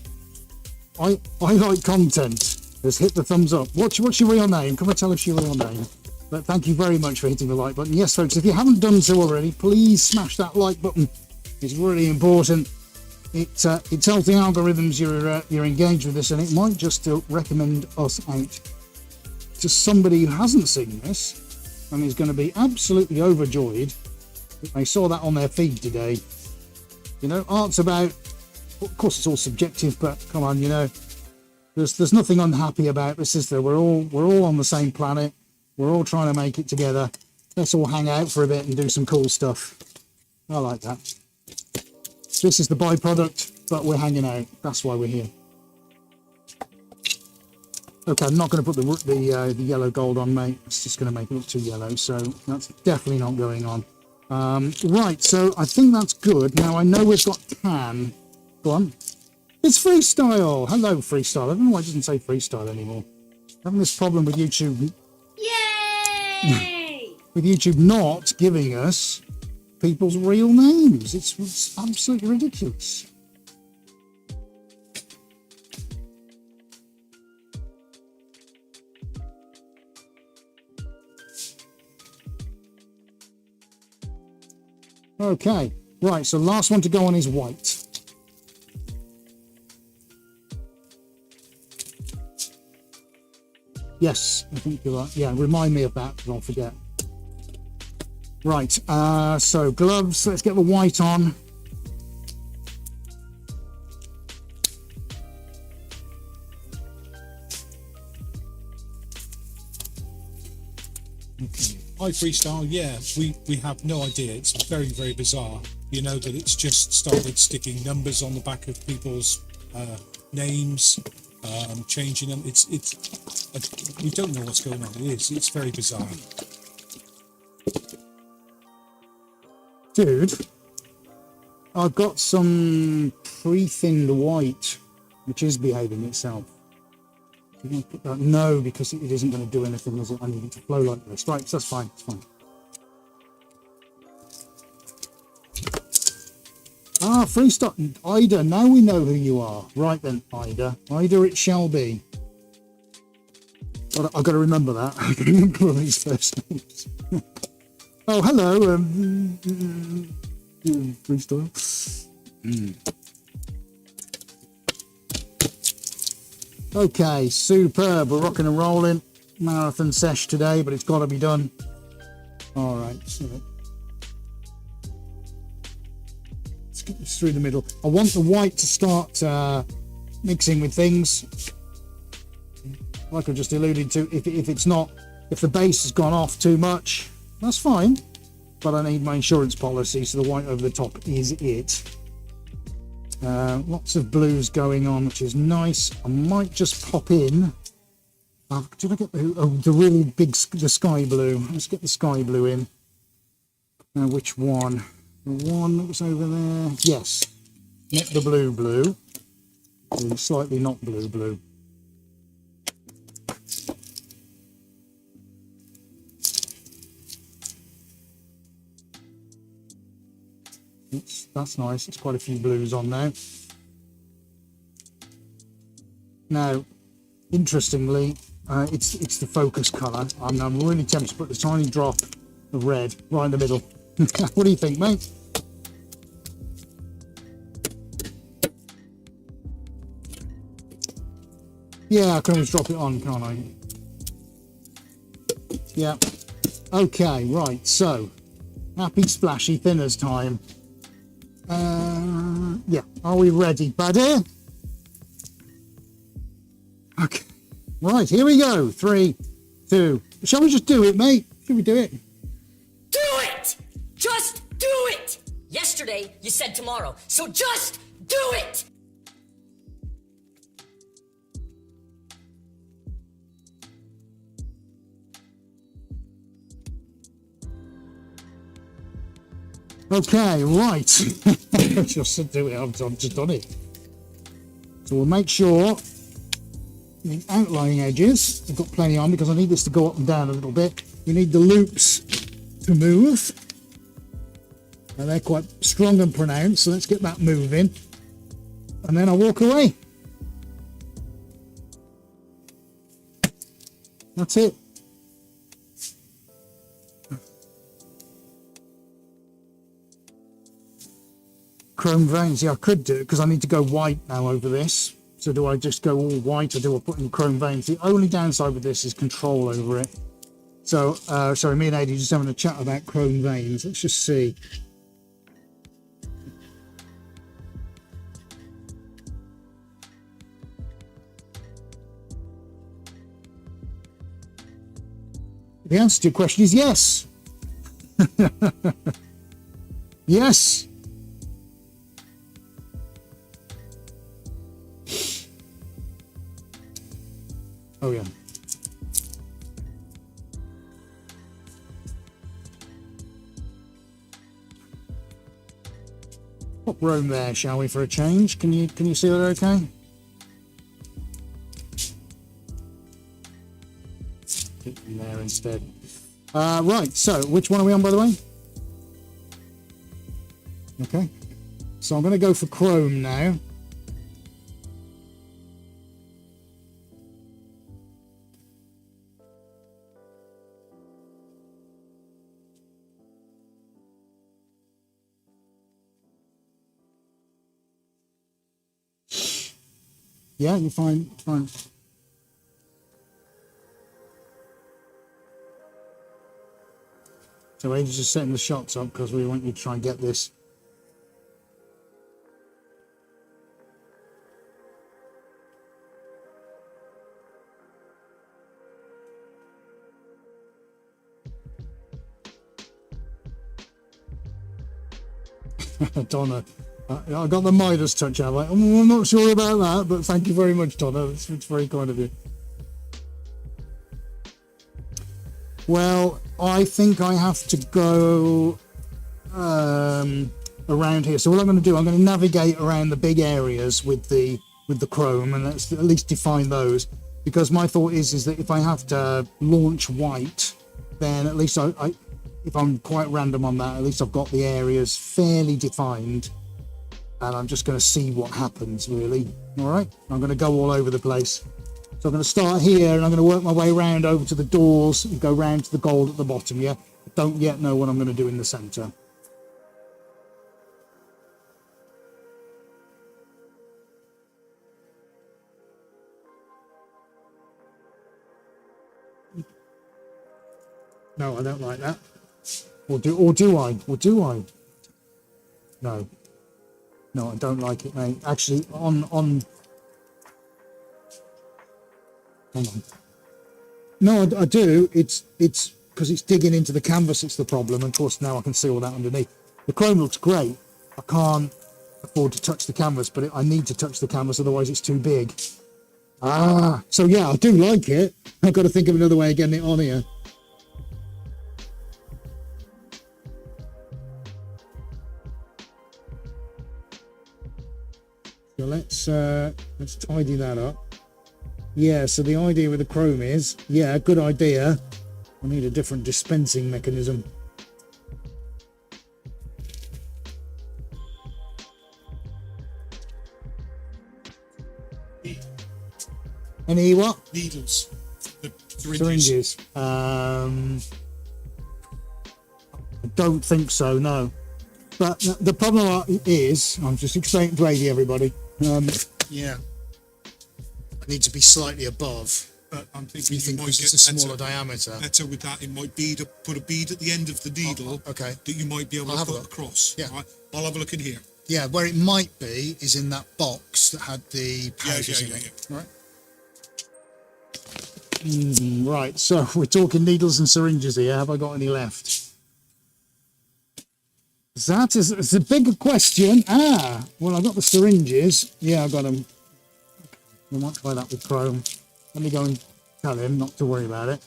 I like content. Has hit the thumbs up. What's your real name? Come and tell us your real name. But thank you very much for hitting the like button. Yes, folks, if you haven't done so already, please smash that like button. It's really important. It tells the algorithms you're engaged with this, and it might just recommend us out to somebody who hasn't seen this and is going to be absolutely overjoyed that they saw that on their feed today. You know, art's about, of course, it's all subjective, but come on, you know, there's nothing unhappy about this, is there? We're all on the same planet. We're all trying to make it together. Let's all hang out for a bit and do some cool stuff. I like that. This is the byproduct, but we're hanging out. That's why we're here. Okay, I'm not going to put the yellow gold on, mate. It's just going to make it look too yellow, so that's definitely not going on. Right, so I think that's good. Now I know we've got tan. Go on. It's freestyle. Hello, freestyle. I don't know why it doesn't say freestyle anymore. Having this problem with YouTube. Yay! With YouTube not giving us people's real names. It's absolutely ridiculous. Okay, right, so last one to go on is white. Yes, I think you're right. Yeah, remind me of that, because I'll forget. Right, so gloves, let's get the white on. Okay. Hi freestyle, yeah, we have no idea. It's very, very bizarre. You know that it's just started sticking numbers on the back of people's names, changing them. It's we don't know what's going on. It's very bizarre. Dude, I've got some pre-thinned white, which is behaving itself. You want to put that? No, because it isn't going to do anything, is it? I need it to flow like this. Right, so that's fine. It's fine. Ah, freestyle. Ida, now we know who you are. Right then, Ida. Ida it shall be. I've got to remember that. I've got to remember all these first names. Oh, hello. Freestyle. Okay, superb. We're rocking and rolling. Marathon sesh today, but it's got to be done. All right, so let's get this through the middle. I want the white to start mixing with things, like I just alluded to. If the base has gone off too much, that's fine. But I need my insurance policy, so the white over the top is it. Lots of blues going on, which is nice. I might just pop in. Did I get the really big the sky blue? Let's get the sky blue in. Now, which one? The one that was over there. Yes, not the blue. Slightly not blue. That's nice. It's quite a few blues on now. Now, interestingly, it's the focus colour. I'm really tempted to put a tiny drop of red right in the middle. What do you think, mate? Yeah, I can always drop it on, can't I? Yeah. Okay, right. So, happy splashy thinners time. Yeah, are we ready, buddy? Okay, right, here we go. 3, 2. Shall we just do it, mate? Should we do it? Do it! Just do it! Yesterday, you said tomorrow, so just do it! Okay, right. Just do it. I've just done it. So we'll make sure the outlying edges, I've got plenty on because I need this to go up and down a little bit. We need the loops to move. And they're quite strong and pronounced, so let's get that moving. And then I'll walk away. That's it. Chrome veins, yeah, I could do it because I need to go white now over this. So do I just go all white or do I put in chrome veins? The only downside with this is control over it. So, sorry, me and Adi just having a chat about chrome veins. Let's just see. The answer to your question is yes. Yes. Oh yeah. Pop Rome there, shall we, for a change? Can you see that okay? Put it in there instead. Right, so which one are we on, by the way? Okay. So I'm going to go for Chrome now. Yeah, you're fine. Fine. So we're just setting the shots up because we want you to try and get this. Donna, I got the Midas touch out. I'm not sure about that, but thank you very much, Donna. It's very kind of you. Well, I think I have to go around here. So what I'm going to do, I'm going to navigate around the big areas with the chrome, and let's at least define those. Because my thought is that if I have to launch white, then at least if I'm quite random on that, at least I've got the areas fairly defined, and I'm just going to see what happens, really. All right, I'm going to go all over the place. So I'm going to start here, and I'm going to work my way around over to the doors and go round to the gold at the bottom. Yeah, I don't yet know what I'm going to do in the center. No, I don't like that. Or do I? No, I don't like it, mate. Actually, hang on. No, I do. It's because it's digging into the canvas. It's the problem. And of course, now I can see all that underneath. The chrome looks great. I can't afford to touch the canvas, but I need to touch the canvas, otherwise it's too big. So yeah, I do like it. I've got to think of another way of getting it on here. So let's tidy that up. Yeah, so the idea with the chrome is, yeah, good idea. I need a different dispensing mechanism. Any what? Needles. The Syringes. I don't think so, no. But the problem is, I'm just explaining to AD everybody. Yeah. I need to be slightly above. But I'm thinking You think might because get it's a smaller diameter. better with that. It might be to put a bead at the end of the needle. Okay. That you might be able I'll to have a put look. across. Yeah. Right? I'll have a look in here. Yeah, where it might be is in that box that had the powders in it. Yeah. Right. Right, so we're talking needles and syringes here. Have I got any left? That is, it's a bigger question. Well, I've got the syringes. Yeah, I've got them. We might try that with chrome. Let me go and tell him not to worry about it.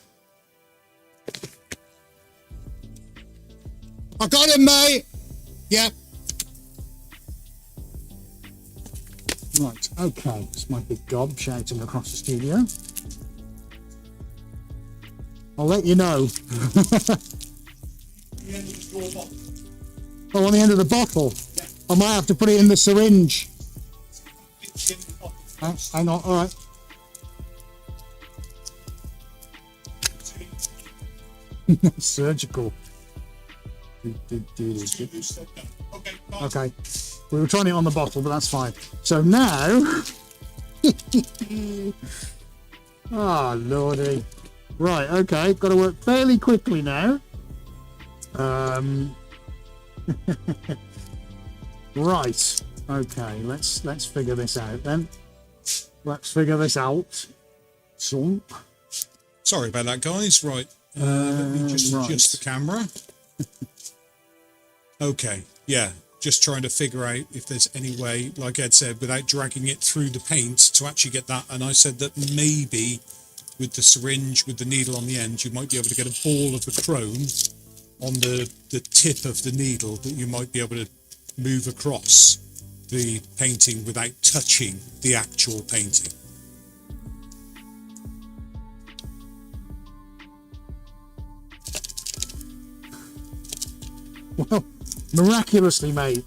I got him, mate. Yep. Right, okay. It's my big gob shouting across the studio. I'll let you know. Oh, on the end of the bottle? Yeah. I might have to put it in the syringe. Hang on, alright. Surgical. Okay. We were trying it on the bottle, but that's fine. So now... Oh, lordy. Right, okay. Got to work fairly quickly now. Right. Okay, let's figure this out then. Let's figure this out. So... Sorry about that, guys. Right. Let me just adjust the camera. Okay. Yeah. Just trying to figure out if there's any way, like Ed said, without dragging it through the paint to actually get that. And I said that maybe with the syringe, with the needle on the end, you might be able to get a ball of the chrome on the tip of the needle that you might be able to move across the painting without touching the actual painting. Well, miraculously, mate,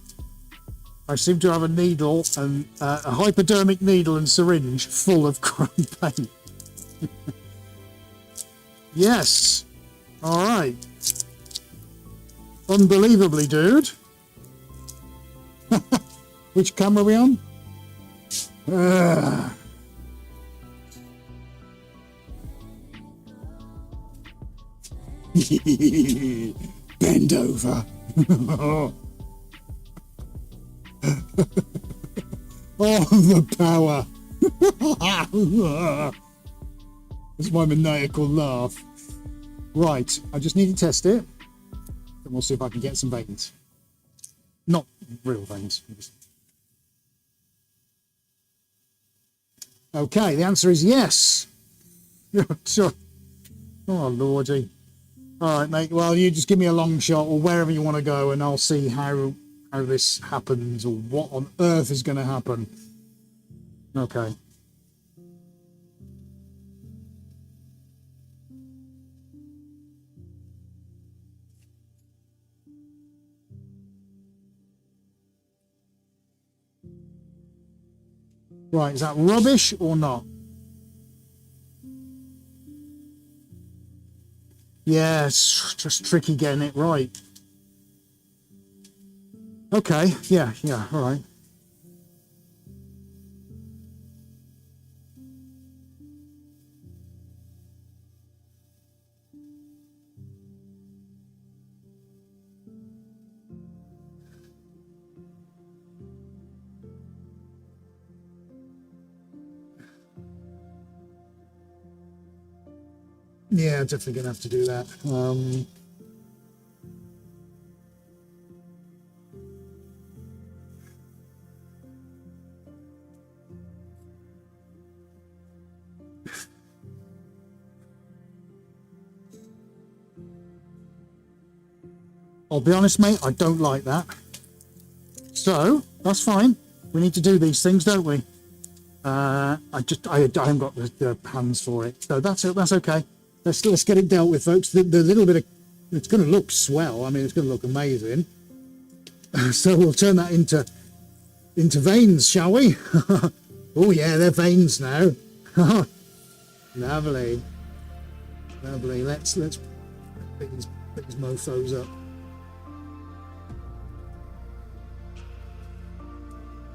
I seem to have a needle and a hypodermic needle and syringe full of chrome paint. Yes. All right. Unbelievably, dude. Which camera are we on? Bend over. Oh, the power. That's my maniacal laugh. Right, I just need to test it. And we'll see if I can get some veins. Not real veins. Okay, the answer is yes. Sure. Oh, lordy. All right, mate. Well, you just give me a long shot or wherever you want to go, and I'll see how this happens or what on earth is going to happen. Okay. Right, is that rubbish or not? Yeah, it's just tricky getting it right. Okay, yeah, all right. Yeah, definitely gonna have to do that. I'll be honest, mate, I don't like that. So that's fine. We need to do these things, don't we? I haven't got the hands for it, so that's okay. Let's get it dealt with, folks. The little bit of it's going to look swell. I mean, it's going to look amazing. So we'll turn that into veins, shall we? Oh yeah, they're veins now. Lovely. Let's pick these mofos up.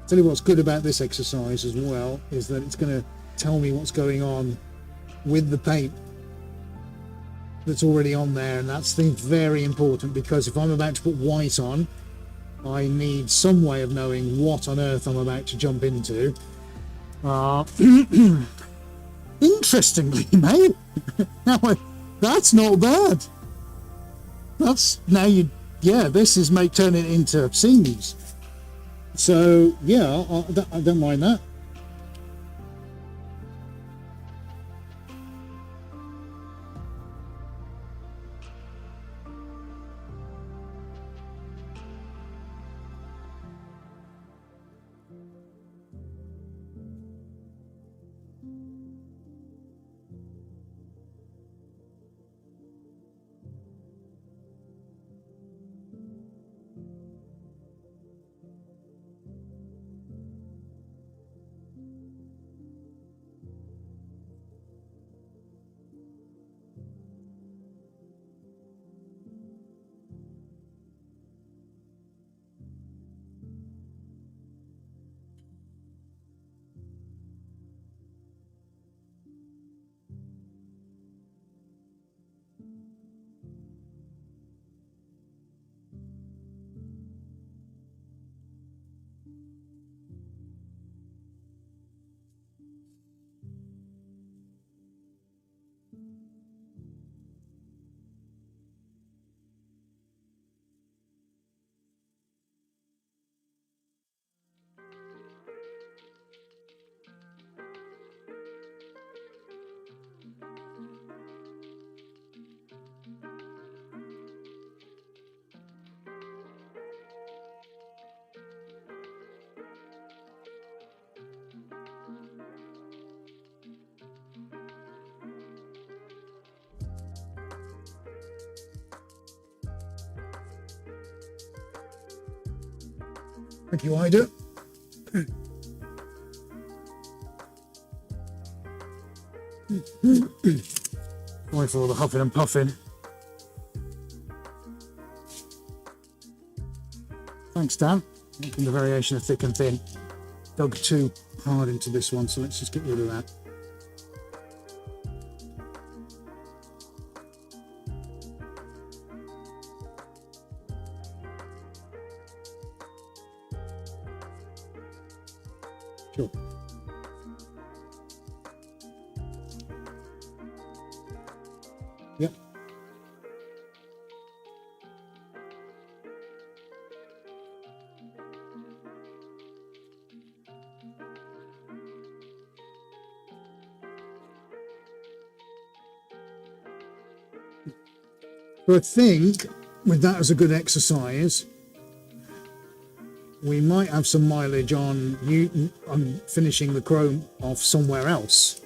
Tell you what's good about this exercise as well is that it's going to tell me what's going on with the paint that's already on there, and that's very important, because if I'm about to put white on, I need some way of knowing what on earth I'm about to jump into. Interestingly, mate, now that's not bad. That's now this is turning it into scenes. So yeah, I don't mind that. Thank you, Ida. Sorry for all the huffing and puffing. Thanks, Dan. Making the variation of thick and thin. Dug too hard into this one, so let's just get rid of that. Sure. Yep. So I think with that as a good exercise, we might have some mileage on finishing the chrome off somewhere else,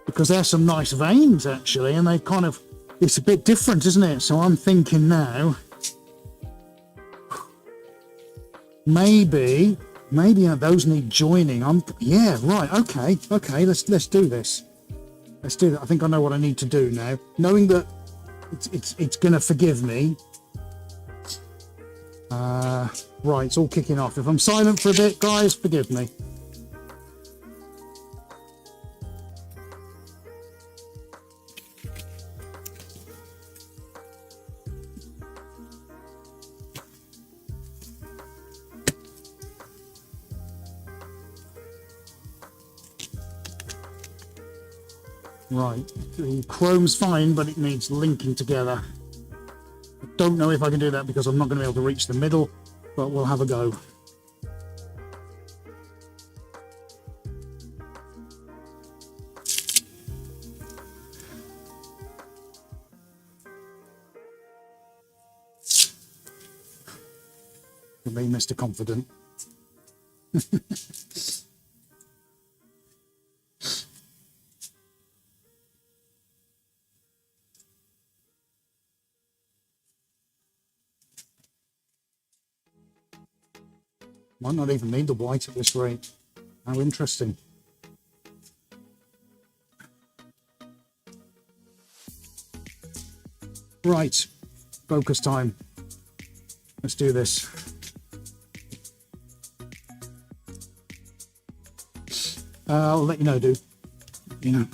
because there's some nice veins actually, and they kind of, it's a bit different, isn't it? So I'm thinking now, maybe those need joining. Yeah, right. Okay. Let's do this. Let's do that. I think I know what I need to do now, knowing that it's gonna forgive me. Right, it's all kicking off. If I'm silent for a bit, guys, forgive me. Right, the chrome's fine, but it needs linking together. I don't know if I can do that because I'm not going to be able to reach the middle, but we'll have a go. For me, Mr. Confident. Might not even need the white at this rate. How interesting. Right, focus time. Let's do this. I'll let you know, dude. You know.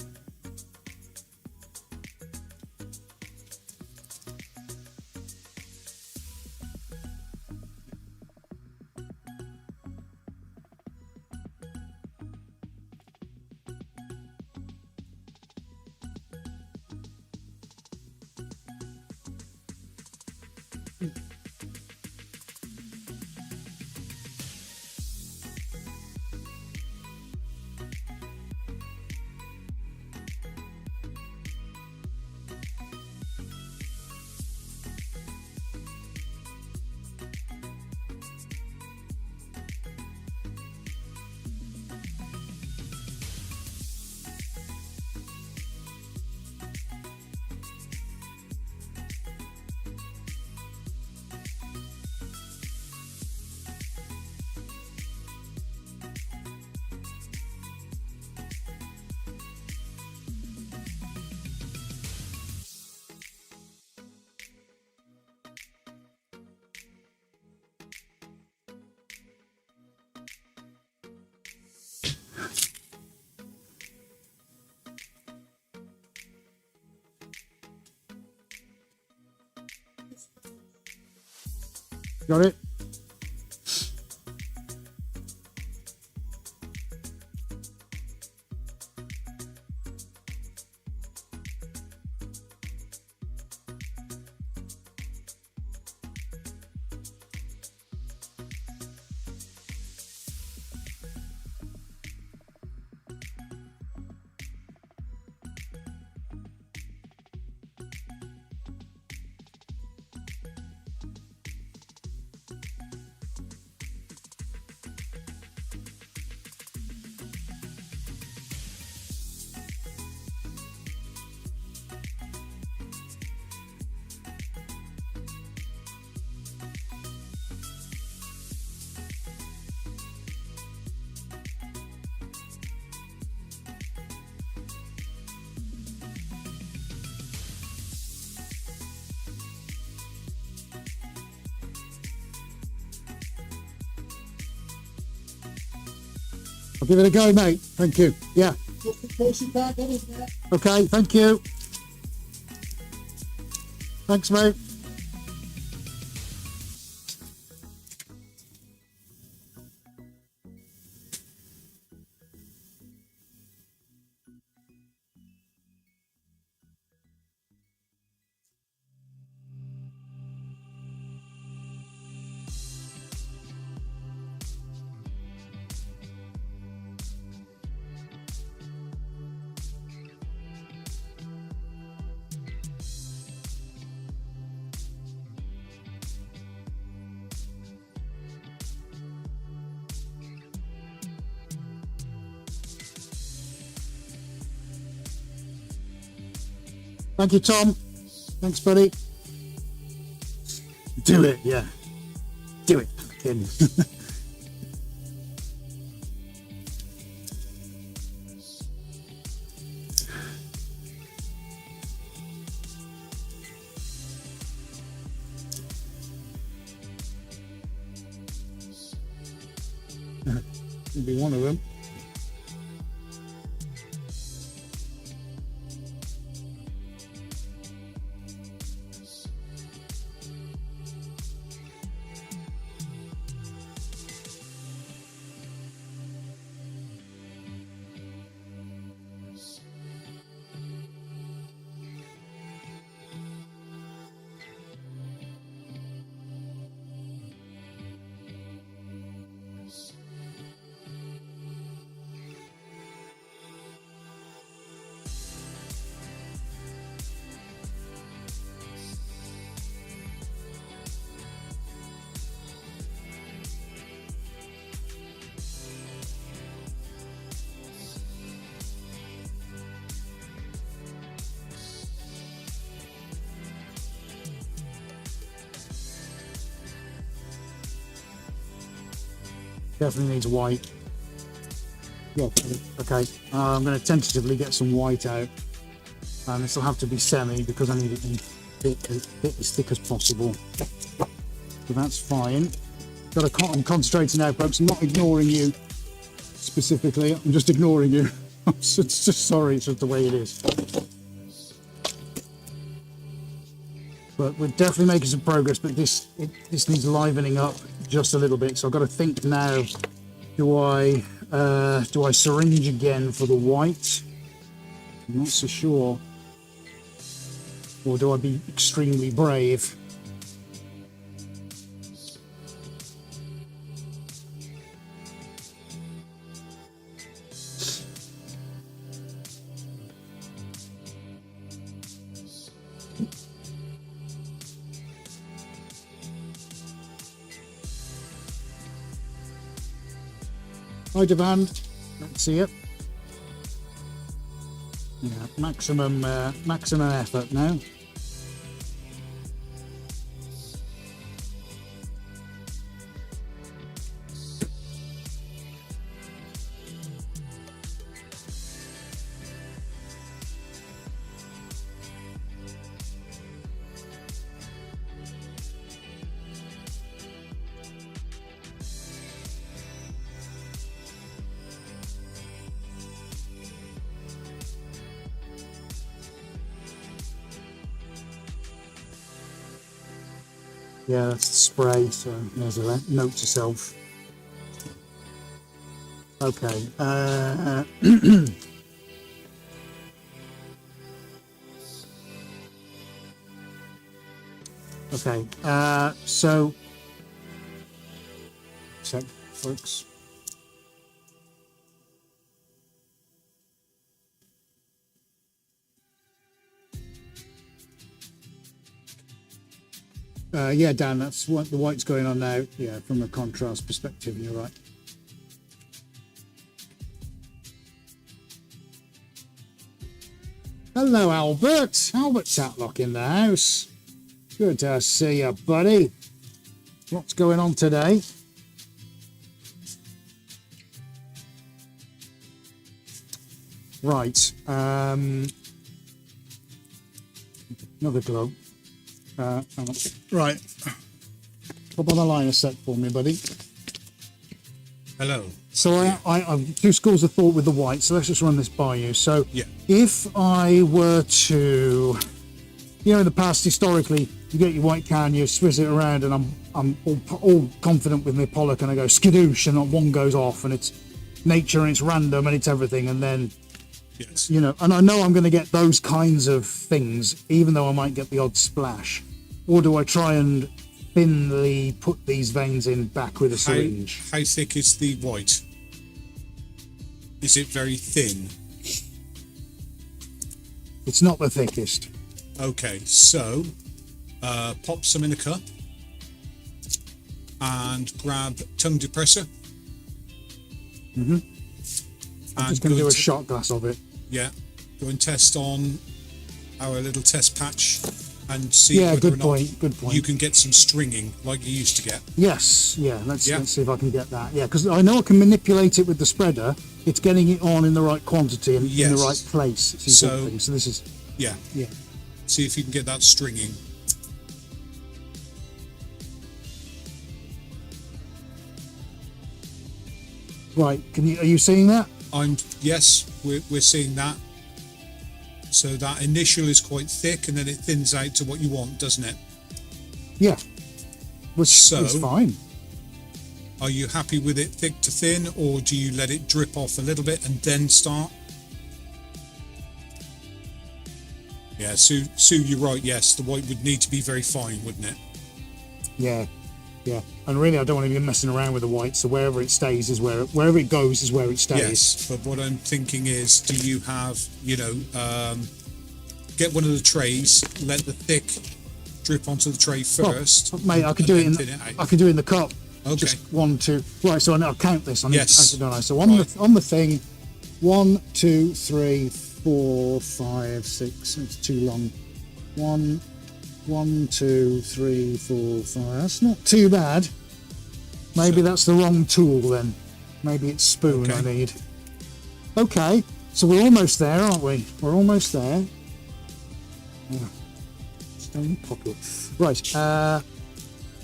Got it? I'll give it a go, mate. Thank you. Yeah. Okay, thank you. Thanks, mate. Thank you, Tom. Thanks, buddy. Do it, yeah. Do it. Fucking. It'll be one of them. Definitely needs white. Yeah, okay. I'm going to tentatively get some white out. And this will have to be semi because I need it in thick, as thick as possible. So that's fine. I'm concentrating now, folks. I'm not ignoring you specifically. I'm just ignoring you. It's just sorry. It's just the way it is. But we're definitely making some progress. But this needs livening up just a little bit. So I've got to think now. Do I syringe again for the white? I'm not so sure. Or do I be extremely brave? Hi, Devand. Let's see it. Yeah, maximum effort now. Yeah, that's the spray, so there's a note to self. Okay. Okay, so... Sec, folks. Yeah, Dan, that's what the white's going on now. Yeah, from a contrast perspective, you're right. Hello, Albert. Albert Tatlock in the house. Good to see you, buddy. What's going on today? Right. Another globe. Right. Pop on the line a sec for me, buddy. Hello. So I've two schools of thought with the white. So let's just run this by you. So Yeah. if I were to, in the past historically, you get your white can, you swizz it around, and I'm all confident with my pollock, and I go skadoosh, and not one goes off, and it's nature and it's random and it's everything, and then Yes. and I know I'm going to get those kinds of things, even though I might get the odd splash. Or do I try and thinly put these veins in back with a syringe? How thick is the white? Is it very thin? It's not the thickest. Okay, so pop some in a cup and grab tongue depressor. I'm just going to do a shot glass of it. Yeah, go and test on our little test patch and see Yeah, whether good or not point, good point. you can get some stringing like you used to get. Yes, let's see if I can get that. Yeah, because I know I can manipulate it with the spreader. It's getting it on in the right quantity and in Yes. the right place. It's important. So this is, Yeah, yeah. see if you can get that stringing. Right, are you seeing that? Yes, we're seeing that. So that initial is quite thick, and then it thins out to what you want, doesn't it? Yeah. Which So- is fine. Are you happy with it thick to thin, or do you let it drip off a little bit and then start? Yeah, Sue, you're right. Yes, the white would need to be very fine, wouldn't it? Yeah. And really, I don't want to be messing around with the white. So wherever it stays is wherever it goes is where it stays. Yes, but what I'm thinking is, do you have, get one of the trays, let the thick drip onto the tray first. Well, mate, I could and do it then in. thin it out. I could do it in the cup. Okay. Just 1, 2. Right. So I'll count this. I need Yes. to count it, don't I? So on Right. the thing, 1, 2, 3, 4, 5, 6. It's too long. 1, 2, 3, 4, 5. That's not too bad. Maybe that's the wrong tool then. Maybe it's spoon I Okay. need. Okay. So we're almost there, aren't we? We're almost there. Yeah. Stone pocket. Right.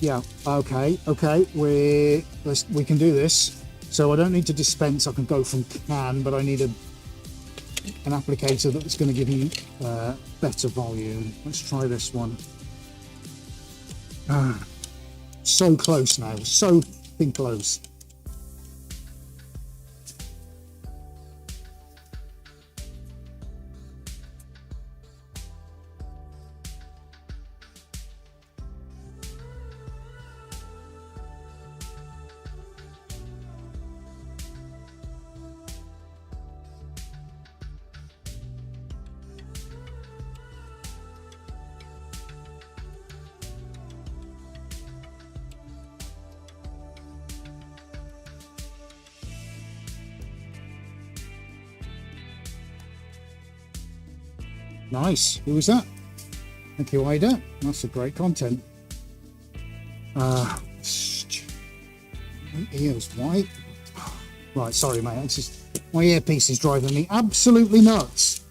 Yeah. Okay. We can do this. So I don't need to dispense. I can go from can, but I need an applicator that's going to give me better volume. Let's try this one. So close now. So fucking close. Nice. Who was that? Thank you, Ida. That's a great content. My ears white. Right, sorry, mate. It's just my earpiece is driving me absolutely nuts.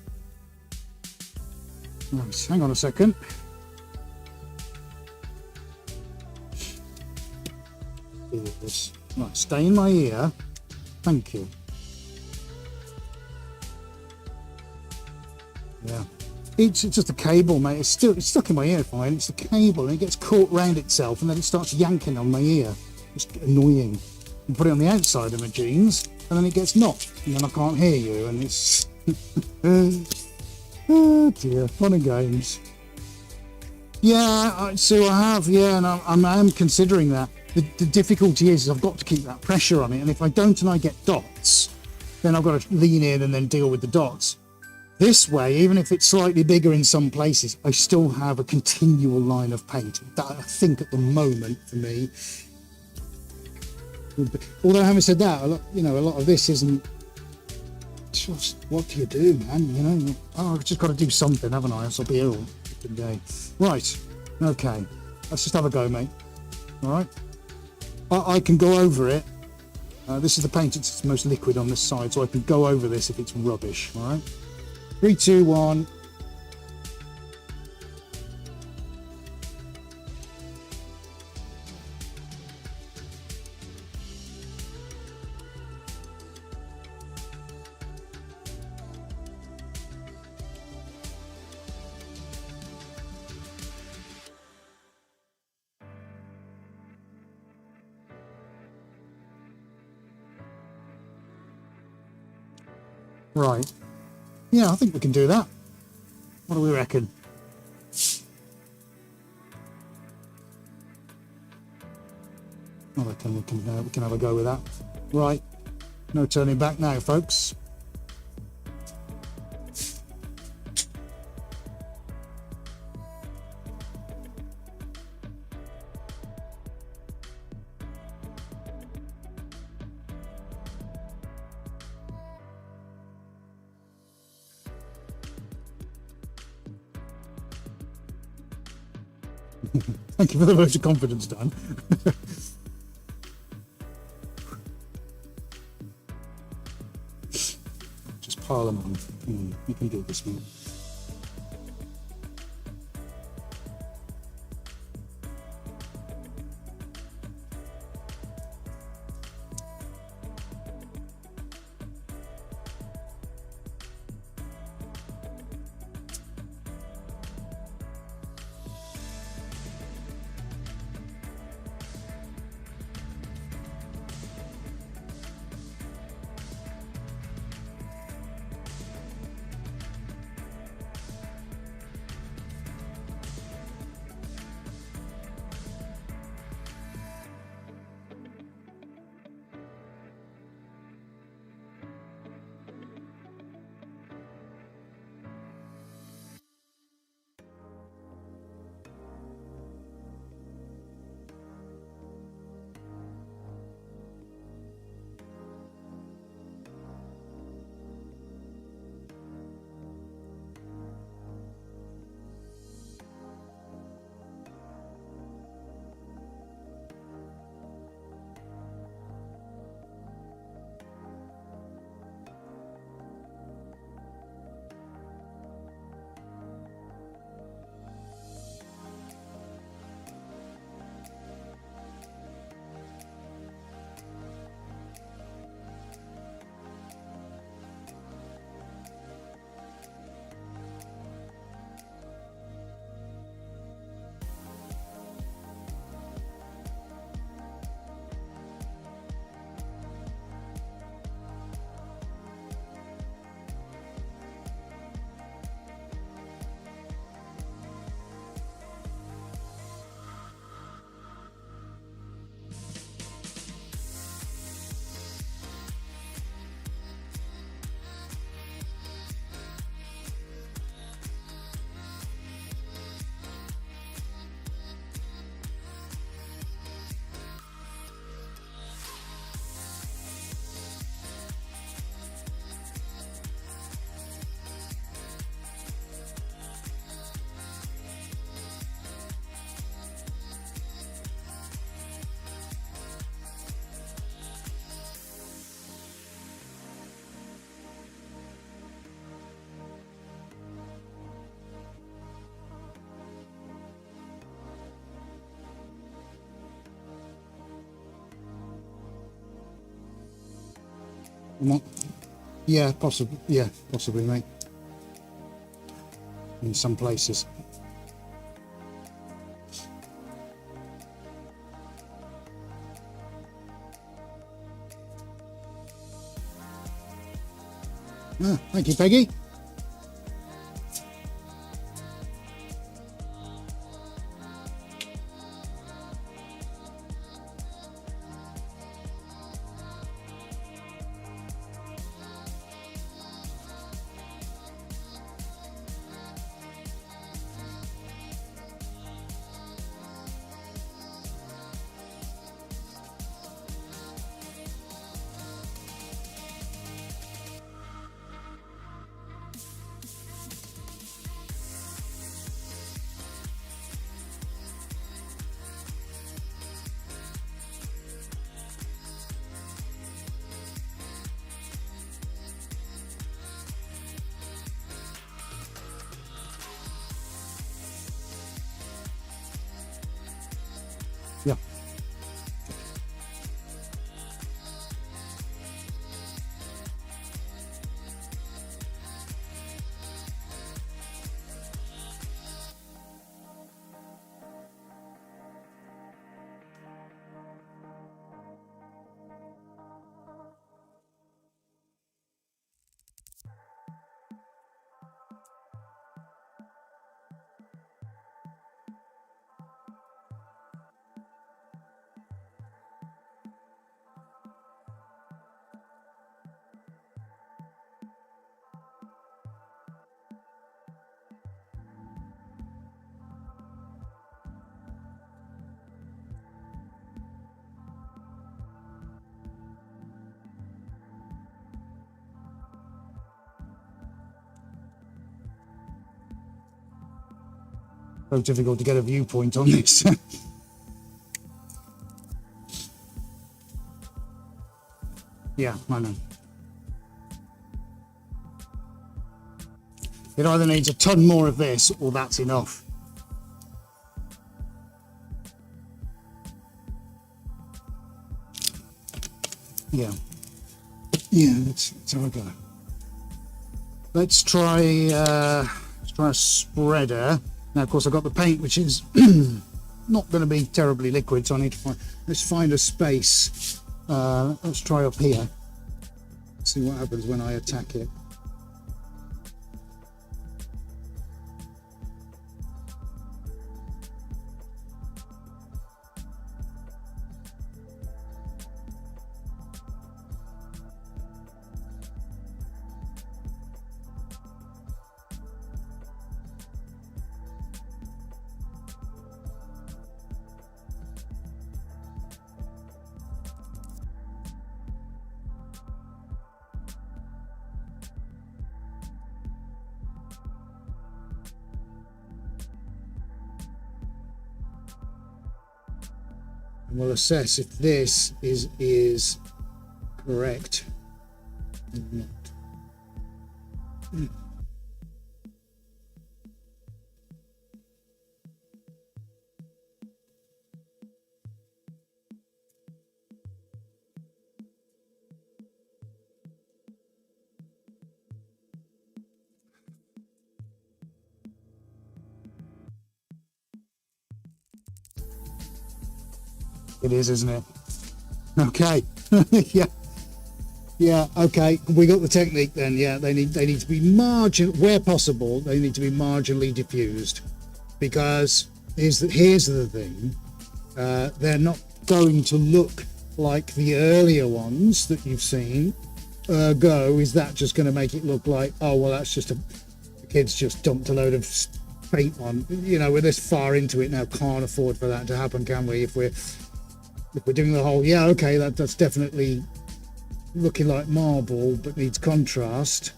Right, hang on a second. Do this. Right, stay in my ear. Thank you. Yeah. It's just a cable, mate. It's stuck in my ear fine. It's the cable, and it gets caught round itself, and then it starts yanking on my ear. It's annoying. You put it on the outside of my jeans, and then it gets knocked, and then I can't hear you, and it's oh dear, fun and games. Yeah, so I have, yeah, and I am considering that. The difficulty is I've got to keep that pressure on it, and if I don't and I get dots, then I've got to lean in and then deal with the dots. This way, even if it's slightly bigger in some places, I still have a continual line of paint. That, I think, at the moment, for me. Although, having said that, a lot of this isn't just what do you do, man? I've just got to do something, haven't I? Else I'll be ill every day. Right. Okay. Let's just have a go, mate. All right. I can go over it. This is the paint. It's the most liquid on this side, so I can go over this if it's rubbish. All right. 3, 2, 1. Right. Yeah, I think we can do that. What do we reckon? I reckon we can have a go with that. Right. No turning back now, folks. Thank you for the vote of confidence, Dan. Just pile them on. You can do this, man. What? Yeah, possibly. Yeah, possibly, mate. In some places. Ah, thank you, Peggy. So difficult to get a viewpoint on this. Yeah, I know. It either needs a ton more of this or that's enough. Yeah. Yeah, let's have a go. Let's try a spreader. Now, of course, I've got the paint, which is not going to be terribly liquid, so I need to find. Let's find a space. Let's try up here. See what happens when I attack it. And we'll assess if this is correct or not. It is, isn't it? Okay. Yeah, okay. We got the technique then. Yeah, they need to be where possible, they need to be marginally diffused, because here's the thing. They're not going to look like the earlier ones that you've seen. Is that just going to make it look like, oh well, that's just the kids just dumped a load of paint on? We're this far into it now, can't afford for that to happen, can we? If we're doing the whole, yeah, okay, that's definitely looking like marble but needs contrast,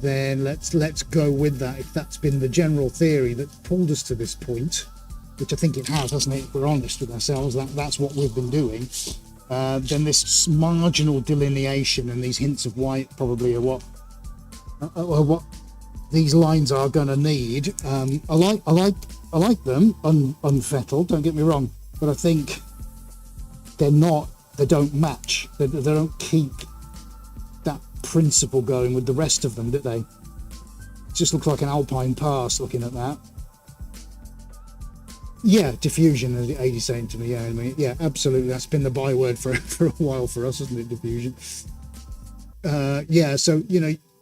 then let's go with that. If that's been the general theory that pulled us to this point, which I think it has, hasn't it? If we're honest with ourselves, that's what we've been doing. Then this marginal delineation and these hints of white probably are what these lines are going to need. I like them unfettled. Don't get me wrong. But I think they don't match. They don't keep that principle going with the rest of them, do they? It just looks like an alpine pass looking at that. Yeah, diffusion, as Adie's saying to me. Yeah, I mean, yeah, absolutely. That's been the byword for a while for us, hasn't it? Diffusion. Yeah, so,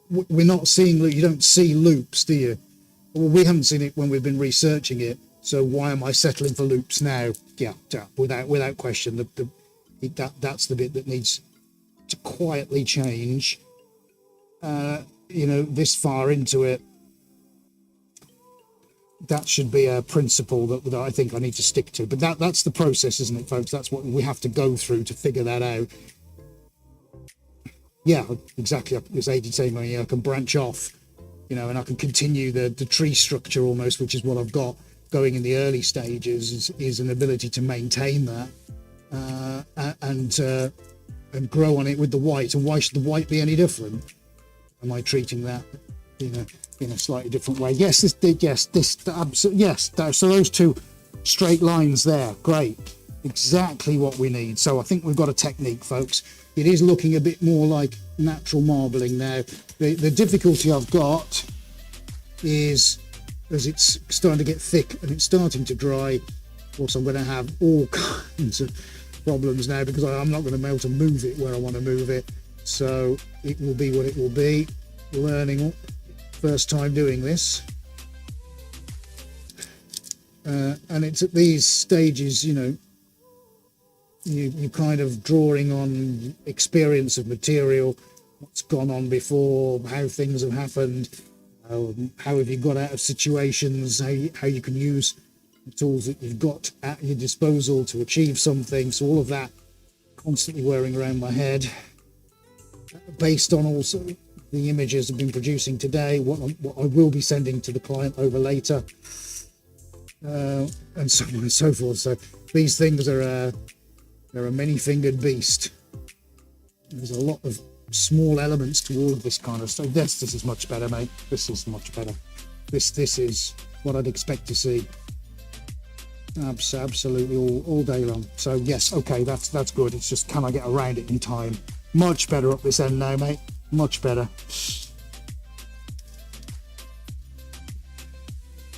we're not seeing, you don't see loops, do you? Well, we haven't seen it when we've been researching it. So why am I settling for loops now? Yeah, without question, that's the bit that needs to quietly change. This far into it, that should be a principle that I think I need to stick to. But that's the process, isn't it, folks? That's what we have to go through to figure that out. Yeah, exactly. As Adie saying, I can branch off, and I can continue the tree structure almost, which is what I've got going in the early stages, is an ability to maintain that and grow on it with the white. And why should the white be any different? Am I treating that in a slightly different way? Yes, so those two straight lines there, great, exactly what we need. So I think we've got a technique, folks. It is looking a bit more like natural marbling now. The difficulty I've got is, as it's starting to get thick and it's starting to dry, of course I'm going to have all kinds of problems now, because I'm not going to be able to move it where I want to move it. So it will be what it will be. Learning, first time doing this. And it's at these stages, you kind of drawing on experience of material, what's gone on before, how things have happened, how have you got out of situations, how you can use the tools that you've got at your disposal to achieve something. So all of that constantly whirring around my head, based on also the images I've been producing today, what I will be sending to the client over later, and so on and so forth. So these things are they're a many-fingered beast. There's a lot of small elements to all of this kind of stuff. This is much better, mate. This is much better. This is what I'd expect to see. Absolutely all day long. So yes, okay, that's good. It's just, can I get around it in time? Much better up this end now, mate. Much better.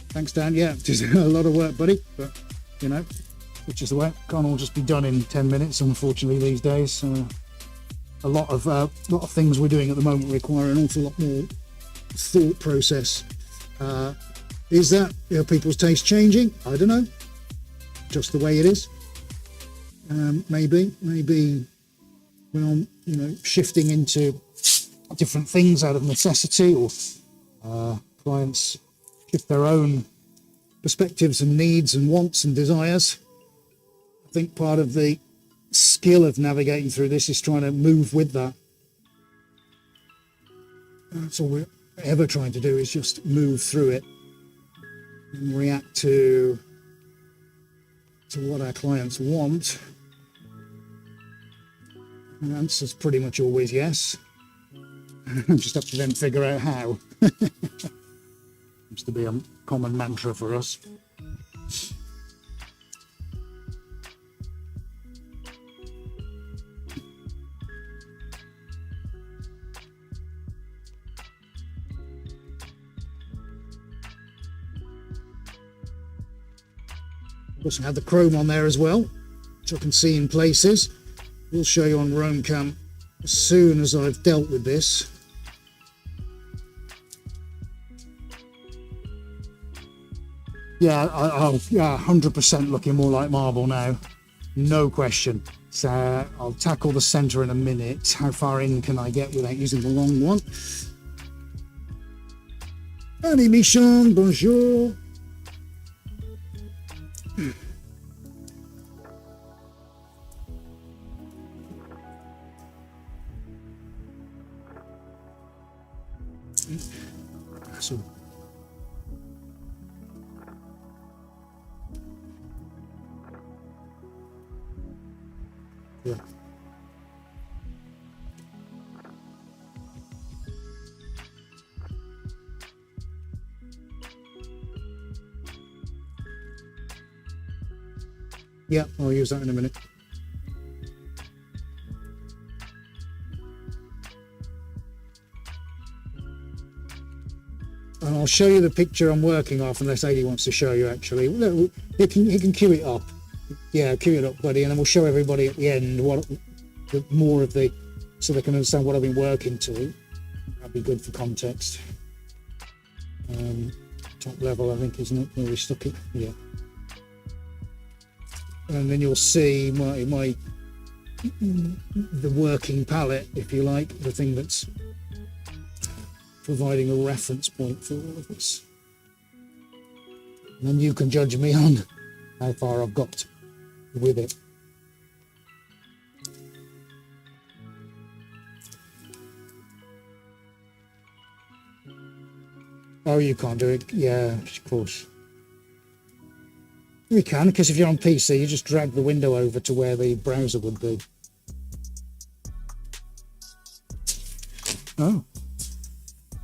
Thanks, Dan. Yeah, just a lot of work, buddy. But you know, which is the way. Can't all just be done in 10 minutes, unfortunately, these days. A lot of things we're doing at the moment require an awful lot more thought process. Is that, you know, people's taste changing? I don't know. Just the way it is. Maybe when I'm, you know, shifting into different things out of necessity, or clients shift their own perspectives and needs and wants and desires. I think part of the skill of navigating through this is trying to move with that. That's all we're ever trying to do, is just move through it and react to what our clients want. And the answer's pretty much always yes. Just up to them figure out how. Seems to be a common mantra for us. Also had the chrome on there as well, which I can see in places. We'll show you on Roam Cam as soon as I've dealt with this. Yeah, yeah, 100% looking more like marble now, no question. So I'll tackle the centre in a minute. How far in can I get without using the long one? Allez, Michon, bonjour. So, yeah. Yeah, I'll use that in a minute. And I'll show you the picture I'm working off, unless Adi wants to show you actually. He can cue it up. Yeah, cue it up, buddy, and then we'll show everybody at the end what more of the, so they can understand what I've been working to. That'd be good for context. Top level, I think, isn't it? Where we stuck it? Yeah. And then you'll see the working palette, if you like, the thing that's providing a reference point for all of this. And then you can judge me on how far I've got with it. Oh, you can't do it? Yeah, of course. You can, because if you're on PC, you just drag the window over to where the browser would be. Oh.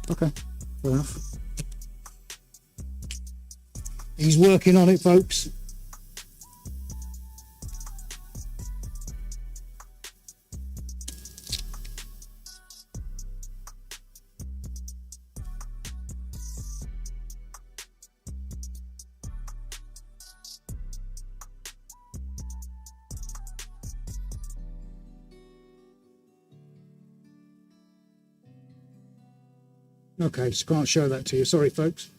Okay, fair enough. He's working on it, folks. Okay, just can't show that to you. Sorry, folks.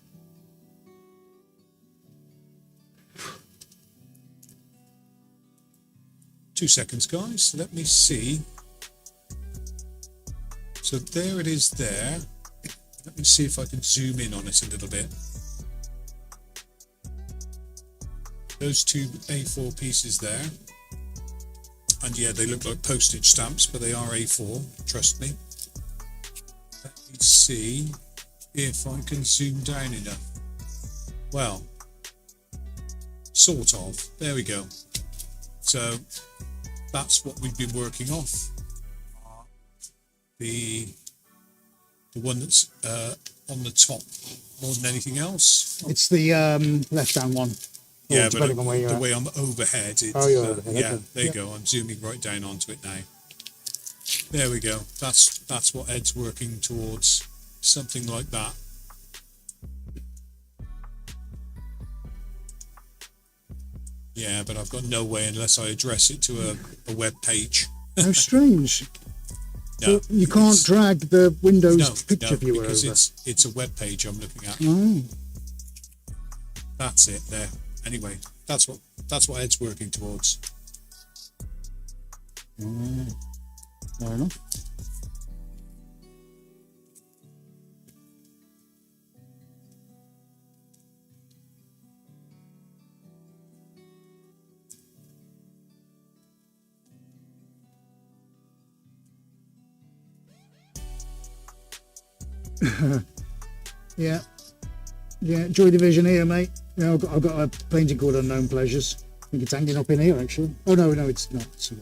Two seconds, guys. Let me see. So there it is there. Let me see if I can zoom in on it a little bit. Those two A4 pieces there. And yeah, they look like postage stamps, but they are A4, trust me. see if I can zoom down enough. Well, sort of. There we go. So that's what we've been working off. The one that's on the top more than anything else. It's the left-hand one. Yeah, but depending on where you're the at. way I'm overhead. It's, Oh, you're overhead, yeah, okay. there you Yep. go. I'm zooming right down onto it now. There we go. That's what Ed's working towards. Something like that. Yeah, but I've got no way unless I address it to a web page. How strange. No, So you can't it's- drag the Windows no, picture viewer because over. it's a web page I'm looking at. Oh, That's it there. Anyway, that's what Ed's working towards. fair enough. Yeah. Yeah, Joy Division here, mate. Yeah, I've got a painting called Unknown Pleasures. I think it's hanging up in here, actually. Oh, no, it's not. It's,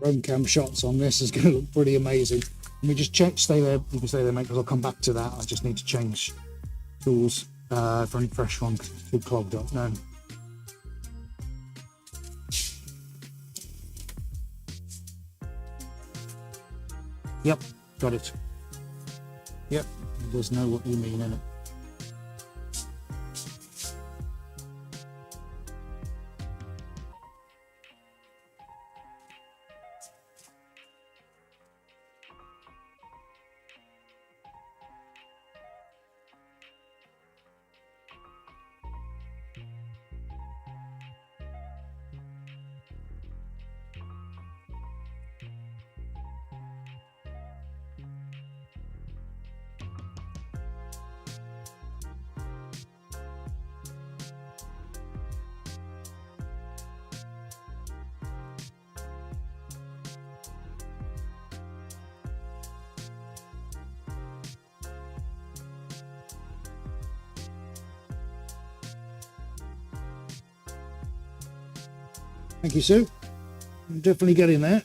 roam cam shots on this is going to look pretty amazing. Let me just check, stay there, you can stay there, mate, because I'll come back to that. I just need to change tools for any fresh one, too clogged up. No. Yep, got it. Yep, it does know what you mean, innit? Thank you, Sue. I'm definitely getting there.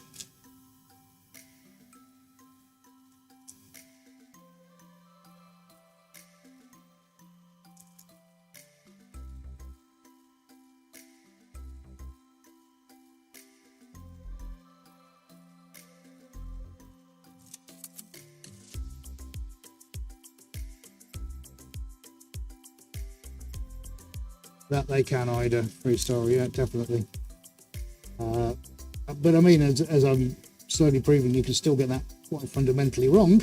That they can either freestyle, yeah, definitely. But I mean, as I'm slowly proving, you can still get that quite fundamentally wrong.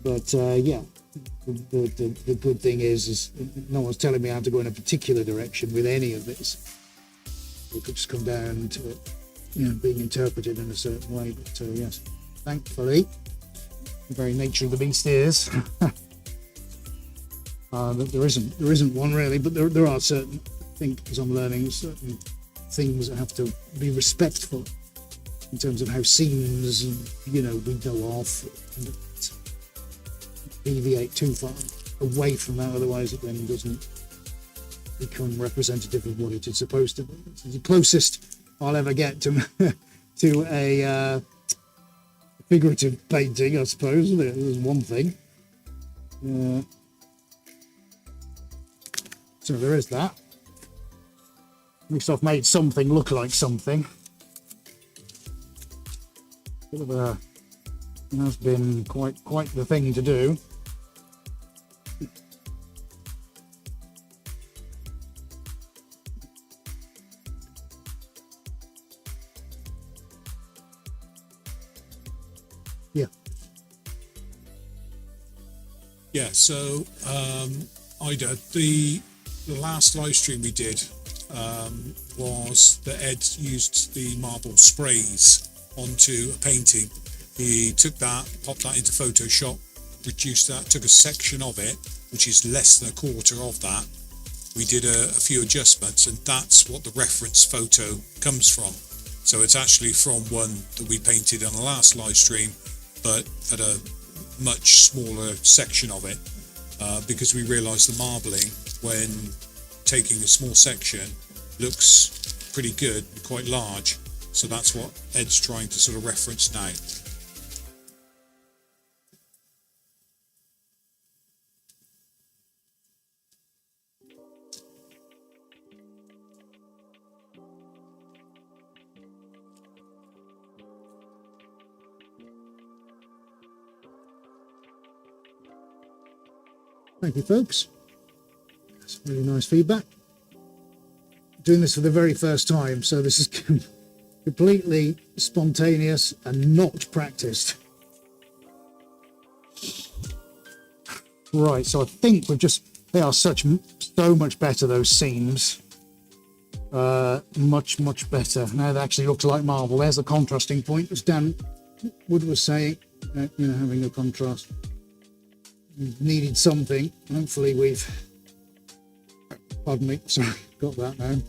But yeah, the good thing is no one's telling me how to go in a particular direction with any of this. It could just come down to it, being interpreted in a certain way. But yes, thankfully, the very nature of the beast is. That there isn't one really, but there are certain, I think, as I'm learning, certain things that have to be respectful in terms of how seams, we go off, and deviate too far away from that, otherwise it then doesn't become representative of what it is supposed to be. It's the closest I'll ever get to to a figurative painting, I suppose. There's one thing. So there is that. At least I've made something look like something. It has been quite the thing to do. Yeah. Yeah, so Ida, the last live stream we did was that Ed used the marble sprays onto a painting. He took that, popped that into Photoshop, reduced that, took a section of it, which is less than a quarter of that. We did a few adjustments, and that's what the reference photo comes from. So it's actually from one that we painted on the last live stream, but at a much smaller section of it, because we realised the marbling, when taking a small section, looks pretty good, quite large. So that's what Ed's trying to sort of reference now. Thank you, folks. That's really nice feedback. Doing this for the very first time, so this is completely spontaneous and not practiced. Right, so I think they are so much better, those seams. Much better. Now that actually looks like marble. There's the contrasting point, as Dan Wood was saying, having a contrast. We've needed something. Hopefully we've, pardon me, sorry, got that now.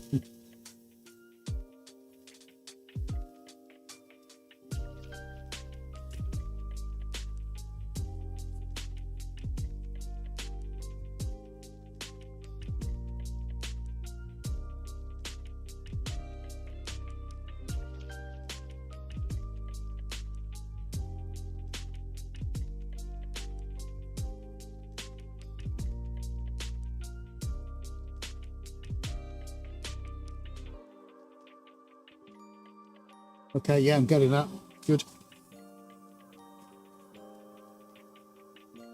Okay, yeah, I'm getting that. Good.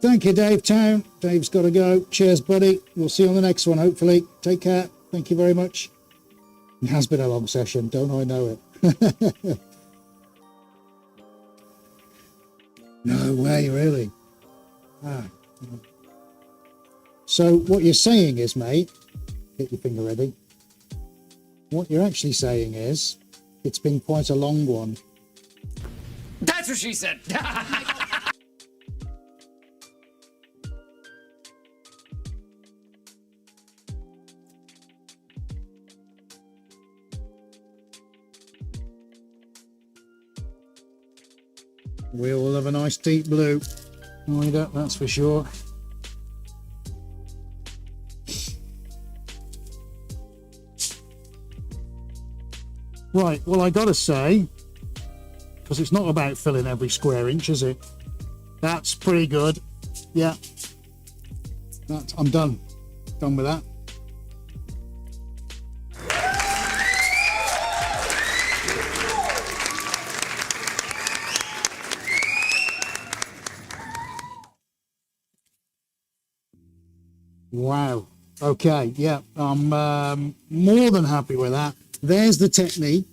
Thank you, Dave Town. Dave's got to go. Cheers, buddy. We'll see you on the next one, hopefully. Take care. Thank you very much. It has been a long session, don't I know it? No way, really. So what you're saying is, mate, get your finger ready. What you're actually saying is, it's been quite a long one. That's what she said. We all have a nice deep blue. That's for sure. Right, well, I gotta say, because it's not about filling every square inch, is it? That's pretty good. Yeah. I'm done. Done with that. Wow. Okay, yeah, I'm more than happy with that. There's the technique.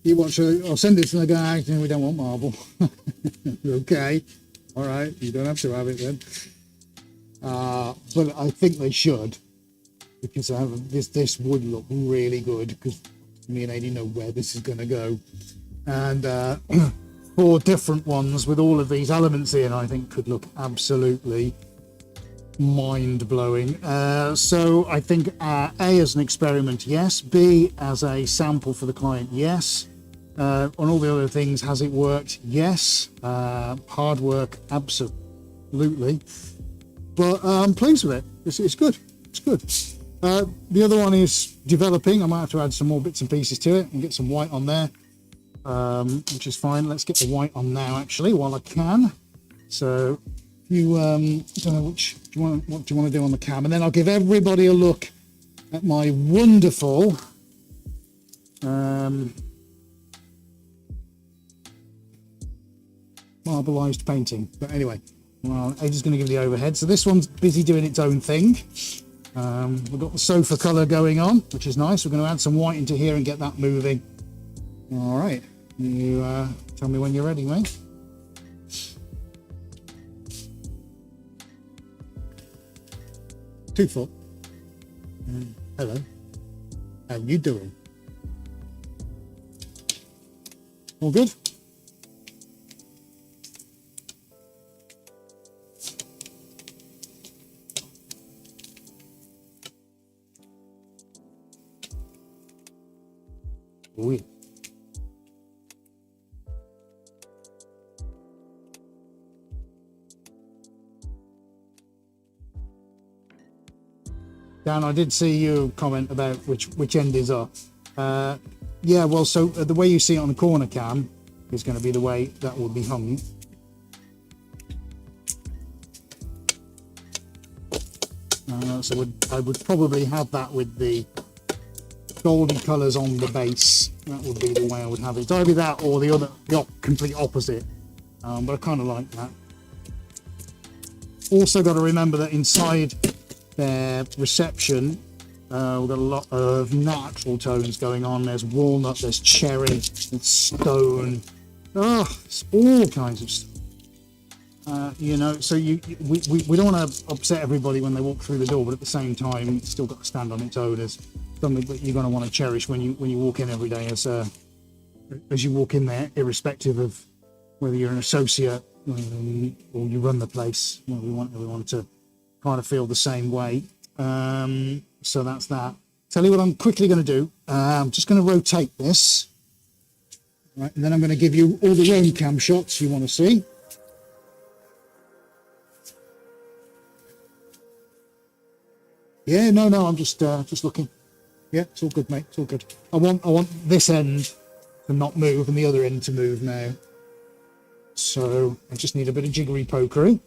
You watch, I'll send it to the guy, and we don't want marble. Okay, all right, you don't have to have it then. But I think they should, because this would look really good, because me and Adi know where this is going to go. And 4 different ones with all of these elements in, I think could look absolutely mind-blowing. So I think A as an experiment, yes. B as a sample for the client, yes. On all the other things, has it worked? Yes. Hard work, absolutely. But I'm pleased with it. It's good. It's good. The other one is developing. I might have to add some more bits and pieces to it and get some white on there, which is fine. Let's get the white on now, actually, while I can. So you, I don't know what do you want to do on the cam, and then I'll give everybody a look at my wonderful marbleized painting. But anyway, well, Ada's going to give the overhead. So this one's busy doing its own thing. We've got the sofa colour going on, which is nice. We're going to add some white into here and get that moving. All right, you tell me when you're ready, mate. Two foot. Hello. How you doing? All good? Oui. Dan, I did see you comment about which end is up. Yeah, well, so the way you see it on the corner cam is going to be the way that will be hung. So I would probably have that with the golden colours on the base. That would be the way I would have it. It's either that or the complete opposite. But I kind of like that. Also got to remember that inside their reception, we've got a lot of natural tones going on. There's walnut, there's cherry, there's stone. It's all kinds of stuff. You know, so we don't want to upset everybody when they walk through the door, but at the same time, it's still got to stand on its own as something that you're going to want to cherish when you walk in every day as you walk in there, irrespective of whether you're an associate or you run the place. You know, we want everyone to kind of feel the same way. So that's that. Tell you what I'm quickly going to do. I'm just going to rotate this. Right, and then I'm going to give you all the roam cam shots you want to see. Yeah, no, I'm just looking. Yeah, it's all good, mate. It's all good. I want this end to not move and the other end to move now. So I just need a bit of jiggery pokery.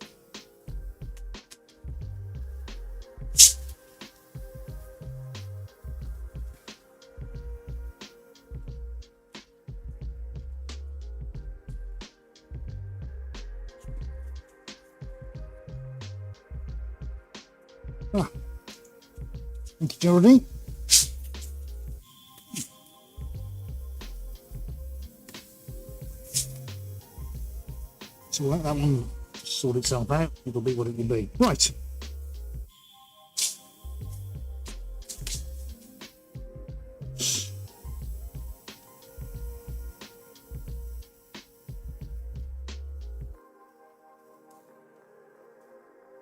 Thank you, Geraldine. So let that one sort itself out. It'll be what it will be. Right.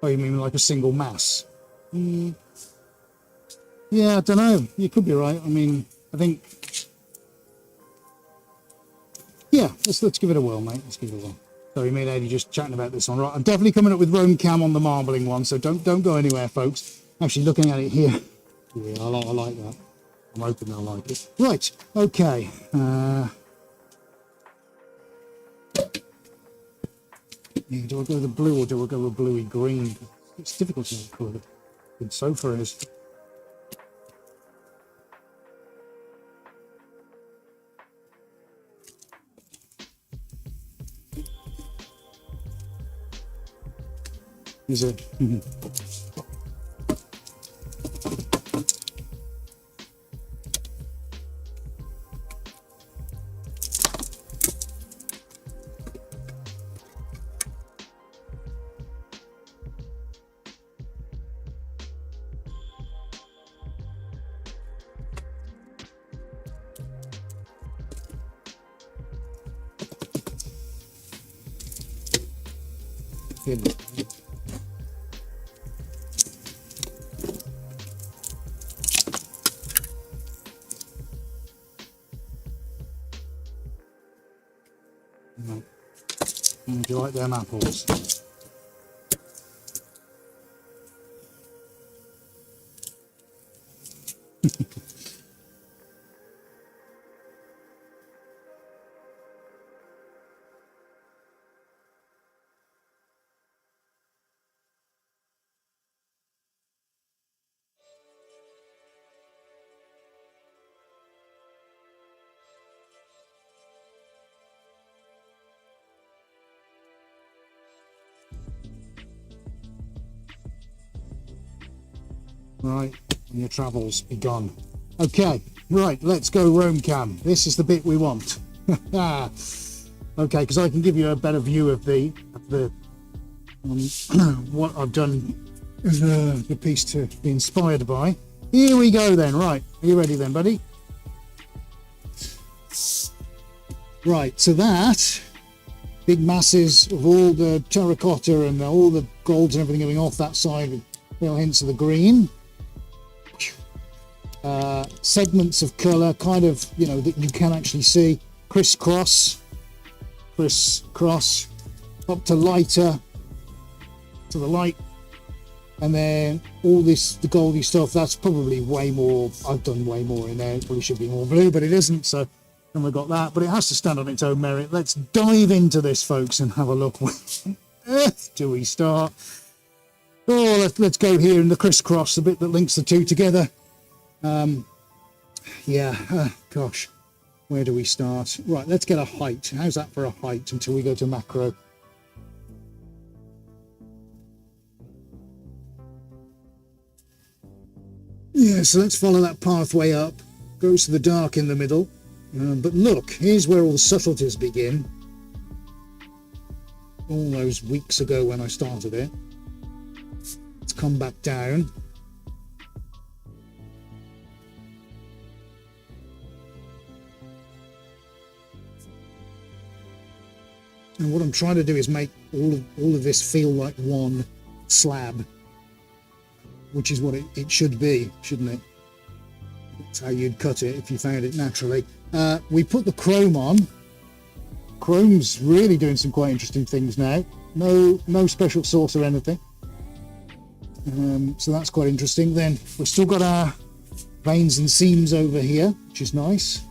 Oh, you mean like a single mass? Yeah, I don't know. You could be right. I mean, I think. Yeah, let's give it a whirl, mate. Let's give it a whirl. Sorry, me and Eddie just chatting about this one. Right, I'm definitely coming up with roam cam on the marbling one, so don't go anywhere, folks. Actually, looking at it here. Yeah, I like that. I'm hoping they'll like it. Right, okay. Yeah, do I go with the blue or do I go with bluey green? It's difficult to call it. Good sofa is. Is it? in. No. Do you like them apples? Right, and your travels be gone. Okay, right, let's go Rome cam. This is the bit we want. Okay, because I can give you a better view of the what I've done the piece to be inspired by. Here we go then. Right, are you ready then, buddy? Right, so that big masses of all the terracotta and all the golds and everything going off that side with little hints of the green. Segments of colour, kind of, you know, that you can actually see. Crisscross, up to lighter, to the light, and then all this, the goldy stuff, that's probably way more. I've done way more in there. It probably should be more blue, but it isn't. So then we've got that, but it has to stand on its own merit. Let's dive into this, folks, and have a look. Where on earth do we start? Oh, let's go here in the crisscross, the bit that links the two together. Gosh, where do we start? Right, let's get a height. How's that for a height until we go to macro? Yeah, so let's follow that pathway up. Goes to the dark in the middle. But look, here's where all the subtleties begin. All those weeks ago when I started it. Let's come back down. And what I'm trying to do is make all of this feel like one slab, which is what it should be, shouldn't it? That's how you'd cut it if you found it naturally. We put the chrome on. Chrome's really doing some quite interesting things now. No special sauce or anything. So that's quite interesting. Then we've still got our veins and seams over here, which is nice.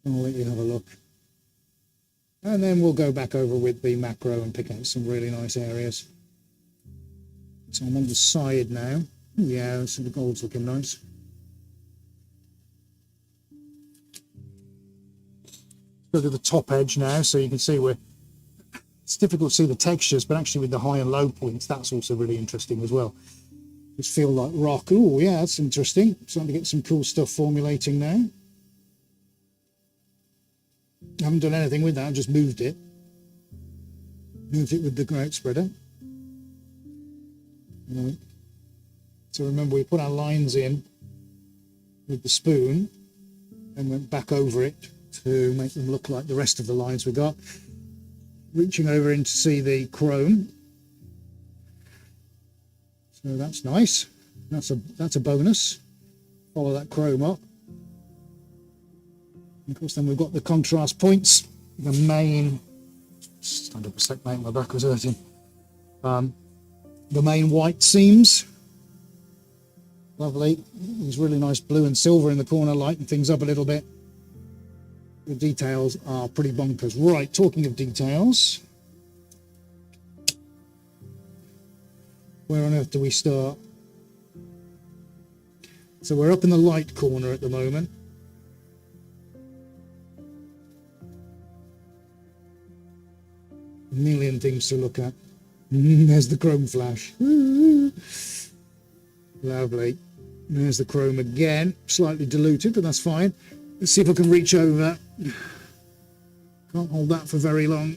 I'll let you have a look. And then we'll go back over with the macro and pick out some really nice areas. So I'm on the side now. Yeah, so the gold's looking nice. Go to the top edge now, so you can see where it's difficult to see the textures, but actually with the high and low points, that's also really interesting as well. Just feel like rock. Oh yeah, that's interesting. Starting to get some cool stuff formulating now. I haven't done anything with that, I've just moved it. Moved it with the grout spreader. Right. So remember, we put our lines in with the spoon and went back over it to make them look like the rest of the lines we got. Reaching over in to see the chrome. So that's nice. That's a bonus. Follow that chrome up. And of course, then we've got the contrast points. The main, stand up a sec, mate, my back was hurting. The main white seams. Lovely. There's really nice blue and silver in the corner, lighten things up a little bit. The details are pretty bonkers. Right, talking of details. Where on earth do we start? So we're up in the light corner at the moment. A million things to look at. There's the chrome flash. Lovely. There's the chrome again. Slightly diluted, but that's fine. Let's see if I can reach over. Can't hold that for very long.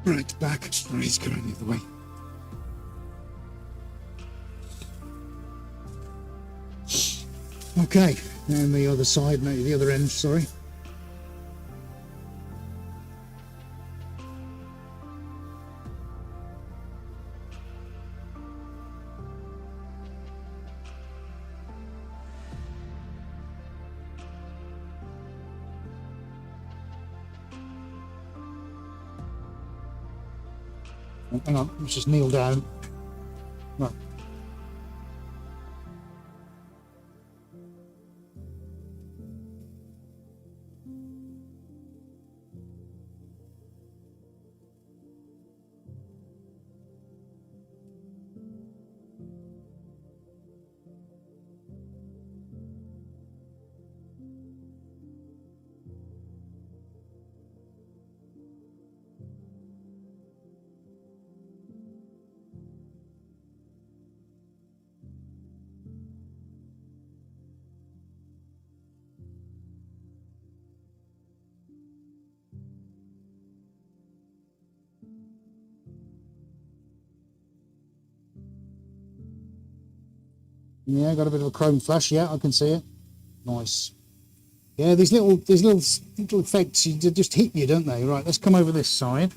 Right, back. Oh, he's going the other way. Okay, and the other side, no, the other end, sorry. Oh, hang on, let's just kneel down. Right. Yeah, got a bit of a chrome flash. Yeah, I can see it. Nice. Yeah, these little effects they just hit you, don't they? Right, let's come over this side.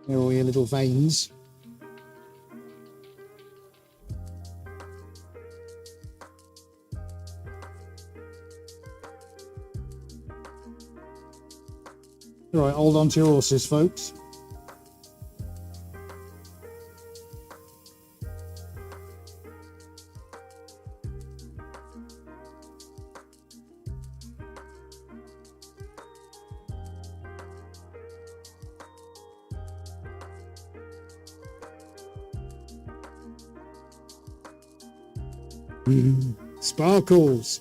There are all your little veins. All right, hold on to your horses, folks. Sparkles.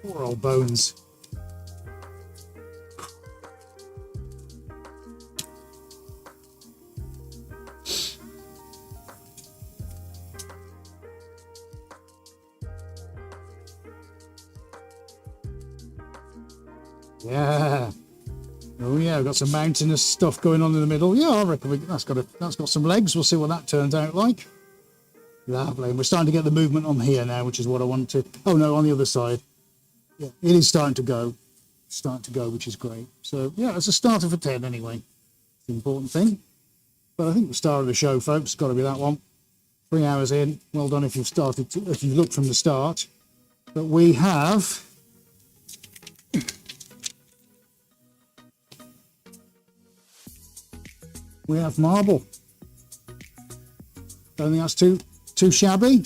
Poor old bones. Yeah. Oh yeah, we've got some mountainous stuff going on in the middle. Yeah, I reckon that's got some legs. We'll see what that turns out like. Lovely. We're starting to get the movement on here now, which is what I want to. Oh no, on the other side. Yeah, it is starting to go. Starting to go, which is great. So yeah, it's a starter for 10 anyway. It's the important thing. But I think the star of the show, folks, got to be that one. 3 hours in. Well done if you've if you've looked from the start. But we have marble. Don't think that's too shabby.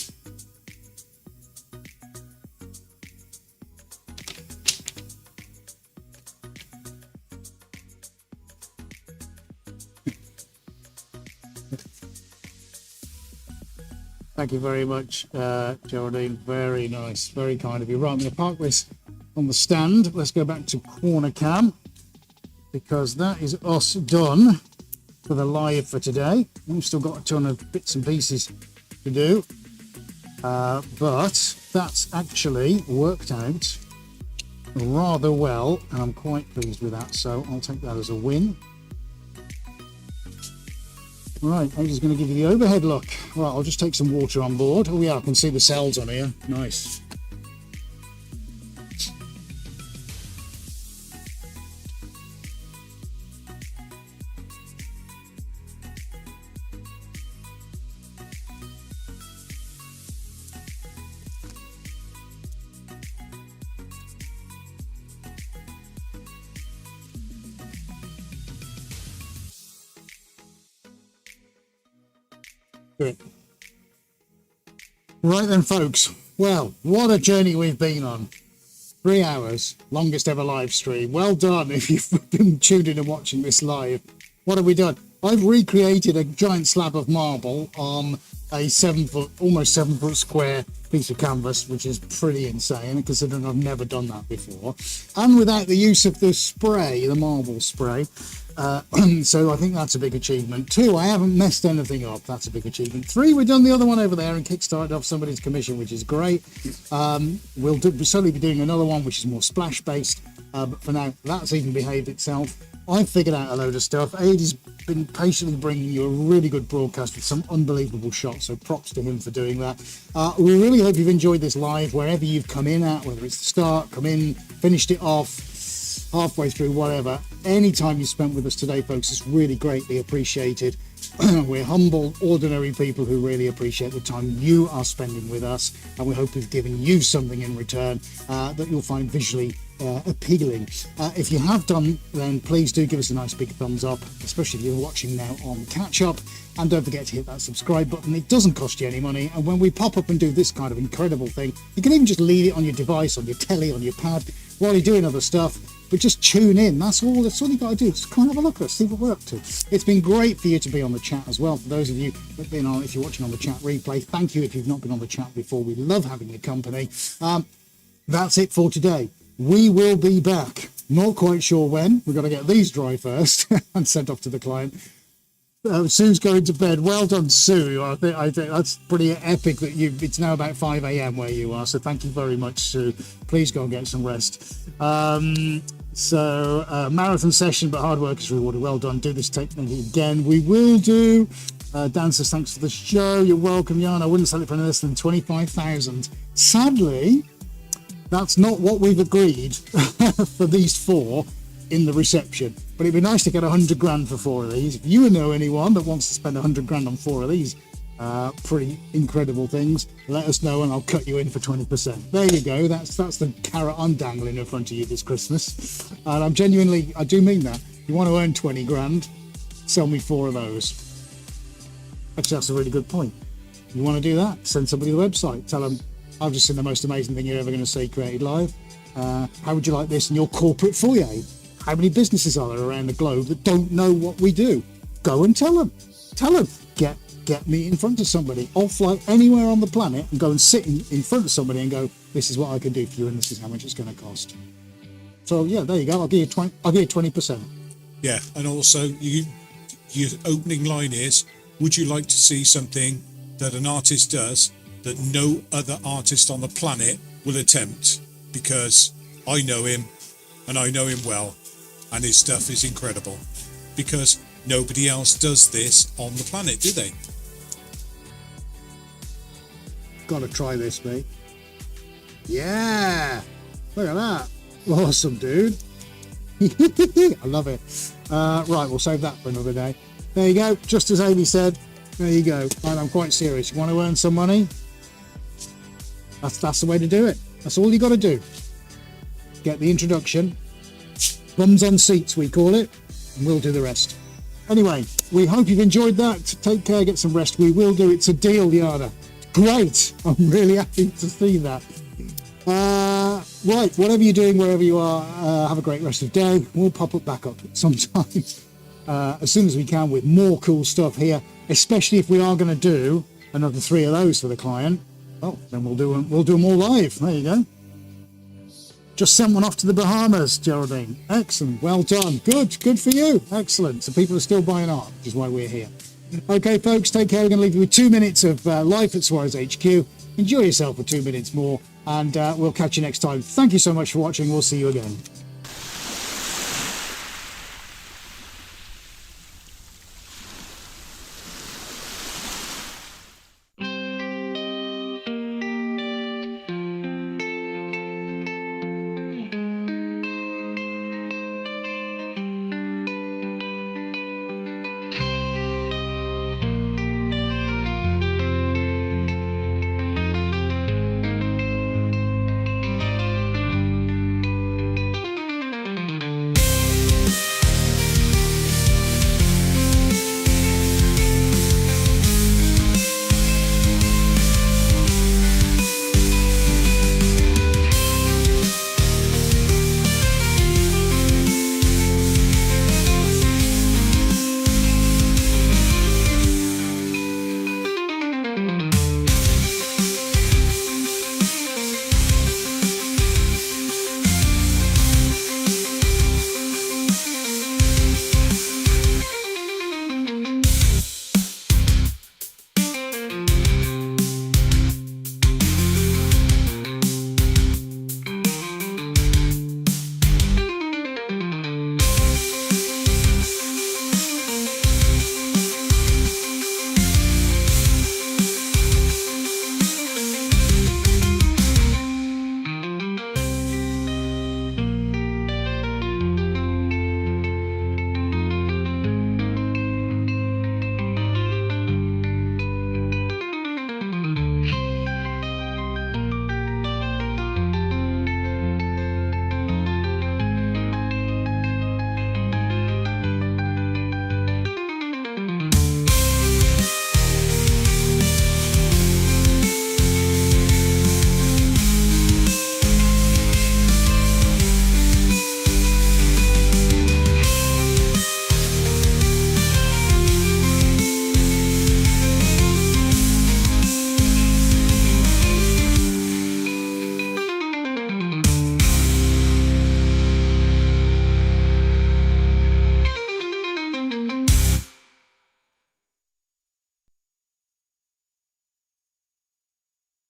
Thank you very much, Geraldine. Very nice, very kind of you. Right, I'm going to park this on the stand. Let's go back to corner cam because that is us done for the live for today. We've still got a ton of bits and pieces to do, but that's actually worked out rather well, and I'm quite pleased with that. So I'll take that as a win. Right, I'm just going to give you the overhead look. Right, I'll just take some water on board. Oh yeah, I can see the cells on here. Nice. Good. Right then, folks. Well, what a journey we've been on. 3 hours, longest ever live stream. Well done if you've been tuned in and watching this live. What have we done? I've recreated a giant slab of marble on a 7 foot, almost 7 foot square piece of canvas, which is pretty insane considering I've never done that before. And without the use of the spray, the marble spray. So I think that's a big achievement. 2, I haven't messed anything up. That's a big achievement. 3, we've done the other one over there and kickstarted off somebody's commission, which is great. We'll certainly be doing another one, which is more splash based. But for now, that's even behaved itself. I've figured out a load of stuff. Aidy's been patiently bringing you a really good broadcast with some unbelievable shots, so props to him for doing that. We really hope you've enjoyed this live wherever you've come in at, whether it's the start, come in, finished it off, halfway through, whatever. Any time you spent with us today, folks, is really greatly appreciated. We're humble, ordinary people who really appreciate the time you are spending with us, and we hope we've given you something in return that you'll find visually appealing. If you have done, then please do give us a nice big thumbs up, especially if you're watching now on catch up, and don't forget to hit that subscribe button. It doesn't cost you any money, and when we pop up and do this kind of incredible thing, you can even just leave it on your device, on your telly, on your pad, while you're doing other stuff. But just tune in. That's all you got to do. Just come and have a look at us, see what we're up to. It's been great for you to be on the chat as well. For those of you who've been on, if you're watching on the chat replay, thank you. If you've not been on the chat before, we love having your company. That's it for today. We will be back. Not quite sure when. We've got to get these dry first and sent off to the client. Sue's going to bed. Well done, Sue. I think that's pretty epic that it's now about 5 a.m. where you are. So thank you very much, Sue. Please go and get some rest. Marathon session, but hard work is rewarded. Well done. Do this technique again. We will do. Dan says, thanks for the show. You're welcome, Jan. I wouldn't sell it for less than 25,000. Sadly, that's not what we've agreed for these 4 in the reception. But it'd be nice to get 100 grand for 4 of these. If you know anyone that wants to spend 100 grand on 4 of these pretty incredible things, let us know and I'll cut you in for 20%. There you go. That's the carrot I'm dangling in front of you this Christmas. And I do mean that. If you want to earn 20 grand, sell me 4 of those. Actually, that's a really good point. You want to do that? Send somebody the website. Tell them, I've just seen the most amazing thing you're ever going to see created live. How would you like this in your corporate foyer? How many businesses are there around the globe that don't know what we do? Go and tell them. Tell them. Get me in front of somebody. I'll fly anywhere on the planet and go and sit in front of somebody and go, this is what I can do for you and this is how much it's going to cost. So yeah, there you go. I'll give you 20%. Yeah, and also your opening line is, would you like to see something that an artist does that no other artist on the planet will attempt? Because I know him and I know him well, and his stuff is incredible. Because nobody else does this on the planet, do they? Gotta try this, mate. Yeah, look at that. Awesome, dude. I love it. Right, we'll save that for another day. There you go. Just as Amy said, there you go. Right, I'm quite serious. You want to earn some money? That's the way to do it. That's all you got to do. Get the introduction. Bums on seats, we call it, and we'll do the rest. Anyway, we hope you've enjoyed that. Take care, get some rest. We will do. It's a deal, Yana. Great. I'm really happy to see that. Right, whatever you're doing, wherever you are, have a great rest of the day. We'll pop it back up sometime as soon as we can with more cool stuff here, especially if we are going to do another 3 of those for the client, well, then we'll do them all live. There you go. Just sent one off to the Bahamas, Geraldine. Excellent. Well done. Good for you. Excellent. So people are still buying art, which is why we're here. Okay, folks, take care. We're going to leave you with 2 minutes of life at Suarez HQ. Enjoy yourself for 2 minutes more, and we'll catch you next time. Thank you so much for watching. We'll see you again.